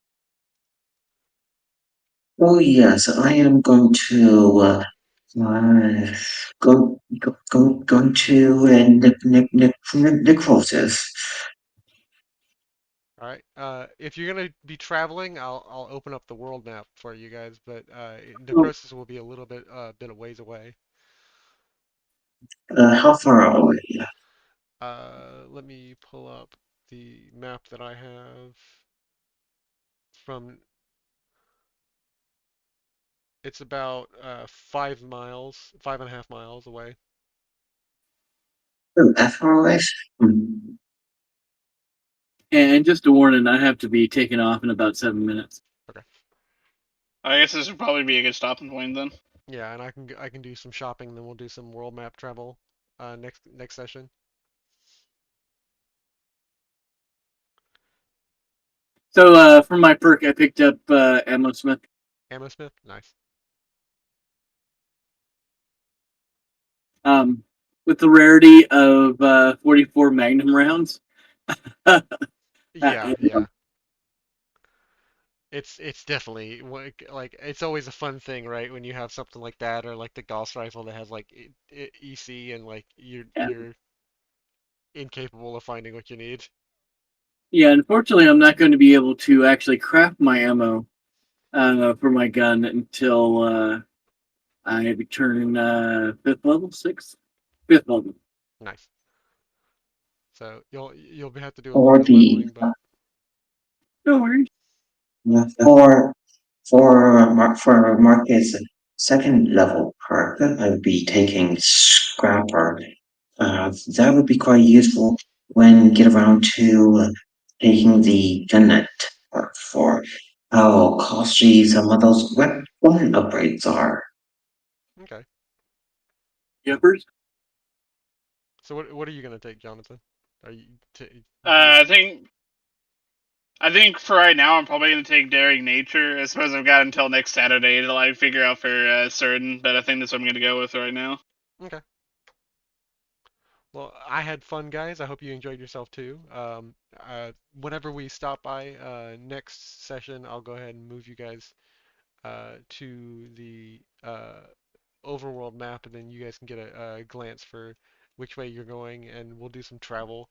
Oh yes, I am going to uh, going to necrosis. All right. If you're gonna be traveling, I'll open up the world map for you guys, but Oh, Necrosis will be a little bit of ways away. How far away? Let me pull up the map that I have from. It's about 5 miles, 5.5 miles away. Oh, that far away? Hmm. and just a warning, I have to be taken off in about 7 minutes. Okay. I guess this would probably be a good stopping point then. Yeah, and I can do some shopping, then we'll do some world map travel next session. So, for my perk, I picked up Ammo Smith. Ammo Smith, nice. Um, with the rarity of 44 Magnum rounds. Yeah, yeah. It's definitely like it's always a fun thing, right? When you have something like that, or like the Gauss rifle that has like EC, and like Yeah. you're incapable of finding what you need. Yeah, unfortunately, I'm not going to be able to actually craft my ammo for my gun until I return fifth level, sixth, fifth level. Nice. So have to do a little Or bit of the leveling, but No worries. for for Marcus second level perk, I would be taking Scrapper. That would be quite useful when get around to taking the Gunnet perk for how costly some of those weapon upgrades are. okay. Jumpers. So what are you gonna take, Jonathan? Are you t do you Uh, I think I think for right now, I'm probably gonna take Daring Nature. I suppose I've got until next Saturday to like figure out for certain, but I think that's what I'm gonna go with right now. okay? Well, I had fun, guys. I hope you enjoyed yourself too. Whenever we stop by next session, I'll go ahead and move you guys to the overworld map, and then you guys can get a glance for which way you're going, and we'll do some travel.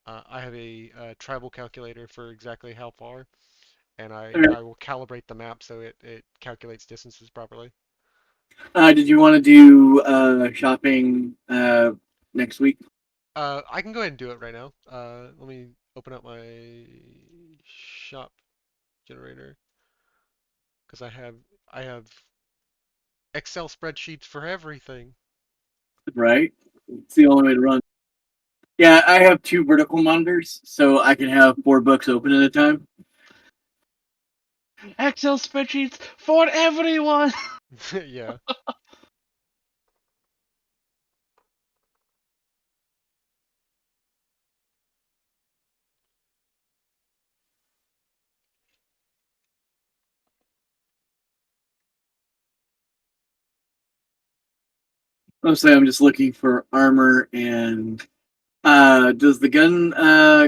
I have a travel calculator for exactly how far, and I will calibrate the map so it calculates distances properly. Did you want to do shopping next week? I can go ahead and do it right now. Let me open up my shop generator because I have Excel spreadsheets for everything. Right? It's the only way to run. Yeah, I have two vertical monitors, so I can have four books open at a time. Excel spreadsheets for everyone. Yeah. Mostly, I'm just looking for armor and. Does the gun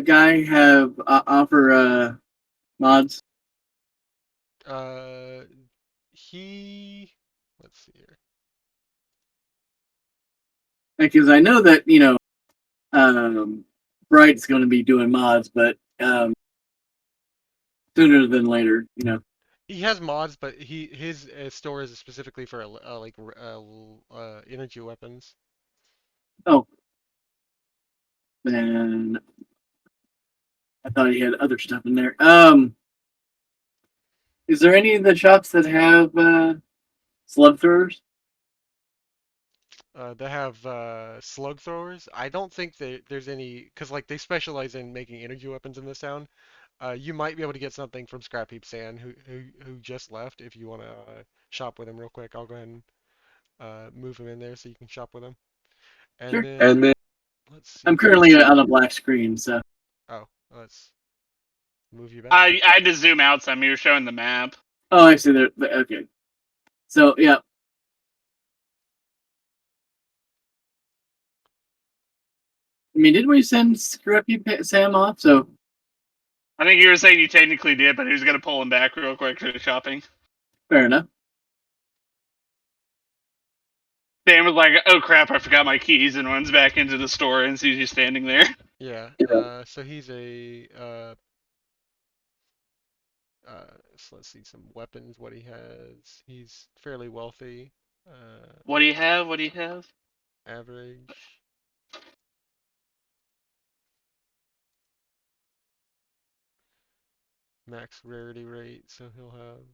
guy have offer mods? Uh, he. Let's see here. Because I know that um, Bright's going to be doing mods, but sooner than later. He has mods, but his store is specifically for energy weapons. Oh, then I thought he had other stuff in there. Is there any of the shops that have slug throwers? They have slug throwers. I don't think that there's any, because like they specialize in making energy weapons in this town. You might be able to get something from Scrap Heap Sand, who just left. If you want to shop with him real quick, I'll go ahead and move him in there so you can shop with him. And Sure. then let's I'm see. currently on a black screen, so. Oh, let's move you back. I had to zoom out some. You were showing the map. Oh, I see. There. Okay. So yeah. I mean, didn't we send Scrappy Sam off? So I think you were saying you technically did, but he was gonna pull him back real quick for the shopping. fair enough. Dan was like, "Oh crap, I forgot my keys," and runs back into the store and sees you standing there. Yeah. So he's a so let's see some weapons. What he has. He's fairly wealthy. What do you have? What do you have? Average. Max rarity rate. So he'll have.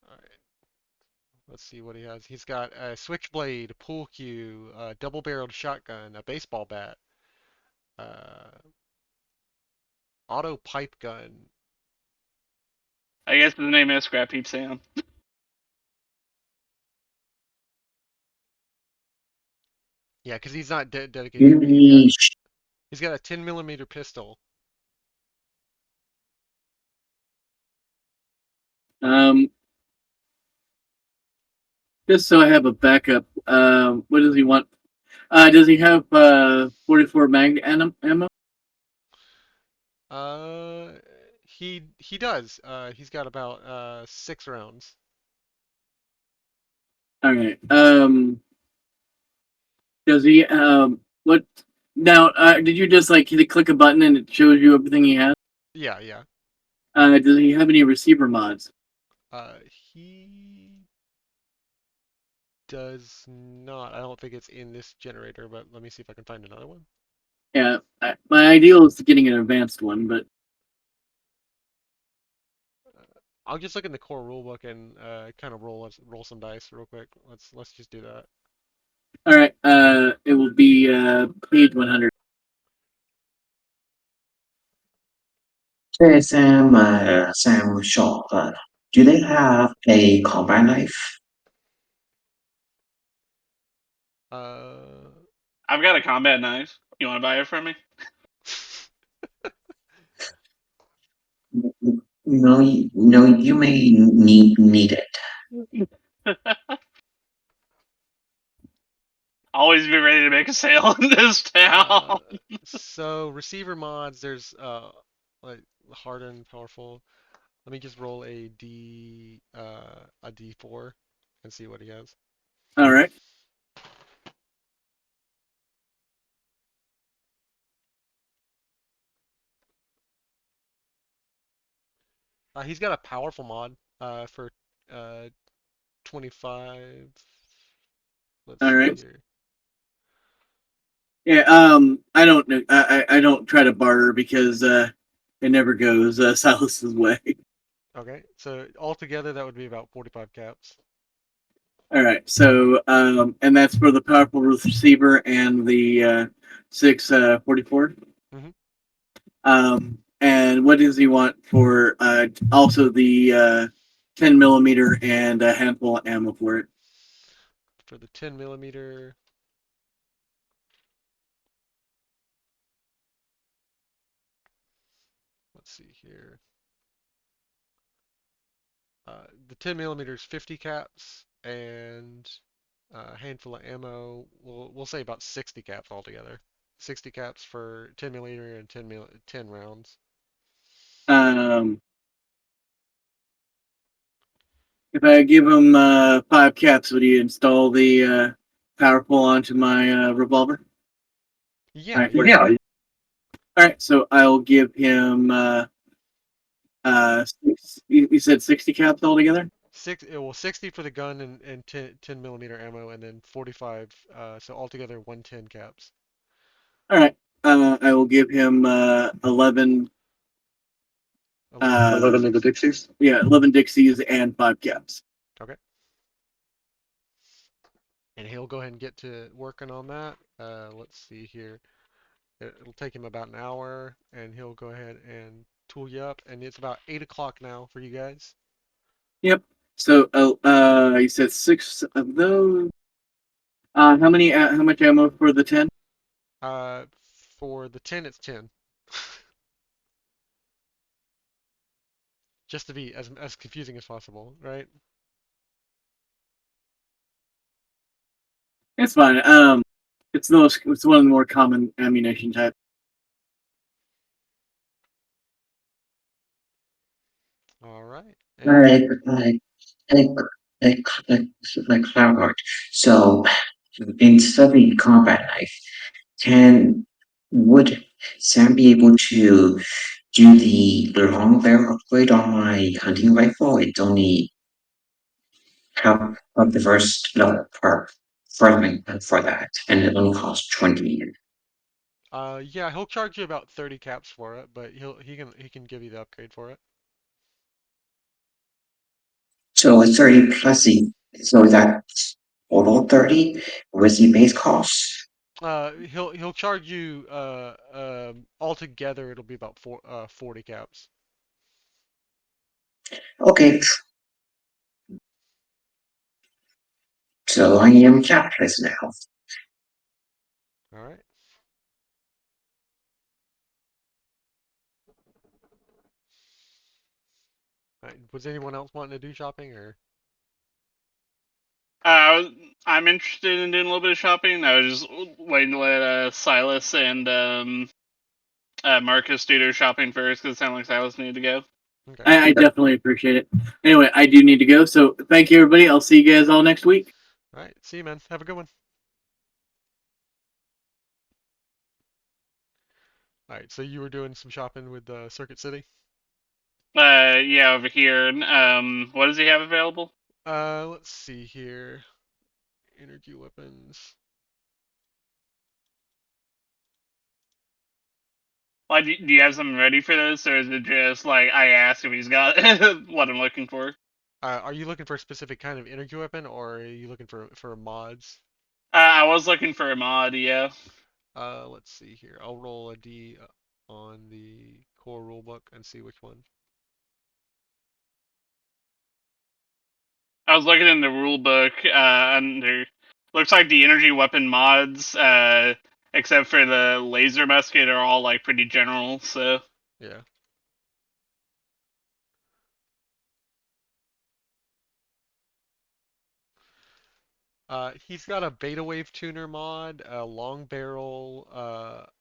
All right. Let's see what he has. He's got a switchblade, a pool cue, a double-barreled shotgun, a baseball bat, uh, auto pipe gun. I guess the name is Scrap Heap Sam. Yeah, because he's not dedicated to me. Yeesh. He's got a 10 millimeter pistol. Um, just so I have a backup. What does he want? Does he have 44 mag ammo? Uh, he does. He's got about 6 rounds. Okay. Does he what now? Did you just like click a button and it shows you everything he has? Yeah, yeah. Does he have any receiver mods? He does not. I don't think it's in this generator, but let me see if I can find another one. Yeah, my ideal is getting an advanced one, but I'll just look in the core rulebook and kind of roll some dice real quick. Let's just do that. all right. It will be page 100. There's Sam shop. Do they have a combat knife? Uh, I've got a combat knife. You want to buy it from me? No, no, you may need it. Always be ready to make a sale in this uh, town. so receiver mods, there's like hardened, powerful. Let me just roll a D4 and see what he has. All right. He's got a powerful mod for uh 25. Let's All see right. here. Yeah. I don't know. I don't try to barter because it never goes Silas's way. Okay, so altogether that would be about 45 caps. All right. So and that's for the powerful receiver and the 644. Hmm. And what does he want for also the 10 millimeter and a handful of ammo for it? For the 10 millimeter, let's see here. The 10 millimeter is 50 caps, and a handful of ammo. We'll say about 60 caps altogether. 60 caps for 10 millimeter and 10 rounds. Um, if I give him 5 caps, would he install the powerful onto my revolver? All Yeah, right. yeah. Yeah. All right. So I'll give him you said 60 caps altogether? Well, 60 for the gun and 10 millimeter ammo, and then 45. So altogether 110 caps. All right. I will give him 11. 11 of the 11 of the Dixies. Dixies. Yeah, 11 Dixies and 5 caps. Okay. And he'll go ahead and get to working on that. Let's see here. It'll take him about an hour, and he'll go ahead and tool you up. And it's about 8 o'clock now for you guys. Yep. So you said 6 of those. How many? How much ammo for the 10? Uh, for the 10, it's 10. Just to be as confusing as possible, right? It's fine. It's one of the more common ammunition types. All right. And Like, like, like, like, like, like Cloudheart. So, in studying combat knife, can would Sam be able to do the long barrel upgrade on my hunting rifle? It's only half of the first part for that, and it only costs 20. yeah, he'll charge you about 30 caps for it, but he can give you the upgrade for it. So it's 30 plus the, so that's total 30 with the base cost. He'll charge you altogether it'll be about 40 caps. Okay, so I am capless now. All right. All right. Was anyone else wanting to do shopping or? Uh, I'm interested in doing a little bit of shopping. I was just waiting to let Silas and Marcus do their shopping first because it sounded like Silas needed to go. Okay. I definitely appreciate it. Anyway, I do need to go. So thank you, everybody. I'll see you guys all next week. All right. See you, man. Have a good one. All right. So you were doing some shopping with Circuit City. Yeah, over here. What does he have available? Let's see here. Energy weapons. Like, do you have something ready for this, or is it just like I ask if he's got what I'm looking for? Are you looking for a specific kind of energy weapon, or are you looking for mods? I was looking for a mod. Yeah, Let's see here. I'll roll a D on the core rulebook and see which one. I was looking in the rule book under. Looks like the energy weapon mods, except for the laser musket, are all like pretty general. So. Yeah. He's got a beta wave tuner mod, a long barrel,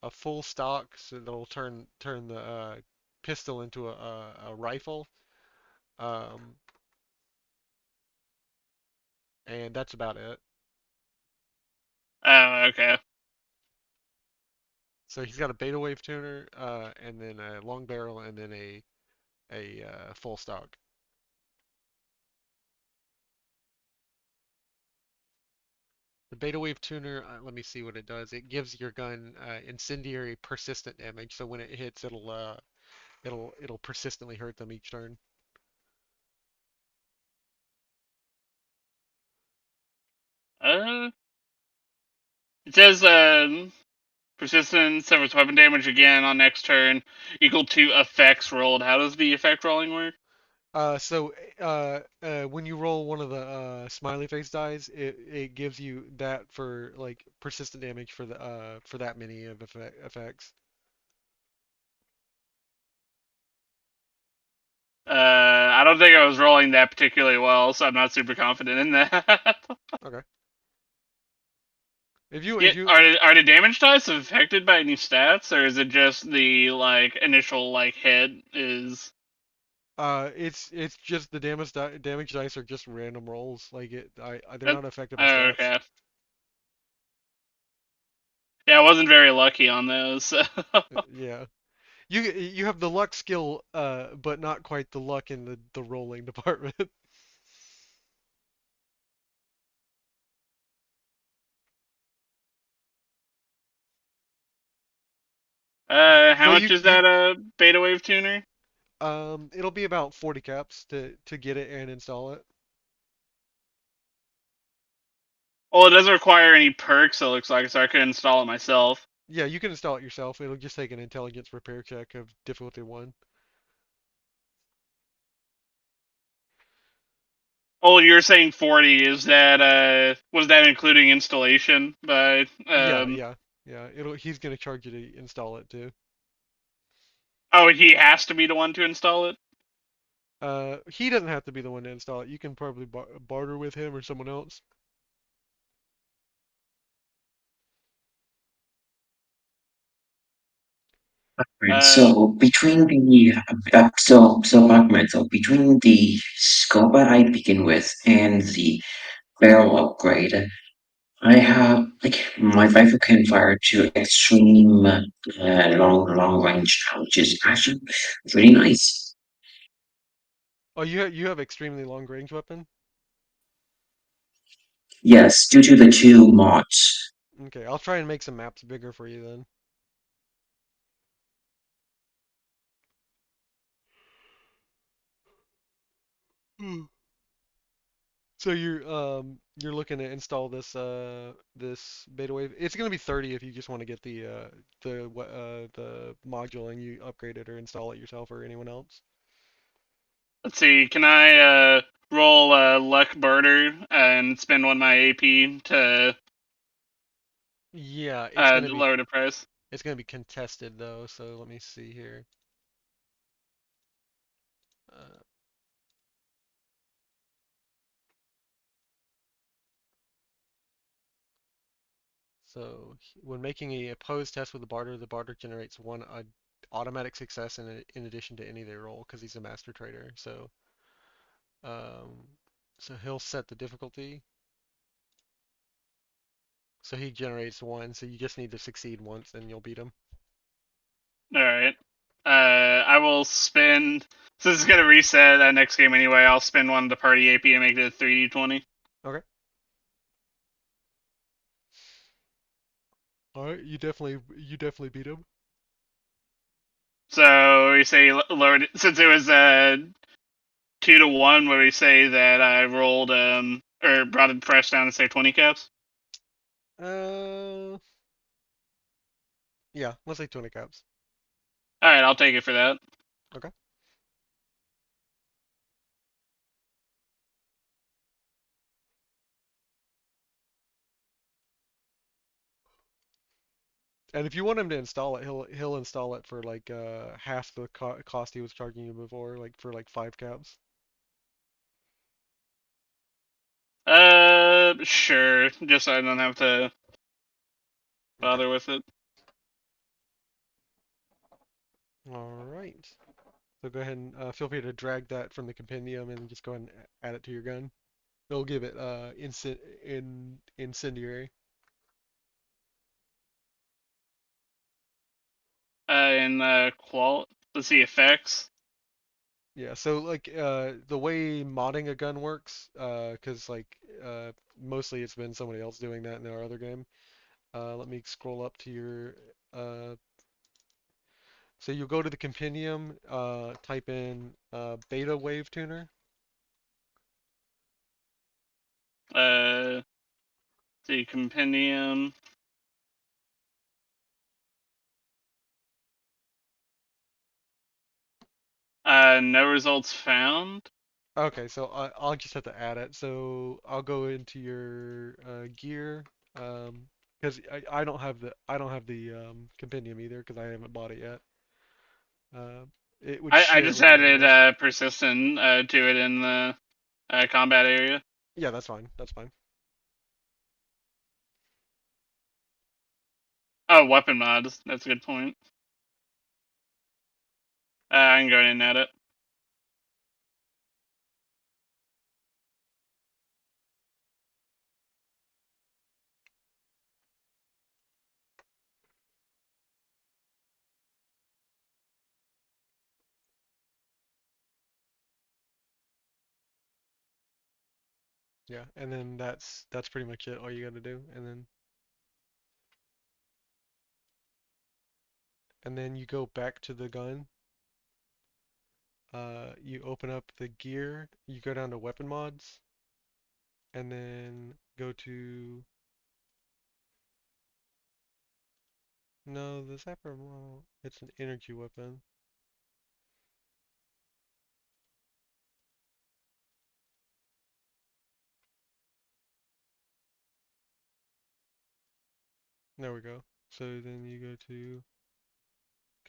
a full stock, so that'll turn the pistol into a rifle, um, and that's about it. Oh, okay. So he's got a beta wave tuner, and then a long barrel, and then a full stock. The Beta Wave Tuner, let me see what it does. It gives your gun incendiary persistent damage, so when it hits, it'll persistently hurt them each turn. Uh, it says persistent suffers weapon damage again on next turn, equal to effects rolled. How does the effect rolling work? When you roll one of the smiley face dice, it gives you that for like persistent damage for that many of effects. I don't think I was rolling that particularly well, so I'm not super confident in that. Okay. If you Yeah, if you are the damage dice affected by any stats, or is it just the like initial like hit is? it's just the damage dice are just random rolls. Like they're That, not affected by oh, stats. okay. Yeah, I wasn't very lucky on those. So. Yeah. You have the luck skill, but not quite the luck in the rolling department. How But much is that beta wave tuner? it'll be about 40 caps to get it and install it. Well, it doesn't require any perks. It looks like, so I could install it myself. Yeah, you can install it yourself. It'll just take an intelligence repair check of difficulty 1. Oh, you're saying 40? Is that was that including installation? By Yeah, yeah, yeah. He's gonna charge you to install it too. oh, he has to be the one to install it. He doesn't have to be the one to install it. You can probably barter with him or someone else. Right. Uh, So between the Bachman, so between the scope I begin with and the barrel upgrade, I have like my rifle can fire to extreme long range, which is actually really nice. Oh, you have extremely long range weapon. Yes, due to the two mods. Okay, I'll try and make some maps bigger for you then. Hmm. So you're looking to install this beta wave. It's gonna be 30 if you just want to get the module and you upgrade it or install it yourself or anyone else. let's see. Can I roll luck barter and spend one of my AP to Yeah, lower the price? it's gonna be contested though. So let me see here. Uh, when making a opposed test with the barter generates one automatic success in addition to any they roll because he's a master trader. Um, so he'll set the difficulty. So he generates one. So you just need to succeed once, and you'll beat him. All right. I will spend. So this is gonna reset that next game anyway. I'll spend one of the party AP and make it a 3d20. Okay. All right. You definitely beat him. So we say lowered since it was 2 to 1. Where we say that I rolled or brought it fresh down to say 20 caps. Uh, yeah. Let's say 20 caps. All right, I'll take it for that. Okay. And if you want him to install it, he'll install it for like half the cost he was charging you before, like for like 5 caps. Sure. Just so I don't have to Okay. bother with it. All right. So go ahead and feel free to drag that from the compendium and just go ahead and add it to your gun. It'll give it incendiary. And let's see effects. Yeah, so like the way modding a gun works, 'cause like mostly it's been somebody else doing that in our other game. Let me scroll up to your so you'll go to the compendium, type in beta wave tuner. Uh, the compendium. No results found. Okay, so I'll just have to add it. So I'll go into your gear, because I don't have the compendium either because I haven't bought it yet. Uh, it would I share just with you added anyways. persistent to it in the combat area. Yeah, that's fine. That's fine. Oh, weapon mods. That's a good point. I can go in and add it. Yeah, and then that's pretty much it. All you got to do, and then you go back to the gun. You open up the gear. You go down to weapon mods, and then go to no, the zapper. Well, it's an energy weapon. There we go. So then you go to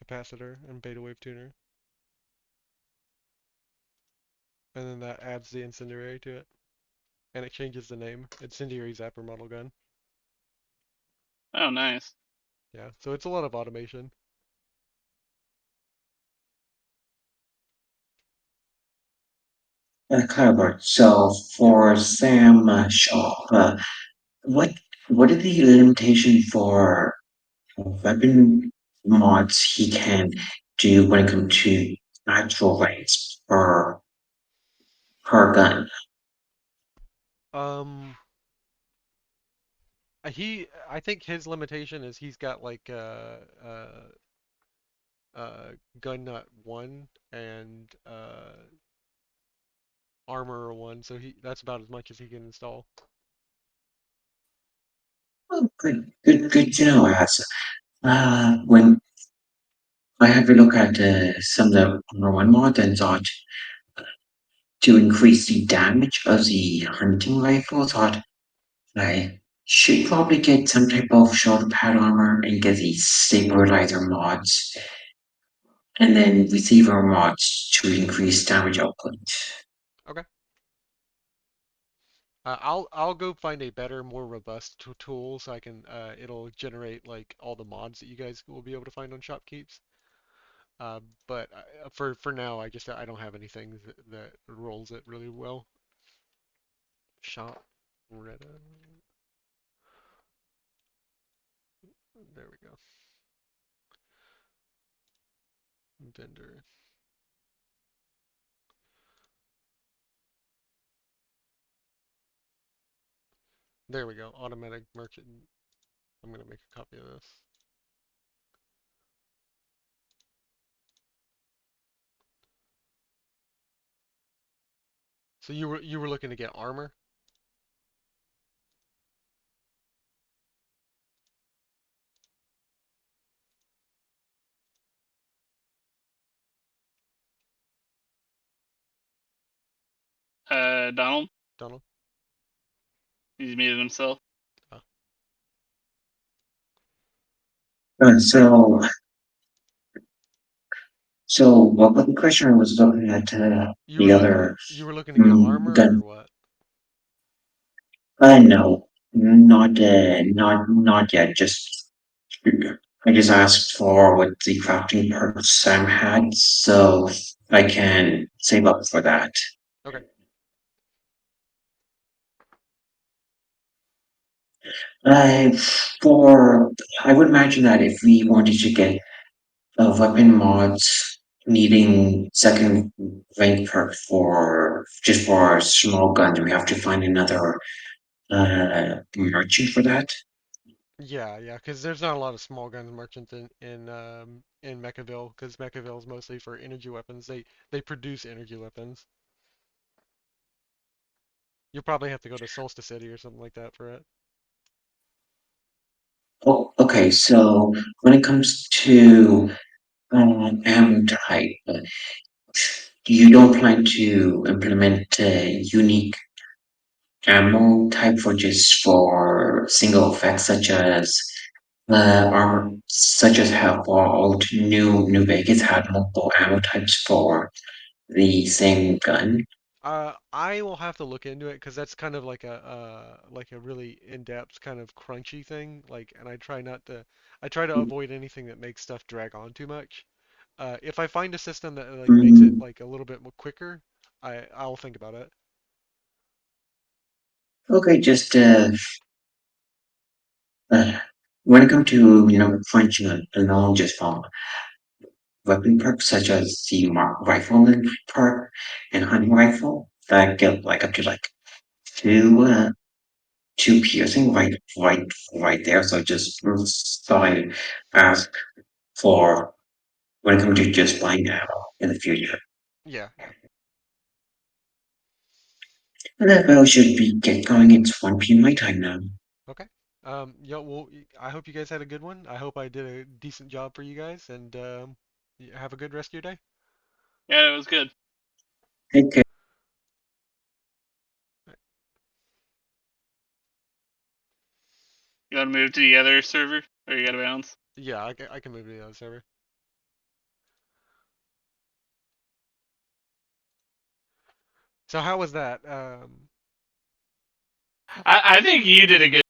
capacitor and beta wave tuner, and then that adds the incendiary to it, and it changes the name. Incendiary zapper model gun. Oh, nice. Yeah, so it's a lot of automation. Clever. So for Sam Shop, what what are the limitation for weapon mods he can do when it comes to actual rates per gun? Um, I think his limitation is he's got like gun nut one and armor one, so he that's about as much as he can install. Oh, good to know. As when I had a look at some of the number one mod and thought to increase the damage of the hunting rifle, thought I should probably get some type of shoulder pad armor and get the stabilizer mods, and then receiver mods to increase damage output. Okay. I'll go find a better, more robust tool so I can it'll generate like all the mods that you guys will be able to find on Shopkeeps. But for now, I don't have anything that rolls it really well. Shop Retta. There we go. Vendor. There we go. Automatic merchant. I'm gonna make a copy of this. So you were looking to get armor? Donald. Donald? He's muted himself. Uh, Uh, so, so what was the question? I was looking at you the were look other you were looking to get armor or gun. what? No, not yet. Just I just asked for what the crafting perks Sam had, so I can save up for that. Okay. Uh, for I would imagine that if we wanted to get weapon mods needing second rank perk for just for small guns. We have to find another merchant for that. Yeah, yeah, because there's not a lot of small guns merchants in Mechaville, because Mechaville is mostly for energy weapons. They produce energy weapons. You'll probably have to go to Solstice City or something like that for it. Oh, okay. So when it comes to ammo type, you don't plan to implement a unique ammo type for just for single effects such as how old New Vegas had multiple ammo types for the same gun. I will have to look into it because that's kind of like a really in-depth kind of crunchy thing. Like, and I try to avoid anything that makes stuff drag on too much. If I find a system that like makes it Mm, like a little bit more quicker, I'll think about it. okay, just uh, when it comes to crunching along just from weapon perks such as the rifleman perk and hunting rifle that get like up to like two two piercing right there. So just so I ask for when it comes to just buying ammo in the future. Yeah, yeah. And that well should be get going. It's 1 p.m. my time now. Okay. Yeah, well, I hope you guys had a good one. I hope I did a decent job for you guys, and have a good rest of your day. Yeah, it was good. Take care. You want to move to the other server, or you got to bounce? Yeah, I can move to the other server. So how was that? I think you did a good